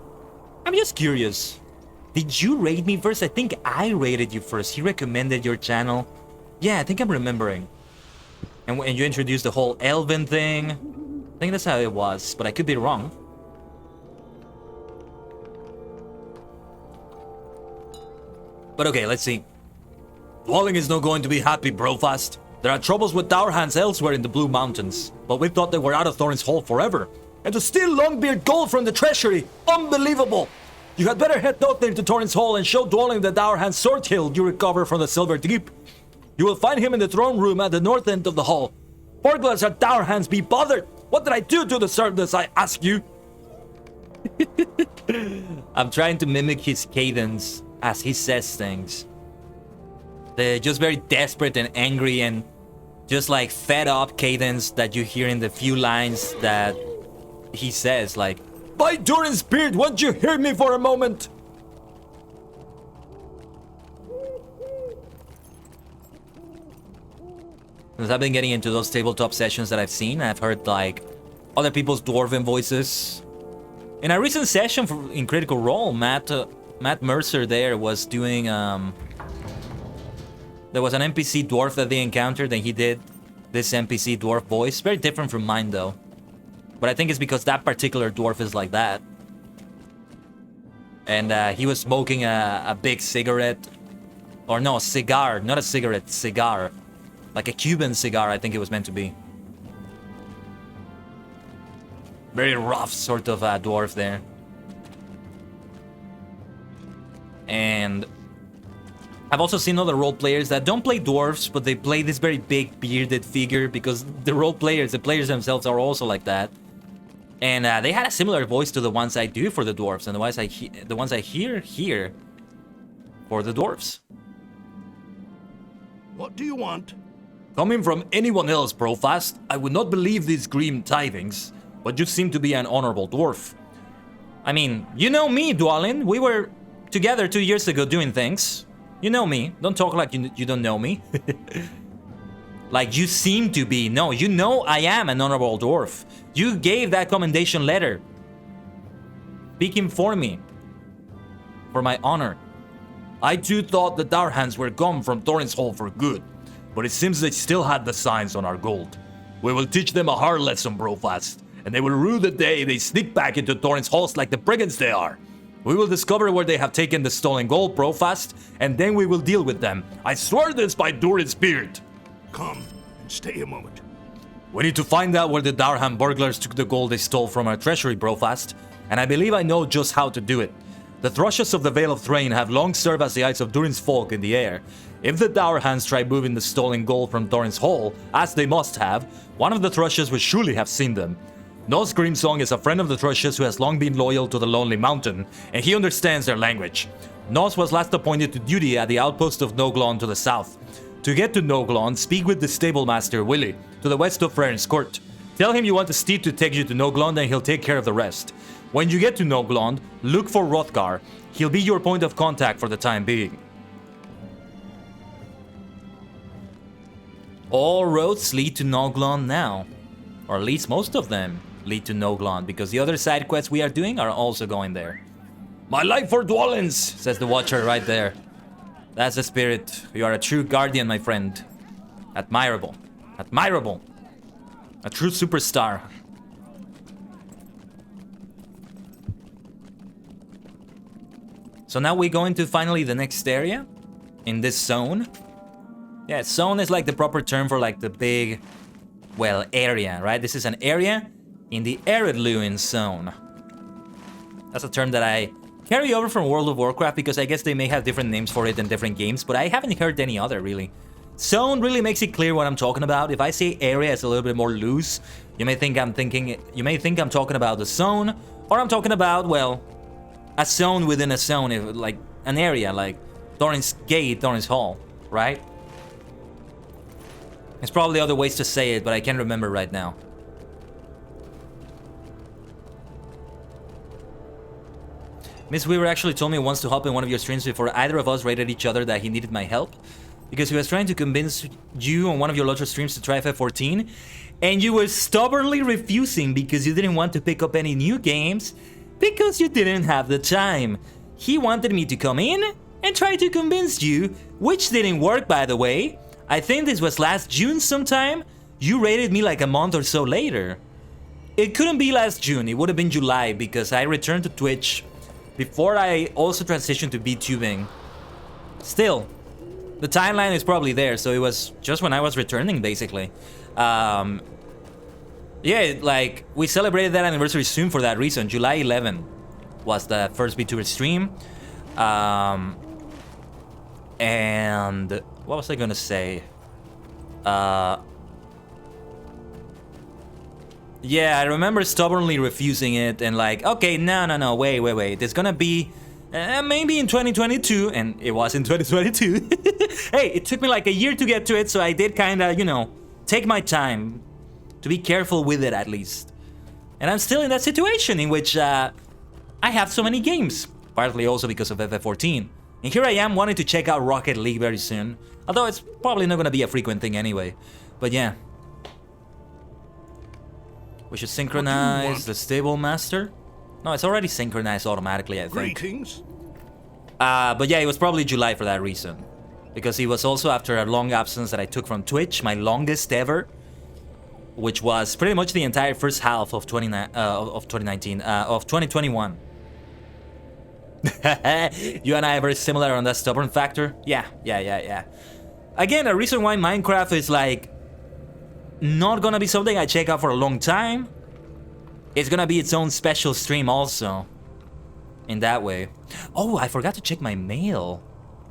I'm just curious. Did you raid me first? I think I raided you first. He recommended your channel. Yeah, I think I'm remembering. And when you introduced the whole Elven thing. I think that's how it was, but I could be wrong. But okay, let's see. Dwelling is not going to be happy, Brofast. There are troubles with Dourhands elsewhere in the Blue Mountains, but we thought they were out of Thorin's Hall forever. And to steal Longbeard gold from the treasury! Unbelievable! You had better head out there to Thorin's Hall and show Dwelling the Dourhand sword hilt you recovered from the Silver Deep. You will find him in the throne room at the north end of the hall. Burglars at Dourhands, be bothered! What did I do to deserve this, I ask you? I'm trying to mimic his cadence as he says things. The just very desperate and angry and just like fed up cadence that you hear in the few lines that he says, like, by Durin's beard, won't you hear me for a moment? Because I've been getting into those tabletop sessions that I've seen, I've heard like other people's dwarven voices. In a recent session in Critical Role, Matt Mercer there was doing there was an NPC dwarf that they encountered and he did this NPC dwarf voice. Very different from mine though. But I think it's because that particular dwarf is like that. And he was smoking a big cigarette. Or no, cigar. Not a cigarette, cigar. Like a Cuban cigar, I think it was meant to be. Very rough sort of dwarf there. And I've also seen other role players that don't play dwarves, but they play this very big bearded figure because the role players, the players themselves are also like that. And they had a similar voice to the ones I do for the dwarves and the ones I hear here for the dwarves. What do you want? Coming from anyone else, Brofast, I would not believe these grim tidings, but you seem to be an honorable dwarf. I mean, you know me, Dwalin. We were together 2 years ago doing things. You know me. Don't talk like you don't know me. Like you seem to be. No, you know I am an honorable dwarf. You gave that commendation letter. Speaking for me. For my honor. I too thought the Darhans were gone from Thorin's Hall for good, but it seems they still had the signs on our gold. We will teach them a hard lesson, Brofast, and they will rue the day they sneak back into Thorin's halls like the brigands they are. We will discover where they have taken the stolen gold, Brofast, and then we will deal with them. I swear this by Durin's beard. Come and stay a moment. We need to find out where the Darhan burglars took the gold they stole from our treasury, Brofast, and I believe I know just how to do it. The thrushes of the Vale of Thrain have long served as the eyes of Durin's folk in the air. If the Darhans try moving the stolen gold from Thorin's Hall, as they must have, one of the thrushes will surely have seen them. Nos Grimsong is a friend of the thrushes who has long been loyal to the Lonely Mountain, and he understands their language. Nos was last appointed to duty at the outpost of ℂ𝕠𝕟𝕠𝕟 to the south. To get to ℂ𝕠𝕠𝕠𝕟, speak with the stable master Willie, to the west of Frerin's court. Tell him you want the steed to take you to ℂ𝕠𝕠𝕠𝕠 and he'll take care of the rest. When you get to ℂ𝕠𝕠𝕠𝕠, look for Hrothgar. He'll be your point of contact for the time being. All roads lead to ℂ𝕠𝕠𝕠 now. Or at least most of them lead to ℂ𝕠𝕠𝕠, because the other side quests we are doing are also going there. My life for Dwalins, Says the Watcher right there. That's the spirit. You are a true guardian, my friend. Admirable. Admirable. A true superstar. So now we go into finally the next area. In this zone. Yeah, zone is like the proper term for like the big, well, area, right? This is an area in the Ered Luin zone. That's a term that I carry over from World of Warcraft because I guess they may have different names for it in different games, but I haven't heard any other really. Zone really makes it clear what I'm talking about. If I say area, it's a little bit more loose. You may think I'm talking about the zone, or I'm talking about, well, a zone within a zone, like an area, like Thorin's Gate, Thorin's Hall, right? There's probably other ways to say it, but I can't remember right now. Miss Weaver actually told me once to hop in one of your streams before either of us rated each other that he needed my help. Because he was trying to convince you on one of your LOTRO streams to try FF14. And you were stubbornly refusing because you didn't want to pick up any new games. Because you didn't have the time. He wanted me to come in and try to convince you, which didn't work by the way. I think this was last June sometime. You rated me like a month or so later. It couldn't be last June, it would have been July because I returned to Twitch before I also transitioned to VTubing. Still, the timeline is probably there, so it was just when I was returning basically. Yeah, like we celebrated that anniversary soon for that reason. July 11 was the first VTuber stream. And what was I gonna say? Yeah, I remember stubbornly refusing it and like, okay, no, wait. There's gonna be maybe in 2022, and it was in 2022. Hey, it took me like a year to get to it, so I did kind of, you know, take my time to be careful with it at least. And I'm still in that situation in which I have so many games, partly also because of FF14. And here I am wanting to check out Rocket League very soon, although it's probably not gonna be a frequent thing anyway. But yeah. We should synchronize the stable master. No, it's already synchronized automatically, I think. Greetings. But yeah, it was probably July for that reason. Because it was also after a long absence that I took from Twitch, my longest ever. Which was pretty much the entire first half of 2021. You and I are very similar on that stubborn factor. Yeah. Again, a reason why Minecraft is like not gonna be something I check out for a long time. It's gonna be its own special stream also. In that way. Oh, I forgot to check my mail.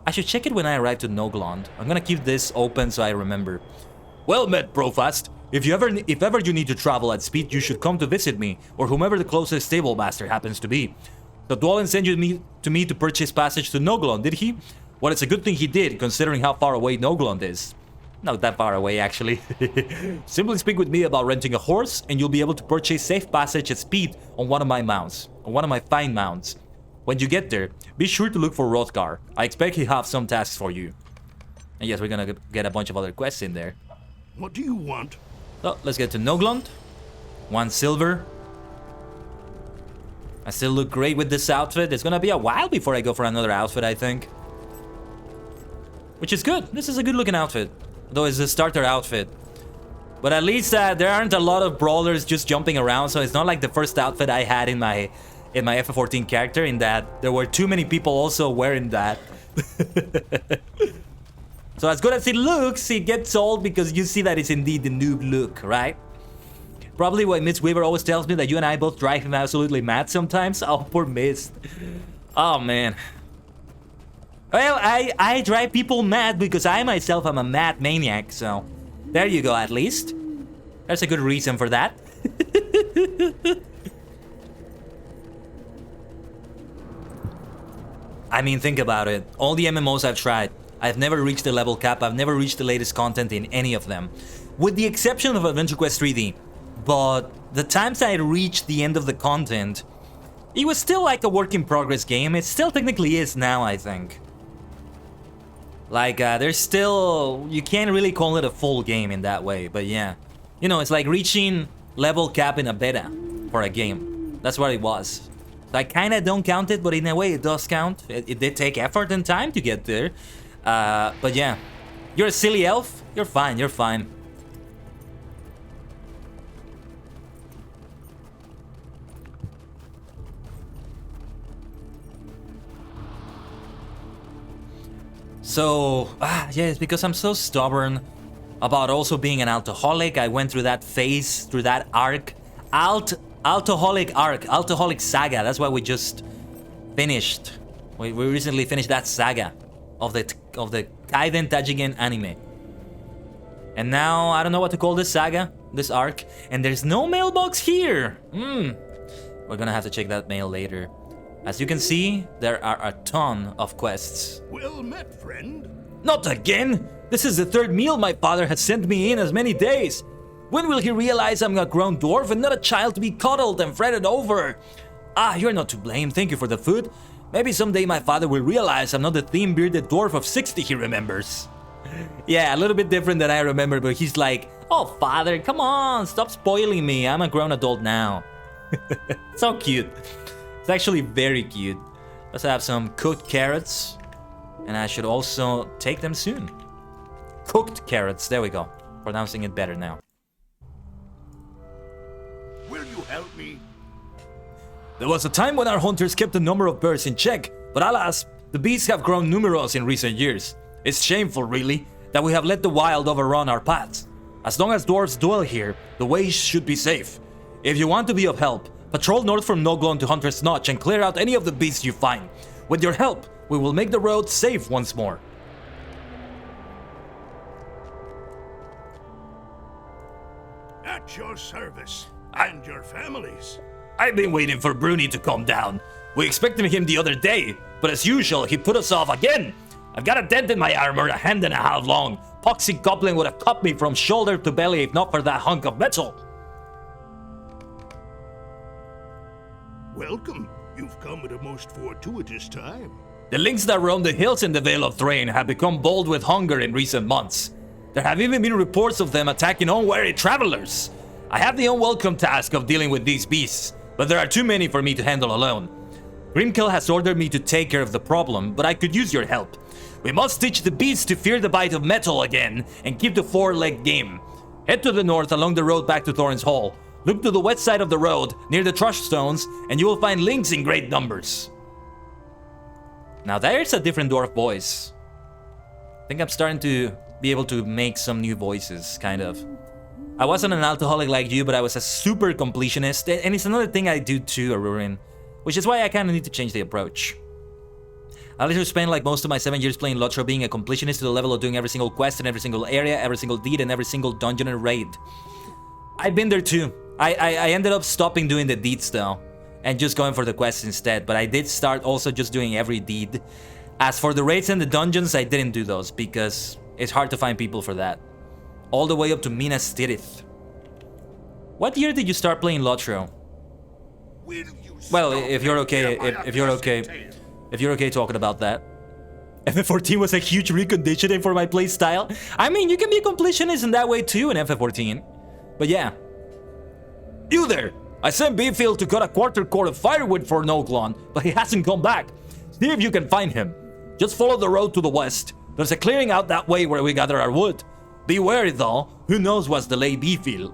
I should check it when I arrive to ℂ𝕠𝕠𝕠. I'm gonna keep this open so I remember. Well met, Brofast. If ever you need to travel at speed, you should come to visit me, or whomever the closest stable master happens to be. The Dwalin sent you to me to purchase passage to ℂ𝕠𝕠𝕠, did he? Well, it's a good thing he did, considering how far away ℂ𝕠𝕟𝕠𝕟 is. Not that far away, actually. Simply speak with me about renting a horse, and you'll be able to purchase safe passage at speed on one of my mounts. On one of my fine mounts. When you get there, be sure to look for ℂ𝕠𝕟. I expect he'll have some tasks for you. And yes, we're gonna get a bunch of other quests in there. What do you want? So, let's get to ℂ𝕠𝕟𝕠𝕟. 1 silver. I still look great with this outfit. It's gonna be a while before I go for another outfit, I think. Which is good. This is a good looking outfit. Though it's a starter outfit. But at least there aren't a lot of brawlers just jumping around, so it's not like the first outfit I had in my FF14 character, in that there were too many people also wearing that. So as good as it looks, it gets old because you see that it's indeed the noob look, right? Probably why Miss Weaver always tells me that you and I both drive him absolutely mad sometimes. Oh, poor Miss. Oh, man. Well, I drive people mad because I myself am a mad maniac, so... There you go, at least. There's a good reason for that. I mean, think about it. All the MMOs I've tried, I've never reached the level cap, I've never reached the latest content in any of them. With the exception of Adventure Quest 3D. But the times I reached the end of the content, it was still like a work in progress game. It still technically is now, I think. Like, there's still... You can't really call it a full game in that way, but yeah. You know, it's like reaching level cap in a beta for a game. That's what it was. So I kinda don't count it, but in a way it does count. It did take effort and time to get there. But yeah. You're a silly elf? You're fine, you're fine. So, yes, because I'm so stubborn about also being an alcoholic. I went through that phase, through that arc. Alcoholic arc, alcoholic saga. That's why we just finished. We recently finished that saga of the Kaiden Tajigen anime. And now, I don't know what to call this saga, this arc. And there's no mailbox here. We're gonna have to check that mail later. As you can see, there are a ton of quests. Well met, friend. Not again! This is the third meal my father has sent me in as many days. When will he realize I'm a grown dwarf and not a child to be coddled and fretted over? Ah, you're not to blame. Thank you for the food. Maybe someday my father will realize I'm not the thin-bearded dwarf of 60 he remembers. Yeah, a little bit different than I remember, but he's like, oh, father, come on, stop spoiling me. I'm a grown adult now. So cute. It's actually very cute. Let's have some cooked carrots. And I should also take them soon. Cooked carrots, there we go. Pronouncing it better now. Will you help me? There was a time when our hunters kept the number of birds in check, but alas, the beasts have grown numerous in recent years. It's shameful, really, that we have let the wild overrun our paths. As long as dwarves dwell here, the ways should be safe. If you want to be of help, patrol north from ℂ𝕠𝕟𝕠𝕟 to Hunter's Notch and clear out any of the beasts you find. With your help, we will make the road safe once more. At your service. And your families. I've been waiting for Bruni to calm down. We expected him the other day, but as usual, he put us off again. I've got a dent in my armor, a hand and a half long. Poxy Goblin would have cut me from shoulder to belly if not for that hunk of metal. Welcome. You've come at a most fortuitous time. The lynx that roam the hills in the Vale of Thrain have become bold with hunger in recent months. There have even been reports of them attacking unwary travelers. I have the unwelcome task of dealing with these beasts, but there are too many for me to handle alone. Grimkel has ordered me to take care of the problem, but I could use your help. We must teach the beasts to fear the bite of metal again and keep the four-legged game. Head to the north along the road back to Thorin's Hall. Look to the west side of the road, near the Trush Stones, and you will find lynx in great numbers. Now there's a different dwarf voice. I think I'm starting to be able to make some new voices, kind of. I wasn't an alcoholic like you, but I was a super completionist, and it's another thing I do too, Arurin, which is why I kind of need to change the approach. I literally spent like most of my 7 years playing LOTRO being a completionist to the level of doing every single quest in every single area, every single deed, and every single dungeon and raid. I've been there too. I ended up stopping doing the deeds though, and just going for the quests instead, but I did start also just doing every deed. As for the raids and the dungeons, I didn't do those because it's hard to find people for that. All the way up to Minas Tirith. What year did you start playing LOTRO? Well, if you're okay, if you're okay talking about that. FF14 was a huge reconditioning for my playstyle. I mean, you can be a completionist in that way too in FF14. But yeah. You there! I sent Beeffield to cut a quarter cord of firewood for Noglon, but he hasn't come back. See if you can find him. Just follow the road to the west. There's a clearing out that way where we gather our wood. Be wary though, who knows what's delayed Beeffield.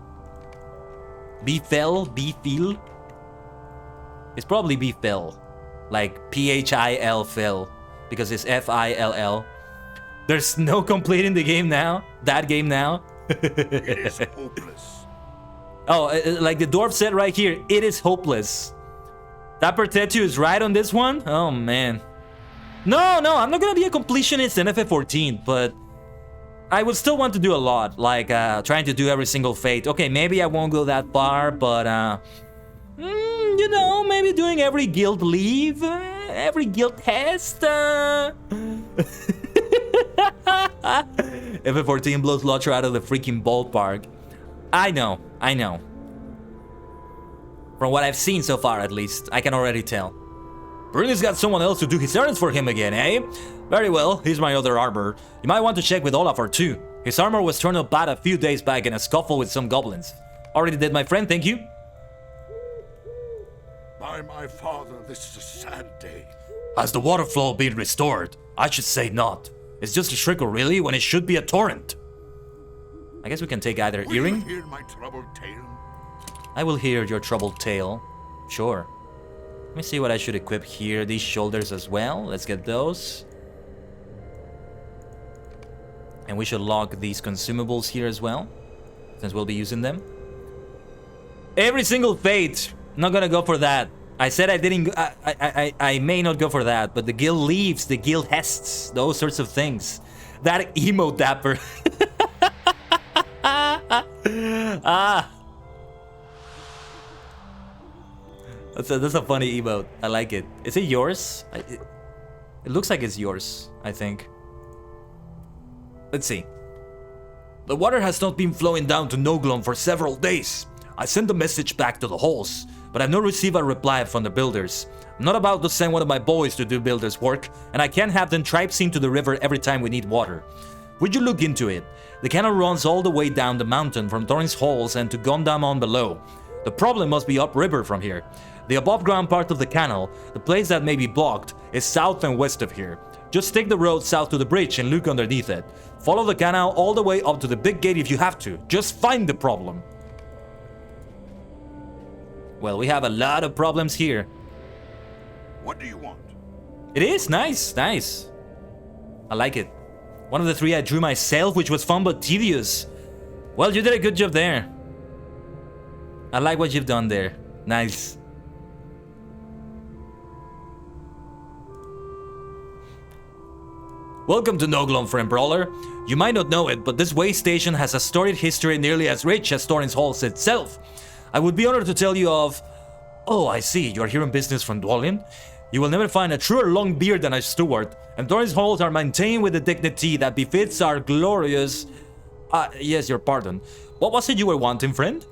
Beeffield? It's probably Beeffield. Like P-H-I-L Phil. Because it's F-I-L-L. There's no completing the game now. That game now. It is hopeless. Oh, like the dwarf said right here, it is hopeless. Dapper Tattoo is right on this one? Oh, man. No, I'm not gonna be a completionist in FF14, but I would still want to do a lot, like trying to do every single fate. Okay, maybe I won't go that far, but you know, maybe doing every guild leave, every guild test. FF14 blows LOTRO out of the freaking ballpark. I know. From what I've seen so far, at least, I can already tell. Bruni's got someone else to do his errands for him again, eh? Very well, here's my other armor. You might want to check with Olafur too. His armor was torn up bad a few days back in a scuffle with some goblins. Already did, my friend, thank you. By my father, this is a sad day. Has the water flow been restored? I should say not. It's just a trickle, really, when it should be a torrent. I guess we can take either Will earring. you hear my troubled tale? I will hear your troubled tale. Sure. Let me see what I should equip here. These shoulders as well. Let's get those. And we should log these consumables here as well, since we'll be using them. Every single fate. Not gonna go for that. I said I didn't. I may not go for that, but the guild leaves, the guild hests, those sorts of things. That emo dapper. That's a funny emote. I like it. Is it yours? It looks like it's yours, I think. Let's see. The water has not been flowing down to Noglon for several days. I sent a message back to the halls, but I've not received a reply from the builders. I'm not about to send one of my boys to do builders' work, and I can't have them traipsing to the river every time we need water. Would you look into it? The canal runs all the way down the mountain from Thorin's Halls and to Gondamon below. The problem must be upriver from here. The above ground part of the canal, the place that may be blocked, is south and west of here. Just take the road south to the bridge and look underneath it. Follow the canal all the way up to the big gate if you have to. Just find the problem. Well, we have a lot of problems here. What do you want? It is nice. I like it. One of the three I drew myself, which was fun but tedious. Well, you did a good job there. I like what you've done there. Nice. Welcome to Noglon, friend brawler. You might not know it, but this way station has a storied history nearly as rich as Thorin's Halls itself. I would be honored to tell you of... Oh, I see, you're here on business from Dwalin. You will never find a truer long beard than a steward, and Thorin's Halls are maintained with the dignity that befits our glorious... yes, your pardon. What was it you were wanting, friend?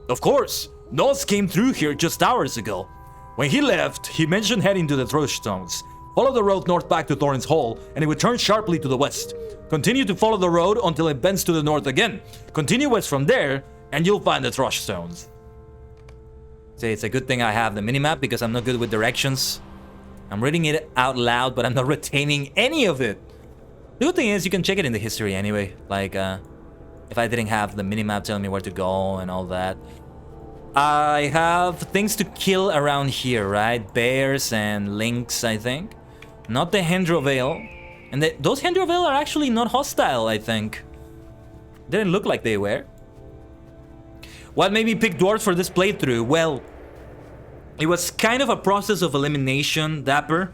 Of course, Nos came through here just hours ago. When he left, he mentioned heading to the Throwstones. Follow the road north back to Thorin's Hall, and it would turn sharply to the west. Continue to follow the road until it bends to the north again. Continue west from there, and you'll find the Throwstones. See, it's a good thing I have the minimap because I'm not good with directions. I'm reading it out loud, but I'm not retaining any of it. The good thing is you can check it in the history anyway. Like, if I didn't have the minimap telling me where to go and all that. I have things to kill around here, right? Bears and lynx, I think. Not the Hendrovale. And those Hendrovale are actually not hostile, I think. Didn't look like they were. What made me pick dwarves for this playthrough? Well, it was kind of a process of elimination, Dapper.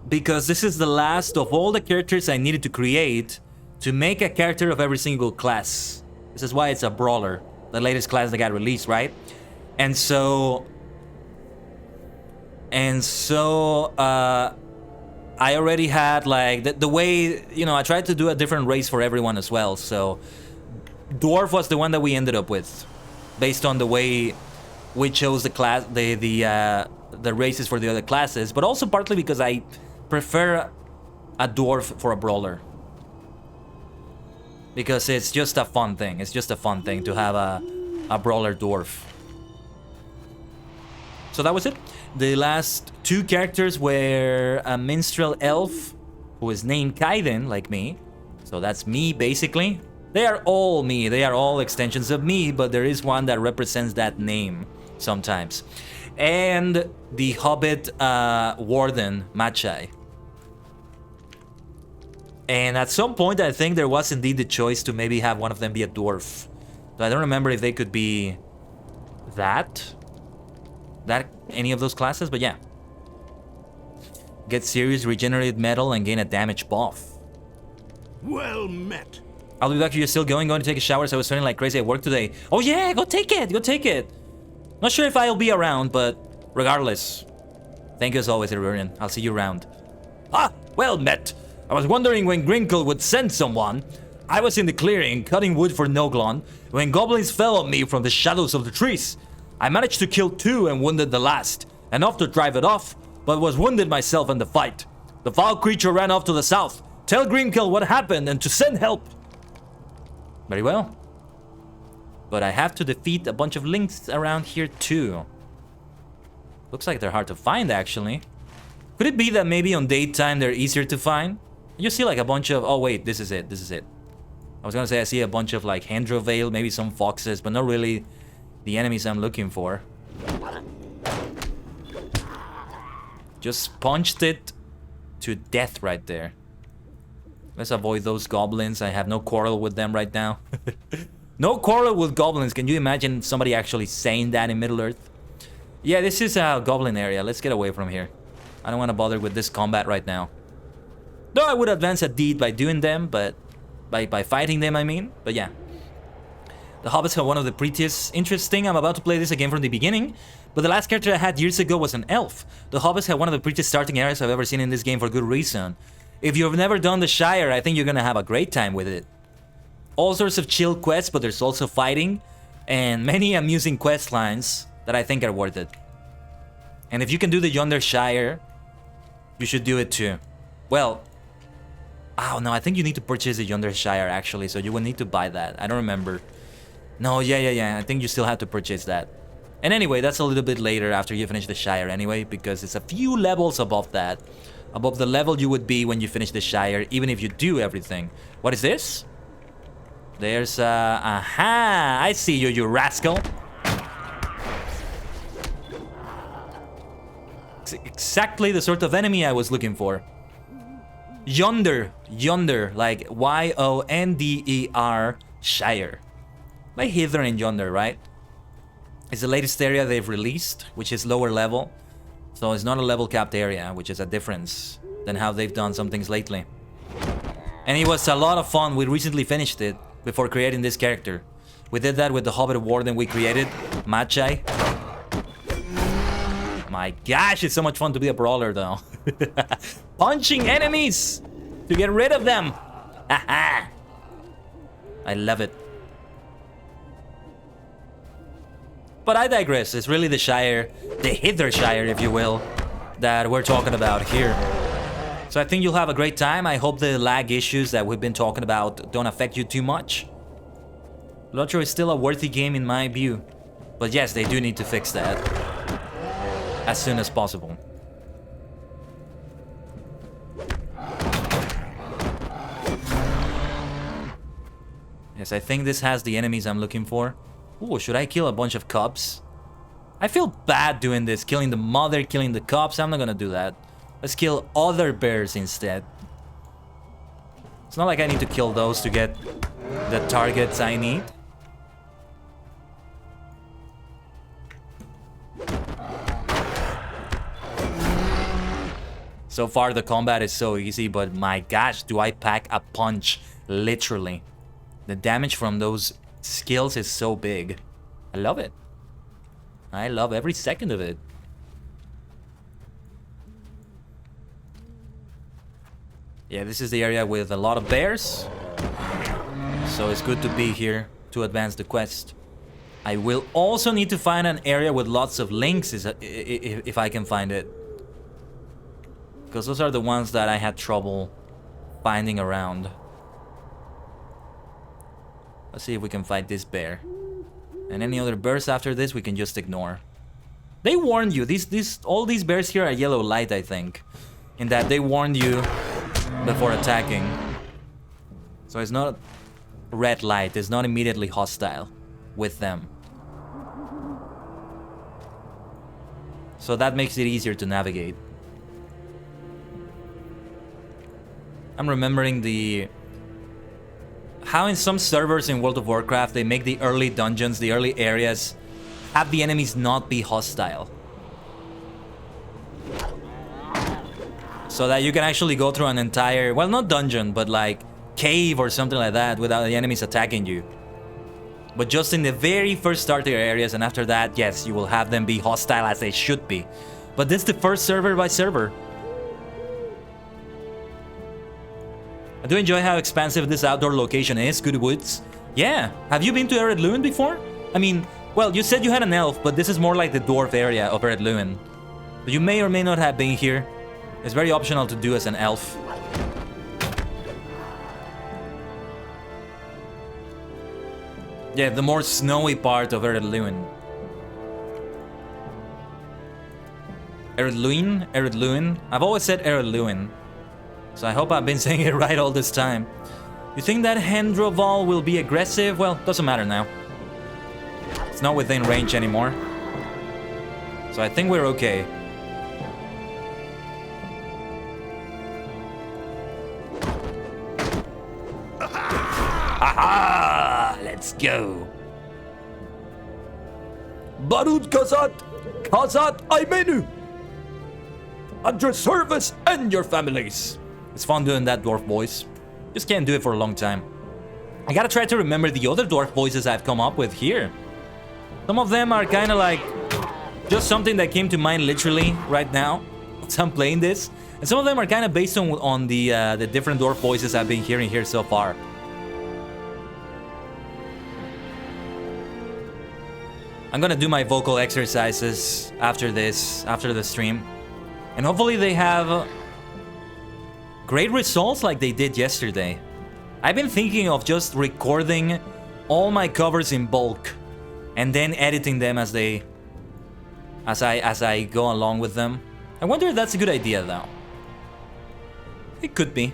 Because this is the last of all the characters I needed to create to make a character of every single class. This is why it's a brawler. The latest class that got released, right? And so I already had like the way, you know, I tried to do a different race for everyone as well. So dwarf was the one that we ended up with, based on the way we chose the class, the races for the other classes, but also partly because I prefer a dwarf for a brawler. Because it's just a fun thing. It's just a fun thing to have a brawler dwarf. So that was it. The last two characters were a minstrel elf, who is named Kaiden, like me. So that's me, basically. They are all me. They are all extensions of me, but there is one that represents that name sometimes. And the hobbit warden, Machai. And at some point, I think there was indeed the choice to maybe have one of them be a dwarf. So I don't remember if they could be any of those classes, but yeah. Get serious, regenerate metal, and gain a damage buff. Well met. I'll be back if you're still going to take a shower, so I was sweating like crazy at work today. Oh yeah, go take it, go take it. Not sure if I'll be around, but regardless. Thank you as always, Irurian. I'll see you around. Ah, well met. I was wondering when Grinkle would send someone. I was in the clearing, cutting wood for Noglon, when goblins fell on me from the shadows of the trees. I managed to kill 2 and wounded the last, enough to drive it off, but was wounded myself in the fight. The foul creature ran off to the south. Tell Grinkle what happened and to send help. Very well. But I have to defeat a bunch of links around here too. Looks like they're hard to find, actually. Could it be that maybe on daytime they're easier to find? You see like a bunch of... Oh wait, this is it, this is it. I was gonna say I see a bunch of like Hendrovale, maybe some foxes, but not really the enemies I'm looking for. Just punched it to death right there. Let's avoid those goblins. I have no quarrel with them right now. No quarrel with goblins. Can you imagine somebody actually saying that in Middle-earth? Yeah, this is a goblin area. Let's get away from here. I don't want to bother with this combat right now. Though I would advance a deed by doing them, but... By fighting them, I mean. But yeah. The hobbits have one of the prettiest... Interesting, I'm about to play this again from the beginning. But the last character I had years ago was an elf. The hobbits have one of the prettiest starting areas I've ever seen in this game for good reason. If you've never done the Shire, I think you're gonna have a great time with it. All sorts of chill quests, but there's also fighting. And many amusing quest lines that I think are worth it. And if you can do the Yonder Shire, you should do it too. Well... Oh no, I think you need to purchase the Yonder Shire actually, so you will need to buy that. I don't remember. No, yeah. I think you still have to purchase that. And anyway, that's a little bit later after you finish the Shire anyway, because it's a few levels above that. Above the level you would be when you finish the Shire, even if you do everything. What is this? There's aha! I see you, you rascal. It's exactly the sort of enemy I was looking for. Yonder, like Y-O-N-D-E-R, Shire. Like Hither and Yonder, right? It's the latest area they've released, which is lower level. So it's not a level capped area, which is a difference than how they've done some things lately. And it was a lot of fun. We recently finished it before creating this character. We did that with the Hobbit Warden we created, Machai. My gosh, it's so much fun to be a brawler though. Punching enemies to get rid of them. Haha. I love it. But I digress. It's really the Shire, the Hither Shire, if you will, that we're talking about here. So I think you'll have a great time. I hope the lag issues that we've been talking about don't affect you too much. LOTRO is still a worthy game in my view. But yes, they do need to fix that as soon as possible. Yes, I think this has the enemies I'm looking for. Ooh, should I kill a bunch of cubs? I feel bad doing this, killing the mother, killing the cubs. I'm not gonna do that. Let's kill other bears instead. It's not like I need to kill those to get the targets I need. So far the combat is so easy, but my gosh, do I pack a punch, literally. The damage from those skills is so big. I love it. I love every second of it. Yeah, this is the area with a lot of bears. So it's good to be here to advance the quest. I will also need to find an area with lots of links if I can find it. Because those are the ones that I had trouble finding around. Let's see if we can fight this bear. And any other bears after this we can just ignore. They warned you. All these bears here are yellow light, I think. In that they warned you before attacking. So it's not red light. It's not immediately hostile with them. So that makes it easier to navigate. I'm remembering how in some servers in World of Warcraft they make the early dungeons, the early areas, have the enemies not be hostile. So that you can actually go through an entire, well, not dungeon, but like cave or something like that without the enemies attacking you. But just in the very first starter areas, and after that, yes, you will have them be hostile as they should be. But this is the first server by server. I do enjoy how expansive this outdoor location is. Good woods. Yeah. Have you been to Ered Luin before? I mean, well, you said you had an elf, but this is more like the dwarf area of Ered Luin. But you may or may not have been here. It's very optional to do as an elf. Yeah, the more snowy part of Ered Luin. Ered Luin? Ered Luin? I've always said Ered Luin. So I hope I've been saying it right all this time. You think that Hendroval will be aggressive? Well, doesn't matter now. It's not within range anymore. So I think we're okay. Aha! Let's go. Barut Kazat! Kazat Aimenu! At your service and your families! It's fun doing that dwarf voice. Just can't do it for a long time. I gotta try to remember the other dwarf voices I've come up with here. Some of them are kind of like just something that came to mind literally right now as I'm playing this. And some of them are kind of based on the different dwarf voices I've been hearing here so far. I'm gonna do my vocal exercises after this, after the stream. And hopefully they have great results like they did yesterday. I've been thinking of just recording all my covers in bulk and then editing them as I go along with them. I wonder if that's a good idea though. It could be.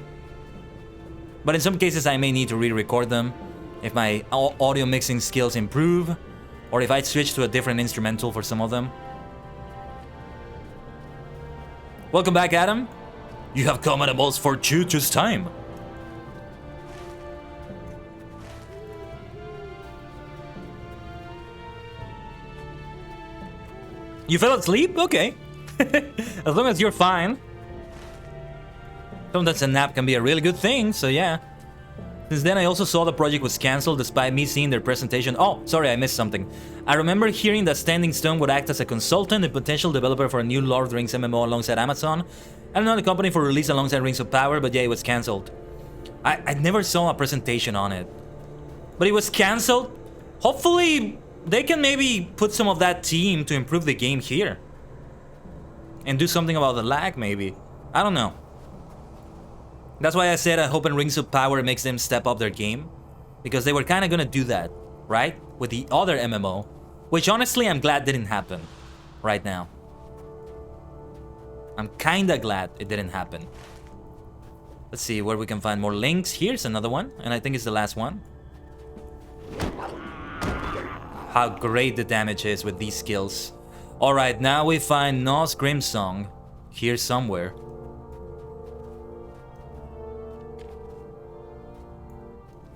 But in some cases I may need to re-record them if my audio mixing skills improve, or if I switch to a different instrumental for some of them. Welcome back, Adam. You have come at a most fortuitous time. You fell asleep? Okay. As long as you're fine. Sometimes a nap can be a really good thing, so yeah. Since then, I also saw the project was cancelled despite me seeing their presentation. Oh, sorry, I missed something. I remember hearing that Standing Stone would act as a consultant and potential developer for a new Lord of the Rings MMO alongside Amazon. I don't know the company for release alongside Rings of Power, but yeah, it was cancelled. I never saw a presentation on it. But it was cancelled. Hopefully, they can maybe put some of that team to improve the game here. And do something about the lag, maybe. I don't know. That's why I said I hope Rings of Power makes them step up their game. Because they were kind of gonna do that, right? With the other MMO. Which honestly, I'm glad didn't happen right now. I'm kinda glad it didn't happen. Let's see where we can find more links. Here's another one, and I think it's the last one. How great the damage is with these skills. Alright, now we find ℂ𝕠𝕟𝕤𝕤 Song here somewhere.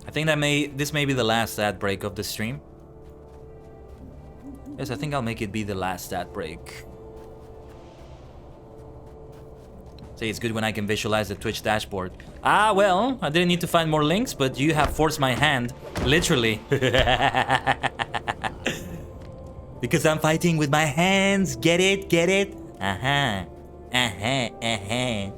I think this may be the last ad break of the stream. Yes, I think I'll make it be the last ad break. See, it's good when I can visualize the Twitch dashboard. Ah, well, I didn't need to find more links, but you have forced my hand, literally. Because I'm fighting with my hands. Get it? Get it? Uh-huh. Uh-huh. Uh-huh.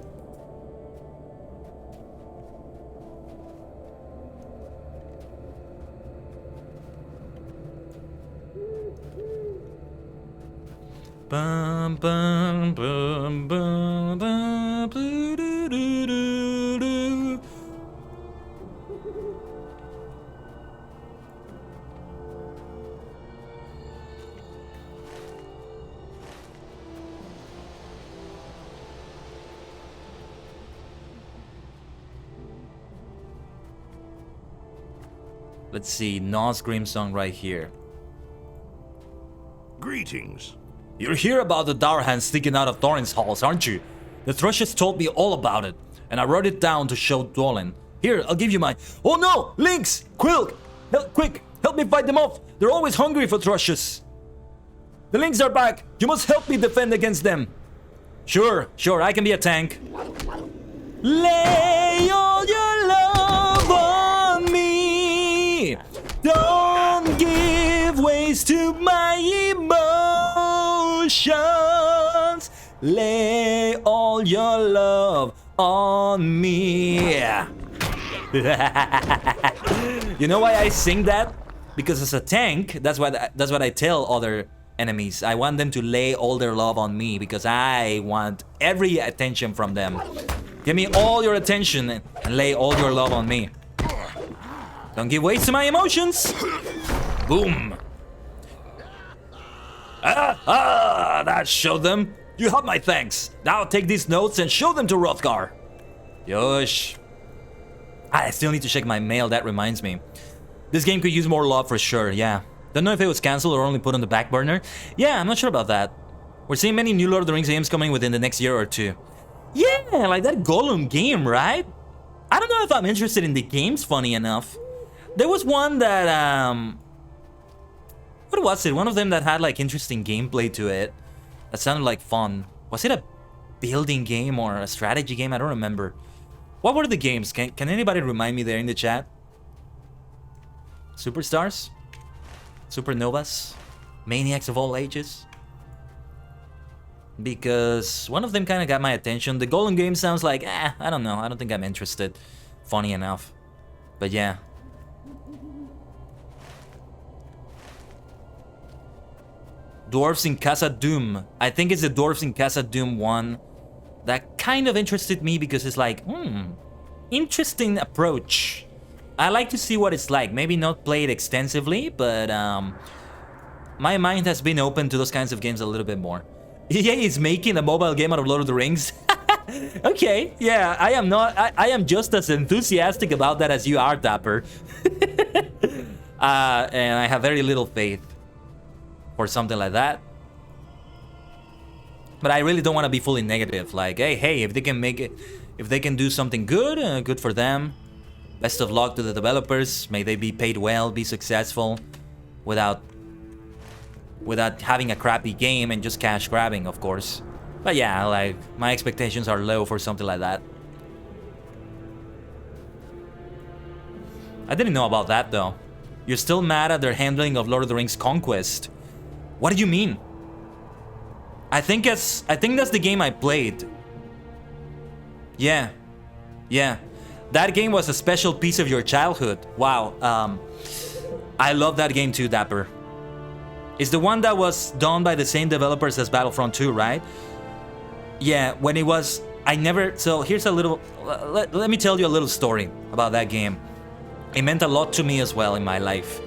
Bum, bum, bum, bum, bum, doo, doo, doo, doo, doo. Let's see, Nos Grim song right here. Greetings. You're here about the Dour Hand sticking out of Thorin's halls, aren't you? The Thrushes told me all about it, and I wrote it down to show Dwalin. Here, I'll give you my... Oh no! Lynx! Quill! Quick! Help me fight them off! They're always hungry for Thrushes! The Lynx are back! You must help me defend against them! Sure, I can be a tank. Lay all your love on me! Don't give ways to my emotions! Lay all your love on me! You know why I sing that? Because as a tank, that's what I tell other enemies. I want them to lay all their love on me because I want every attention from them. Give me all your attention and lay all your love on me. Don't give way to my emotions. Boom. That showed them. You have my thanks. Now take these notes and show them to Hrothgar. Yosh. I still need to check my mail, that reminds me. This game could use more love for sure, yeah. Don't know if it was cancelled or only put on the back burner. Yeah, I'm not sure about that. We're seeing many new Lord of the Rings games coming within the next year or two. Yeah, like that Gollum game, right? I don't know if I'm interested in the games, funny enough. There was one that, what was it? One of them that had like interesting gameplay to it. That sounded like fun. Was it a building game or a strategy game? I don't remember. What were the games? Can anybody remind me there in the chat? Superstars? Supernovas? Maniacs of all ages? Because one of them kind of got my attention. The Golden game sounds like, I don't know. I don't think I'm interested. Funny enough. But yeah. Dwarves in Casa Doom. I think it's the Dwarves in Casa Doom one. That kind of interested me because it's like, interesting approach. I like to see what it's like. Maybe not play it extensively, but my mind has been open to those kinds of games a little bit more. EA is making a mobile game out of Lord of the Rings. Okay, yeah, I am not. I am just as enthusiastic about that as you are, Dapper. And I have very little faith for something like that. But I really don't want to be fully negative. Like, hey, if they can make it, if they can do something good, good for them. Best of luck to the developers. May they be paid well, be successful, without having a crappy game and just cash grabbing, of course. But yeah, like, my expectations are low for something like that. I didn't know about that though. You're still mad at their handling of Lord of the Rings Conquest. What do you mean? I think that's the game I played. Yeah. That game was a special piece of your childhood. Wow. I love that game too, Dapper. It's the one that was done by the same developers as Battlefront 2, right? Yeah, when it was... So here's a little... Let me tell you a little story about that game. It meant a lot to me as well in my life.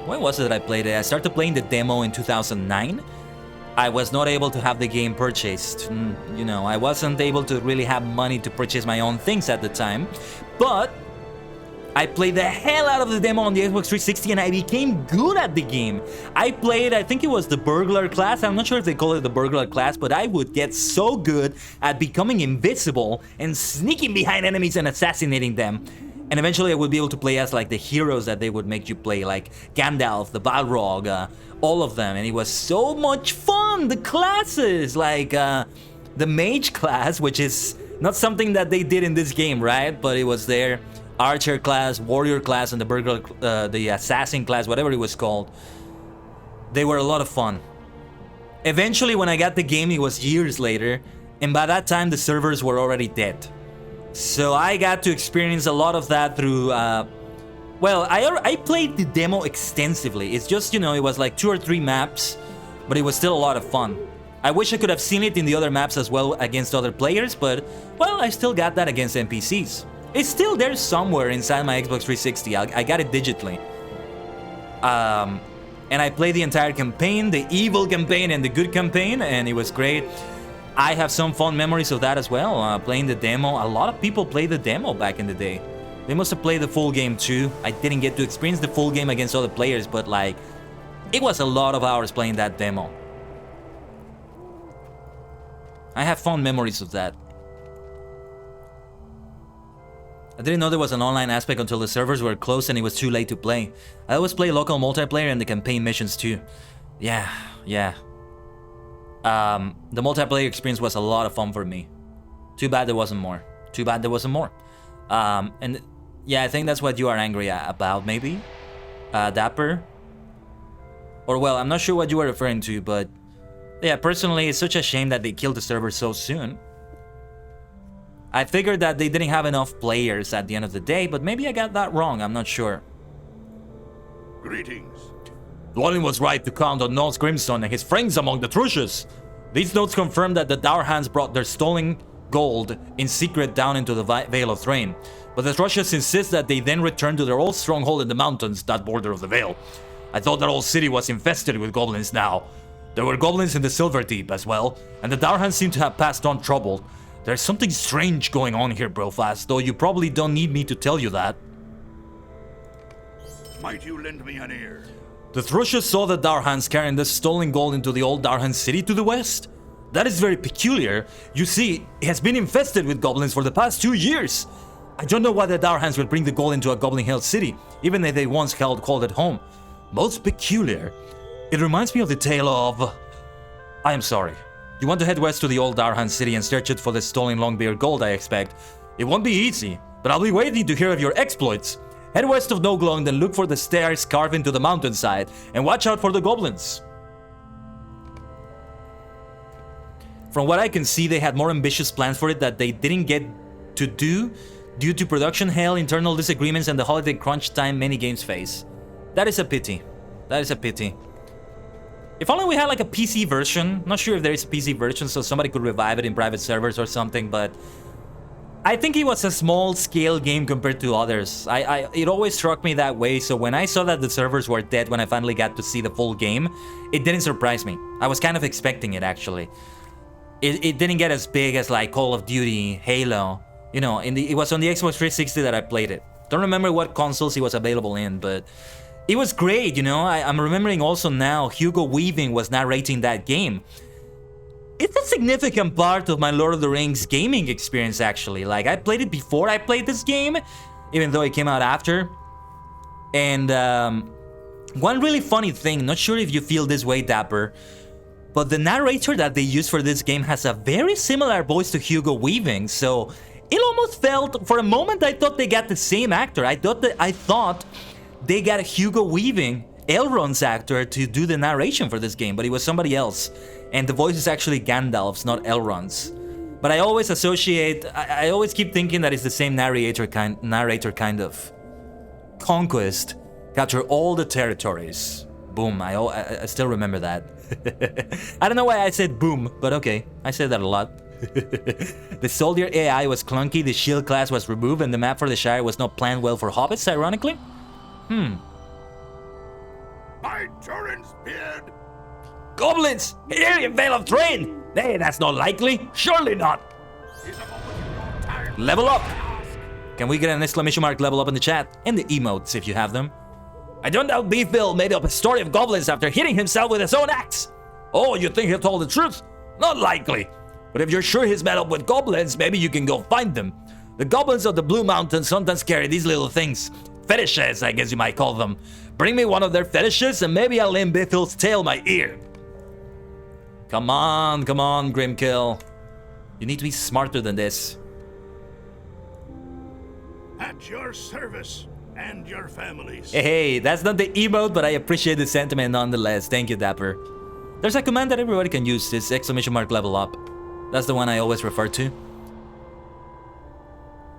When was it that I played it? I started playing the demo in 2009. I was not able to have the game purchased. You know, I wasn't able to really have money to purchase my own things at the time. But I played the hell out of the demo on the Xbox 360 and I became good at the game. I played, I think it was the burglar class. I'm not sure if they call it the burglar class, but I would get so good at becoming invisible and sneaking behind enemies and assassinating them. And eventually I would be able to play as like the heroes that they would make you play, like Gandalf, the Balrog, all of them. And it was so much fun. The classes, like the mage class, which is not something that they did in this game, right? But it was there. Archer class, warrior class, and the burglar, the assassin class, whatever it was called. They were a lot of fun. Eventually, when I got the game, it was years later. And by that time, the servers were already dead. So I got to experience a lot of that through, well, I played the demo extensively. It's just, you know, it was like 2 or 3 maps but it was still a lot of fun. I wish I could have seen it in the other maps as well against other players, but, well, I still got that against NPCs. It's still there somewhere inside my Xbox 360. I got it digitally. And I played the entire campaign, the evil campaign and the good campaign, and it was great. I have some fond memories of that as well, playing the demo. A lot of people played the demo back in the day. They must have played the full game too. I didn't get to experience the full game against other players, but like, it was a lot of hours playing that demo. I have fond memories of that. I didn't know there was an online aspect until the servers were closed and it was too late to play. I always play local multiplayer and the campaign missions too. Yeah. The multiplayer experience was a lot of fun for me. Too bad there wasn't more. And yeah, I think that's what you are angry about, maybe? Dapper? Or well, I'm not sure what you were referring to, but yeah, personally, it's such a shame that they killed the server so soon. I figured that they didn't have enough players at the end of the day, but maybe I got that wrong, I'm not sure. Greetings. Luin was right to count on Nose Crimson and his friends among the Thrushes. These notes confirm that the Dourhands brought their stolen gold in secret down into the Vale of Thrain, but the Thrushes insist that they then return to their old stronghold in the mountains that border of the Vale. I thought that whole city was infested with goblins now. There were goblins in the Silver Deep as well, and the Dourhands seem to have passed on trouble. There's something strange going on here, Brofast, though you probably don't need me to tell you that. Might you lend me an ear? The Thrushes saw the Dourhands carrying the stolen gold into the old Dourhan city to the west. That is very peculiar. You see, it has been infested with goblins for the past 2 years. I don't know why the Dourhands would bring the gold into a goblin-held city, even if they once called it home. Most peculiar. It reminds me of the tale of... I am sorry. You want to head west to the old Dourhan city and search it for the stolen Longbeard gold, I expect. It won't be easy, but I'll be waiting to hear of your exploits. Head west of Noglong, then look for the stairs carved into the mountainside, and watch out for the goblins. From what I can see, they had more ambitious plans for it that they didn't get to do due to production hell, internal disagreements, and the holiday crunch time many games face. That is a pity. That is a pity. If only we had like a PC version. Not sure if there is a PC version, so somebody could revive it in private servers or something, but I think it was a small-scale game compared to others. It always struck me that way, so when I saw that the servers were dead when I finally got to see the full game, it didn't surprise me. I was kind of expecting it, actually. It didn't get as big as like Call of Duty, Halo. You know, it was on the Xbox 360 that I played it. Don't remember what consoles it was available in, but it was great, you know. I'm remembering also now Hugo Weaving was narrating that game. It's a significant part of my Lord of the Rings gaming experience, actually. Like, I played it before I played this game, even though it came out after. And one really funny thing, not sure if you feel this way, Dapper, but the narrator that they used for this game has a very similar voice to Hugo Weaving, so it almost felt, for a moment I thought they got the same actor. I thought they got Hugo Weaving, Elrond's actor, to do the narration for this game, but it was somebody else. And the voice is actually Gandalf's, not Elrond's. But I always associate, I always keep thinking that it's the same narrator kind of. Conquest, capture all the territories. Boom, I still remember that. I don't know why I said boom, but okay, I said that a lot. The soldier AI was clunky, the shield class was removed, and the map for the Shire was not planned well for hobbits, ironically. My Turin's beard! Goblins! Here in Vale of Thrain! Hey, that's not likely. Surely not. Level up! Can we get an exclamation mark level up in the chat? And the emotes, if you have them. I don't doubt Beefville made up a story of goblins after hitting himself with his own axe. Oh, you think he told the truth? Not likely. But if you're sure he's met up with goblins, maybe you can go find them. The goblins of the Blue Mountains sometimes carry these little things. Fetishes, I guess you might call them. Bring me one of their fetishes and maybe I'll lend Beefville's tail my ear. Come on, Grimkill. You need to be smarter than this. At your service and your families. Hey, that's not the emote, but I appreciate the sentiment nonetheless. Thank you, Dapper. There's a command that everybody can use, this exclamation mark level up. That's the one I always refer to.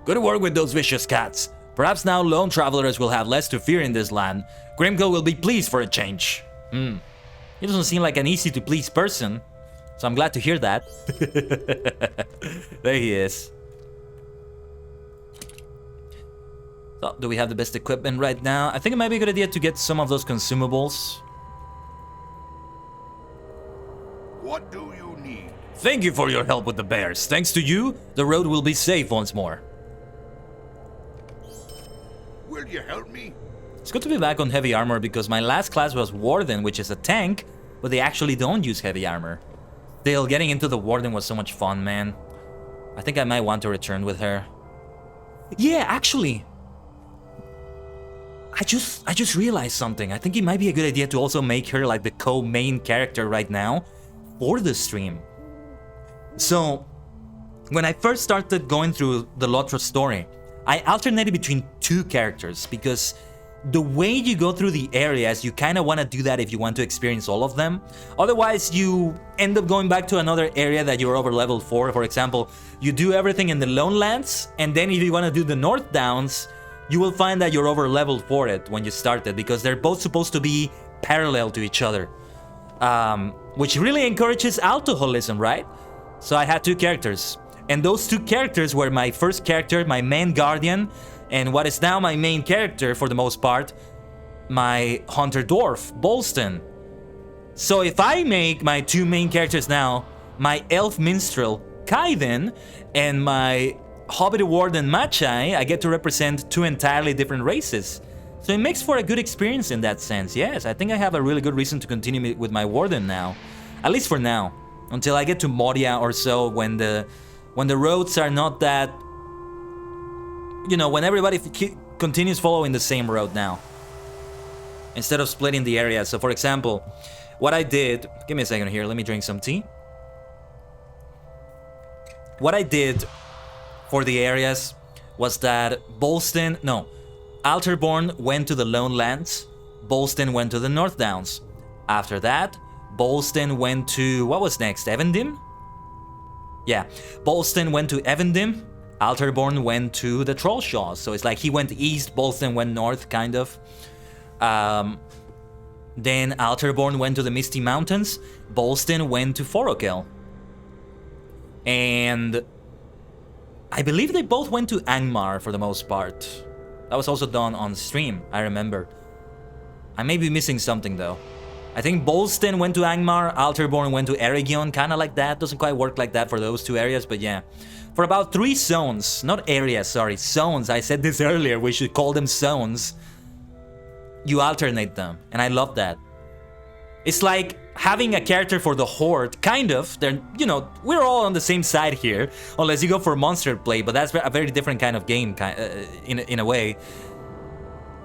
Good work with those vicious cats. Perhaps now lone travelers will have less to fear in this land. Grimkill will be pleased for a change. He doesn't seem like an easy to please person. So I'm glad to hear that. There he is. So, do we have the best equipment right now? I think it might be a good idea to get some of those consumables. What do you need? Thank you for your help with the bears. Thanks to you, the road will be safe once more. Will you help me? It's good to be back on heavy armor because my last class was Warden, which is a tank, but they actually don't use heavy armor. Still, getting into the Warden was so much fun, man. I think I might want to return with her. Yeah, actually, I just realized something. I think it might be a good idea to also make her like the co-main character right now for the stream. So, when I first started going through the LOTRO story, I alternated between two characters because the way you go through the areas, you kind of want to do that if you want to experience all of them. Otherwise, you end up going back to another area that you're over leveled for. For example, you do everything in the Lone Lands, and then if you want to do the North Downs, you will find that you're over leveled for it when you started because they're both supposed to be parallel to each other. Which really encourages alcoholism, right? So I had two characters. And those two characters were my first character, my main guardian, and what is now my main character for the most part, my hunter dwarf, Bolston. So if I make my two main characters now, my elf minstrel, Kaiden, and my hobbit warden, Machai, I get to represent two entirely different races. So it makes for a good experience in that sense. Yes, I think I have a really good reason to continue with my warden now. At least for now. Until I get to Moria or so, when the roads are not that... You know, when everybody continues following the same road now. Instead of splitting the area. So for example, what I did... Give me a second here, let me drink some tea. What I did for the areas was that Alterborn went to the Lone Lands, Bolston went to the North Downs. After that, Bolston went to... What was next? Evendim? Yeah, Bolston went to Evendim, Alterborn went to the Trollshaws. So it's like he went east, Bolston went north, kind of. Then Alterborn went to the Misty Mountains, Bolston went to Forokel. And I believe they both went to Angmar for the most part. That was also done on stream, I remember. I may be missing something though. I think Bolston went to Angmar, Alterborn went to Eregion, kind of like that. Doesn't quite work like that for those two areas, but yeah. For about 3 zones, not areas, sorry, zones. I said this earlier, we should call them zones. You alternate them, and I love that. It's like having a character for the Horde, kind of. They're, you know, we're all on the same side here, unless you go for monster play, but that's a very different kind of game, in a way.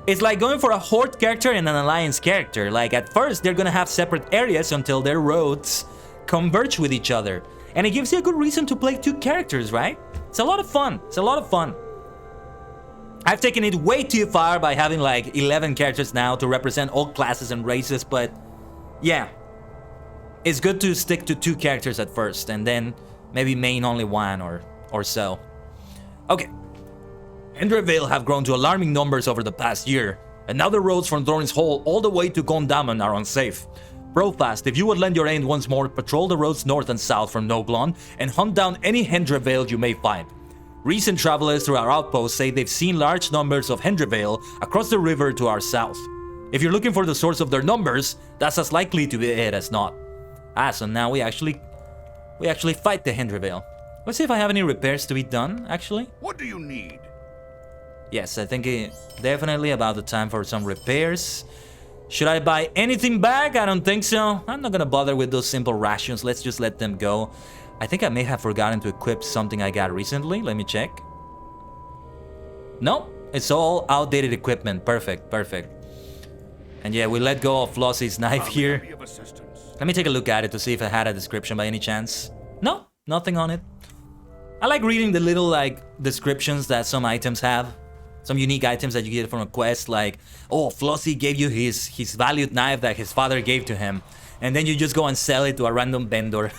It's like going for a Horde character and an Alliance character. Like, at first, they're gonna have separate areas until their roads converge with each other. And it gives you a good reason to play 2 characters, right? It's a lot of fun. It's a lot of fun. I've taken it way too far by having like 11 characters now to represent all classes and races, but yeah. It's good to stick to 2 characters at first, and then maybe main only 1 or so. Okay. Hendrevale have grown to alarming numbers over the past year, and now the roads from Thorin's Hall all the way to Gondaman are unsafe. Brofast, if you would lend your aid once more, patrol the roads north and south from Noglon and hunt down any Hendrevale you may find. Recent travelers through our outpost say they've seen large numbers of Hendrevale across the river to our south. If you're looking for the source of their numbers, that's as likely to be it as not. Ah, so now we actually fight the Hendrevale. Let's see if I have any repairs to be done, actually. What do you need? Yes, I think definitely about the time for some repairs. Should I buy anything back? I don't think so. I'm not gonna bother with those simple rations. Let's just let them go. I think I may have forgotten to equip something I got recently. Let me check. No, it's all outdated equipment. Perfect, perfect. And yeah, we let go of Flossie's knife here. Let me take a look at it to see if it had a description by any chance. No, nothing on it. I like reading the little like descriptions that some items have. Some unique items that you get from a quest, like, oh, Flossie gave you his valued knife that his father gave to him. And then you just go and sell it to a random vendor.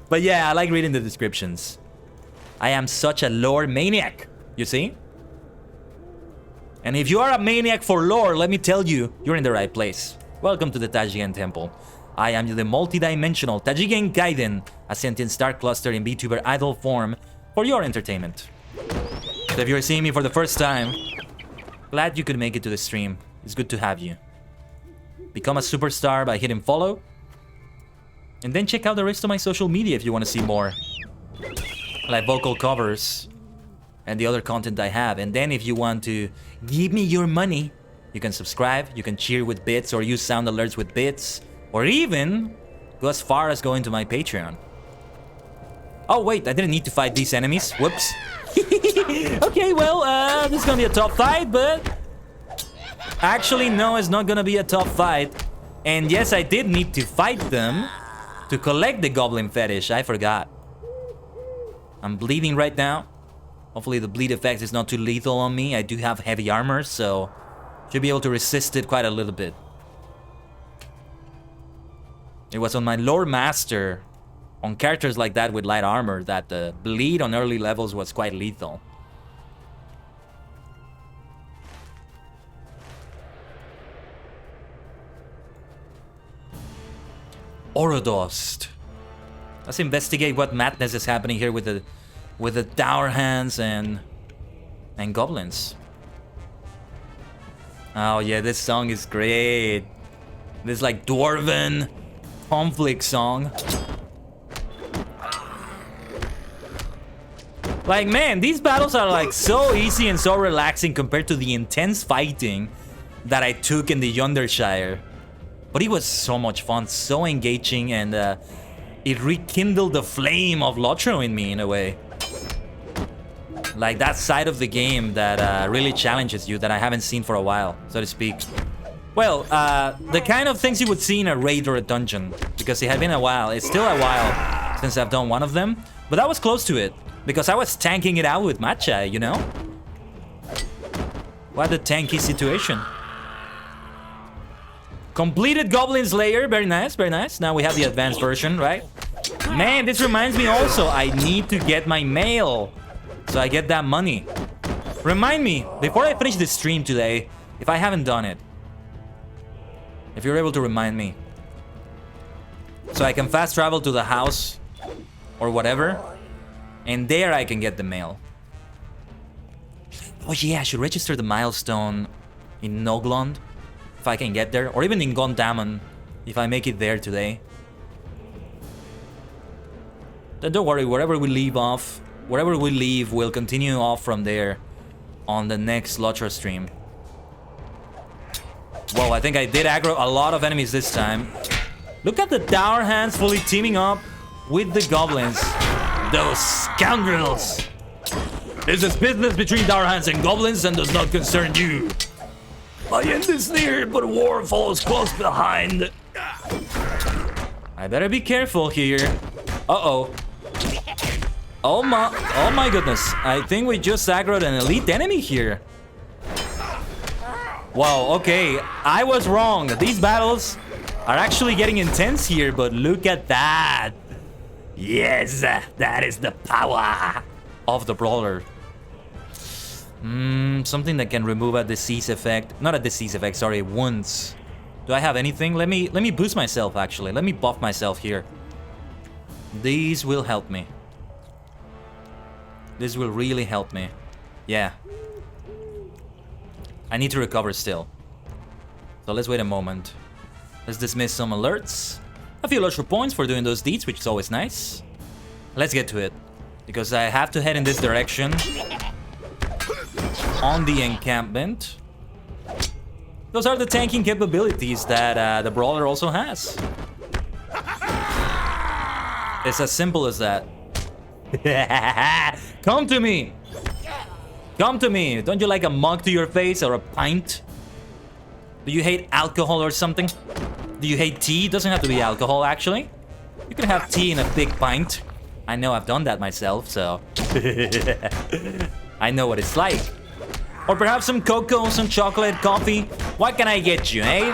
But yeah, I like reading the descriptions. I am such a lore maniac, you see? And if you are a maniac for lore, let me tell you, you're in the right place. Welcome to the Tajigen Temple. I am the multi-dimensional Tajigen Gaiden, a sentient star cluster in VTuber idol form for your entertainment. So if you're seeing me for the first time, glad you could make it to the stream. It's good to have you. Become a superstar by hitting follow. And then check out the rest of my social media if you want to see more. Like vocal covers and the other content I have. And then if you want to give me your money, you can subscribe, you can cheer with bits or use sound alerts with bits. Or even go as far as going to my Patreon. Oh wait, I didn't need to fight these enemies. Whoops. Okay, well, this is gonna be a tough fight, but... Actually, no, it's not gonna be a tough fight. And yes, I did need to fight them to collect the goblin fetish. I forgot. I'm bleeding right now. Hopefully the bleed effect is not too lethal on me. I do have heavy armor, so should be able to resist it quite a little bit. It was on my lore master, on characters like that with light armor, that the bleed on early levels was quite lethal. Orodost. Let's investigate what madness is happening here with the dour hands and goblins. Oh yeah, this song is great. This like dwarven conflict song. Like man, these battles are like so easy and so relaxing compared to the intense fighting that I took in the Yondershire. But it was so much fun, so engaging, and it rekindled the flame of LOTRO in me in a way. Like that side of the game that really challenges you that I haven't seen for a while, so to speak. Well, the kind of things you would see in a raid or a dungeon, because it had been a while. It's still a while since I've done one of them, but I was close to it, because I was tanking it out with Matcha, you know? What a tanky situation. Completed Goblin Slayer, very nice, very nice. Now we have the advanced version, right? Man, this reminds me also, I need to get my mail, so I get that money. Remind me, before I finish this stream today, if I haven't done it. If you're able to remind me. So I can fast travel to the house, or whatever, and there I can get the mail. Oh yeah, I should register the milestone in Noglond. If I can get there, or even in Gondamon, if I make it there today. Then don't worry, wherever we leave, we'll continue off from there on the next LOTRO stream. Whoa, I think I did aggro a lot of enemies this time. Look at the dour hands fully teaming up with the goblins. Those scoundrels! This is business between dour hands and goblins and does not concern you. My end is near, but war follows close behind. I better be careful here. Uh-oh. Oh my goodness. I think we just aggroed an elite enemy here. Wow, okay. I was wrong. These battles are actually getting intense here, but look at that. Yes, that is the power of the brawler. Something that can remove a disease effect. Not a disease effect, sorry, wounds. Do I have anything? Let me boost myself actually. Let me buff myself here. These will help me. This will really help me. Yeah. I need to recover still. So let's wait a moment. Let's dismiss some alerts. A few LOTRO points for doing those deeds, which is always nice. Let's get to it. Because I have to head in this direction. On the encampment. Those are the tanking capabilities that the brawler also has. It's as simple as that. Come to me! Come to me! Don't you like a mug to your face or a pint? Do you hate alcohol or something? Do you hate tea? It doesn't have to be alcohol, actually. You can have tea in a big pint. I know I've done that myself, so... I know what it's like. Or perhaps some cocoa, some chocolate, coffee. What can I get you, eh?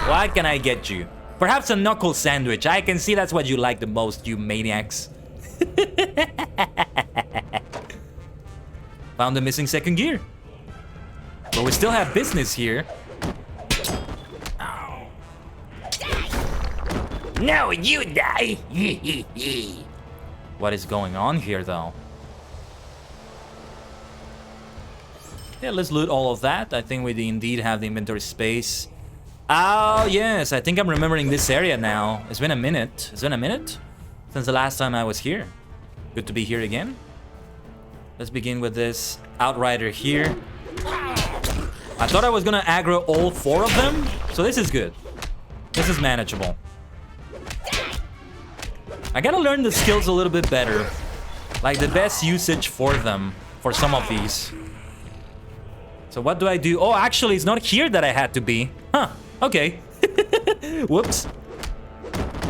What can I get you? Perhaps a knuckle sandwich. I can see that's what you like the most, you maniacs. Found the missing second gear. But we still have business here. No, you die. What is going on here, though? Yeah, let's loot all of that. I think we indeed have the inventory space. Oh, yes, I think I'm remembering this area now. It's been a minute. It's been a minute since the last time I was here. Good to be here again. Let's begin with this Outrider here. I thought I was gonna aggro all 4 of them, so this is good. This is manageable. I gotta learn the skills a little bit better. Like the best usage for them, for some of these. So what do I do? Oh, actually, it's not here that I had to be. Huh, okay. Whoops.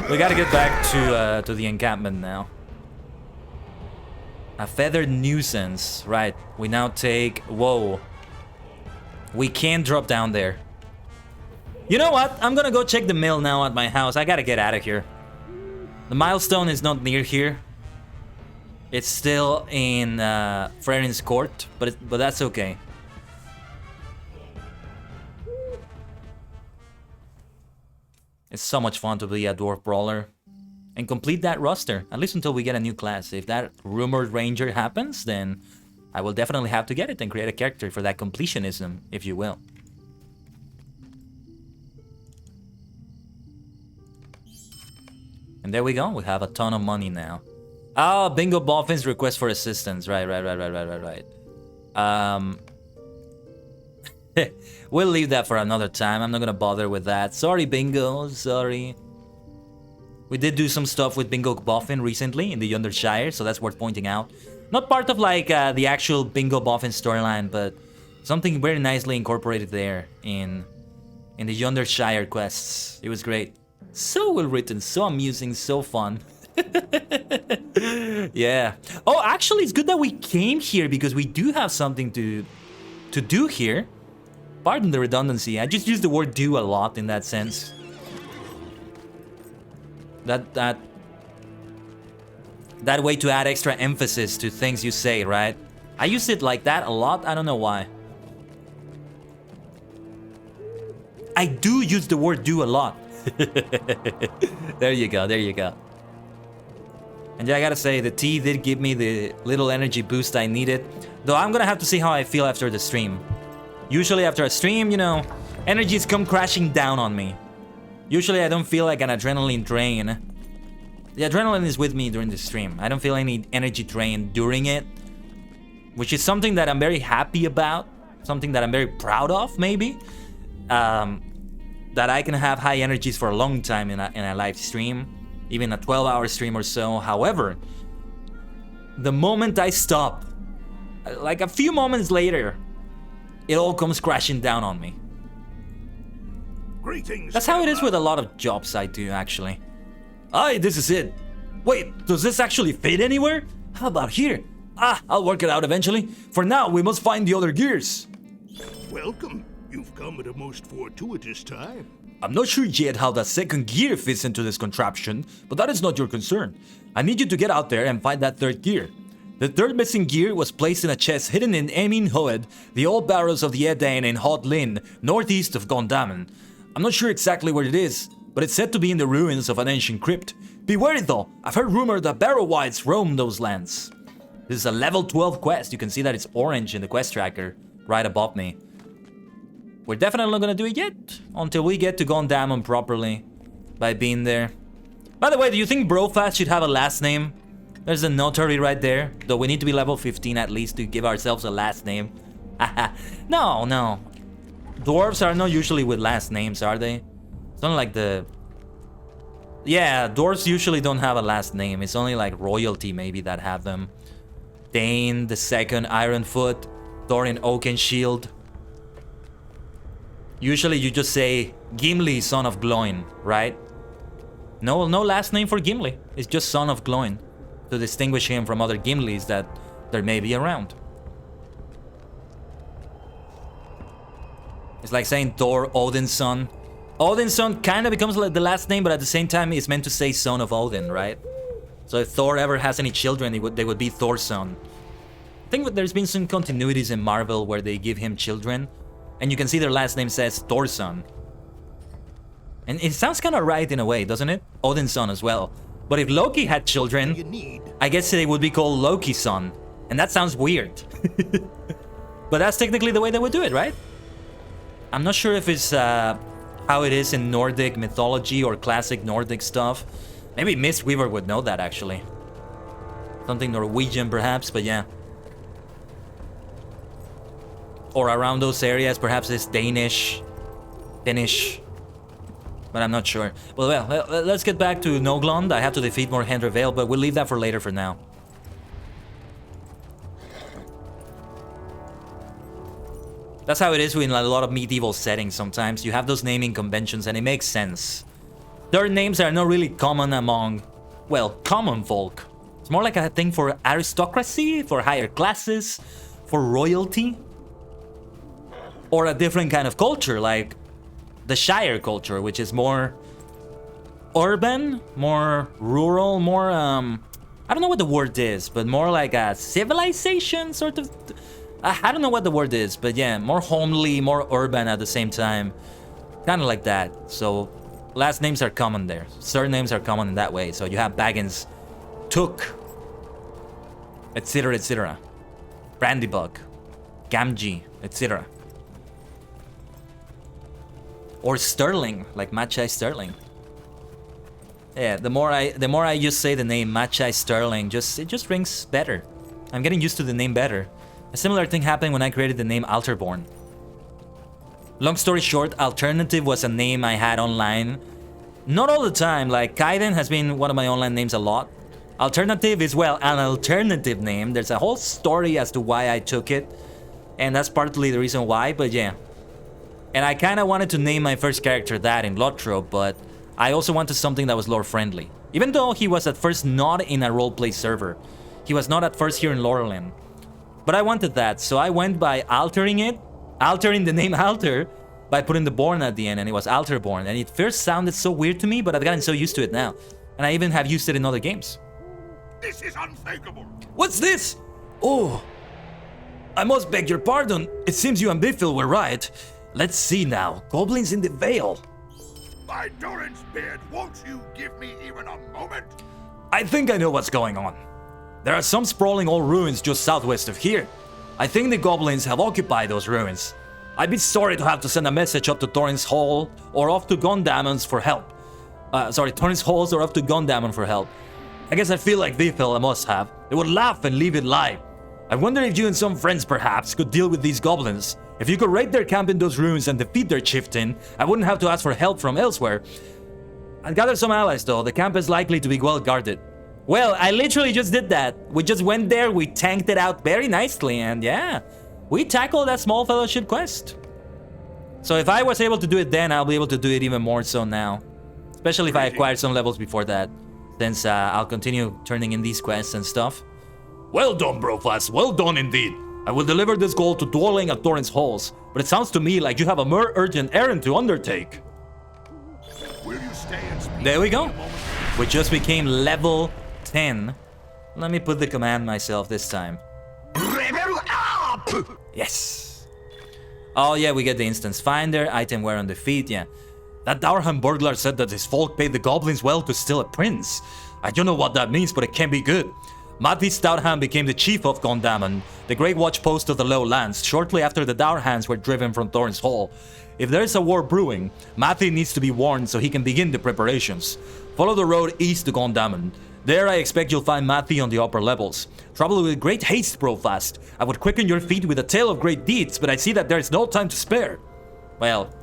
We gotta get back to the encampment now. A feathered nuisance. Right, we now take... Whoa. We can't drop down there. You know what? I'm gonna go check the mill now at my house. I gotta get out of here. The milestone is not near here. It's still in Frerin's court, but that's okay. It's so much fun to be a dwarf brawler and complete that roster, at least until we get a new class. If that rumored ranger happens, then I will definitely have to get it and create a character for that completionism, if you will. And there we go, we have a ton of money now. Oh, Bingo Boffin's request for assistance. Right. We'll leave that for another time. I'm not gonna bother with that. Sorry, Bingo, sorry. We did do some stuff with Bingo Boffin recently in the Yondershire, so that's worth pointing out. Not part of like the actual Bingo Boffin storyline, but something very nicely incorporated there in the Yondershire quests. It was great. So well written, so amusing, so fun. Yeah. Oh, actually, it's good that we came here because we do have something to do here. Pardon the redundancy. I just use the word "do" a lot in that sense. That way to add extra emphasis to things you say, right? I use it like that a lot. I don't know why. I do use the word "do" a lot. There you go. There you go. And yeah, I gotta say, the tea did give me the little energy boost I needed. Though I'm gonna have to see how I feel after the stream. Usually after a stream, you know, energies come crashing down on me. Usually I don't feel like an adrenaline drain. The adrenaline is with me during the stream. I don't feel any energy drain during it. Which is something that I'm very happy about. Something that I'm very proud of, maybe. That I can have high energies for a long time in a live stream. Even a 12-hour stream or so. However, the moment I stop, like a few moments later, it all comes crashing down on me. Greetings. That's how it is with a lot of jobs I do, actually. Aye, this is it. Wait, does this actually fit anywhere? How about here? Ah, I'll work it out eventually. For now, we must find the other gears. Welcome. You've come at a most fortuitous time. I'm not sure yet how that second gear fits into this contraption, but that is not your concern. I need you to get out there and find that third gear. The third missing gear was placed in a chest hidden in ℂ𝕠𝕟𝕤𝕠𝕟𝕤, the old barrows of the Ered in ℂ𝕠𝕠𝕟𝕠, northeast of ℂ𝕠𝕠𝕠𝕠. I'm not sure exactly where it is, but it's said to be in the ruins of an ancient crypt. Be wary though, I've heard rumor that Barrow-wides roam those lands. This is a level 12 quest. You can see that it's orange in the quest tracker right above me. We're definitely not gonna do it yet until we get to ℂ𝕠𝕠𝕠𝕠 properly by being there. By the way, do you think Brofast should have a last name? There's a notary right there, though we need to be level 15 at least to give ourselves a last name. No. Dwarves are not usually with last names, are they? It's only like the... Yeah, dwarves usually don't have a last name. It's only like royalty maybe that have them. Dane the Second Ironfoot, Thorin Oakenshield. Usually you just say Gimli, son of Gloin, right? No last name for Gimli. It's just son of Gloin to distinguish him from other Gimlis that there may be around. It's like saying Thor, Odin's son. Odin's son kind of becomes like the last name, but at the same time it's meant to say son of Odin, right? So if Thor ever has any children, they would be Thor's son. I think there's been some continuities in Marvel where they give him children, and you can see their last name says Thor's son. And it sounds kind of right in a way, doesn't it? Odin's son as well. But if Loki had You children, need. I guess they would be called Loki's son. And that sounds weird. But that's technically the way they would do it, right? I'm not sure if it's how it is in Nordic mythology or classic Nordic stuff. Maybe Mistweaver would know that, actually. Something Norwegian, perhaps, but yeah. Or around those areas, perhaps it's Danish. Finnish. But I'm not sure. Well, let's get back to Noglond. I have to defeat more Hendervale, but we'll leave that for later for now. That's how it is in a lot of medieval settings sometimes. You have those naming conventions and it makes sense. Their names are not really common among, well, common folk. It's more like a thing for aristocracy, for higher classes, for royalty. Or a different kind of culture, like the Shire culture, which is more urban, more rural, more, I don't know what the word is, but more like a civilization sort of. I don't know what the word is, but yeah, more homely, more urban at the same time. Kind of like that. So last names are common there. Surnames are common in that way. So you have Baggins, Took, etc., etc. Brandybug, Gamgee, etc. Or Sterling, like Machai Sterling. Yeah, the more I just say the name Machai Sterling, it just rings better. I'm getting used to the name better. A similar thing happened when I created the name Alterborn. Long story short, Alternative was a name I had online. Not all the time, like Kaiden has been one of my online names a lot. Alternative is, well, an alternative name. There's a whole story as to why I took it. And that's partly the reason why, but yeah. And I kind of wanted to name my first character that in LOTRO, but I also wanted something that was lore-friendly. Even though he was at first not in a roleplay server. He was not at first here in Laurelin. But I wanted that, so I went by altering the name Alter, by putting the Born at the end, and it was Alterborn. And it first sounded so weird to me, but I've gotten so used to it now. And I even have used it in other games. This is unthinkable. What's this? Oh, I must beg your pardon. It seems you and Biffil were right. Let's see now. Goblins in the Vale. By Doran's beard, won't you give me even a moment? I think I know what's going on. There are some sprawling old ruins just southwest of here. I think the goblins have occupied those ruins. I'd be sorry to have to send a message up to Torrens Hall or off to Gondamons for help. Torrens Halls or up to Gondamon for help. I guess I feel like Vipel I must have. They would laugh and leave it lie. I wonder if you and some friends perhaps could deal with these goblins. If you could raid their camp in those ruins and defeat their chieftain, I wouldn't have to ask for help from elsewhere. I'd gather some allies though. The camp is likely to be well guarded. Well, I literally just did that. We just went there, we tanked it out very nicely, and yeah, we tackled that small fellowship quest. So if I was able to do it then, I'll be able to do it even more so now. Especially if I acquired some levels before that, since I'll continue turning in these quests and stuff. Well done, Brofast. Well done indeed. I will deliver this goal to dwelling at Torrens Halls, but it sounds to me like you have a more urgent errand to undertake. Will you stay and speak? There we go. We just became level 10. Let me put the command myself this time. Level up! Yes. Oh yeah, we get the instance finder, item wear on the feet, yeah. That Darham burglar said that his folk paid the goblins well to steal a prince. I don't know what that means, but it can't be good. Matti Stoutham became the chief of Gondamon, the great watchpost of the lowlands, shortly after the Dourhans were driven from Torrens Hall. If there is a war brewing, Matti needs to be warned so he can begin the preparations. Follow the road east to Gondamon. There I expect you'll find Matti on the upper levels. Travel with great haste, Brofast. I would quicken your feet with a tale of great deeds, but I see that there is no time to spare. Well,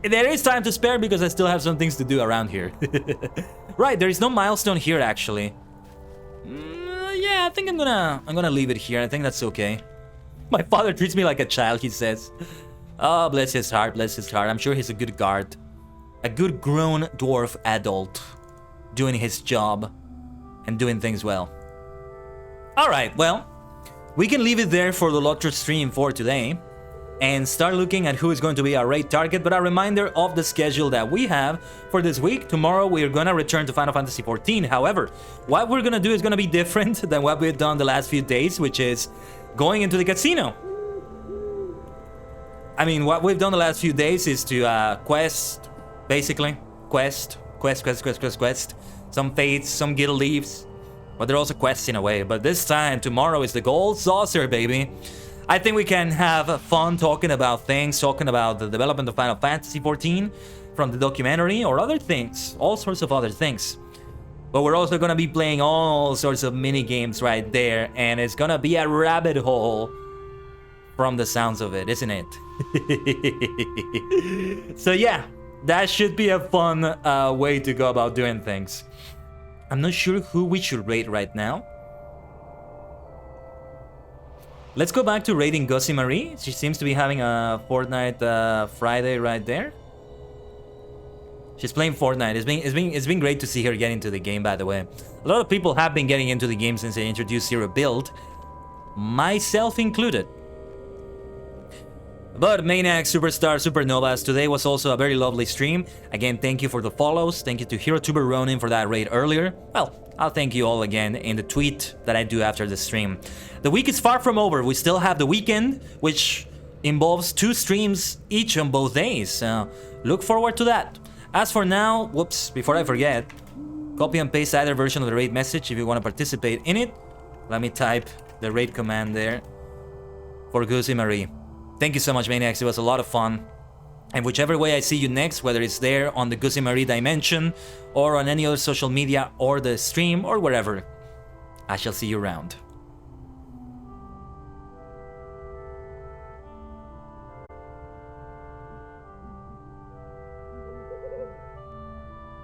there is time to spare because I still have some things to do around here. Right, there is no milestone here actually. Yeah, I think I'm gonna leave it here. I think that's okay. My father treats me like a child, he says. Oh, bless his heart, bless his heart. I'm sure he's a good guard. A good grown dwarf adult. Doing his job. And doing things well. Alright, well. We can leave it there for the LOTRO stream for today. And start looking at who is going to be our raid target. But a reminder of the schedule that we have for this week. Tomorrow we are going to return to Final Fantasy XIV. However, what we're going to do is going to be different than what we've done the last few days, which is going into the casino. I mean, what we've done the last few days is to quest basically. Quest. Some fates, some guild leaves. But they're also quests in a way. But this time, tomorrow is the gold saucer, baby. I think we can have fun talking about things, talking about the development of Final Fantasy XIV from the documentary or other things, all sorts of other things. But we're also gonna be playing all sorts of mini games right there, and it's gonna be a rabbit hole from the sounds of it, isn't it? So yeah, that should be a fun way to go about doing things. I'm not sure who we should rate right now. Let's go back to rating Gussie Marie. She seems to be having a Fortnite Friday right there. She's playing Fortnite. It's been great to see her get into the game, by the way. A lot of people have been getting into the game since they introduced Zero Build, myself included. But Maniac, Superstar, Supernovas, today was also a very lovely stream. Again, thank you for the follows. Thank you to HeroTuber Ronin for that raid earlier. Well, I'll thank you all again in the tweet that I do after the stream. The week is far from over. We still have the weekend, which involves 2 streams each on both days. So look forward to that. As for now, whoops, before I forget, copy and paste either version of the raid message if you want to participate in it. Let me type the raid command there for Gussie Marie. Thank you so much, Maniacs. It was a lot of fun. And whichever way I see you next, whether it's there on the Gussie Marie dimension or on any other social media or the stream or wherever, I shall see you around.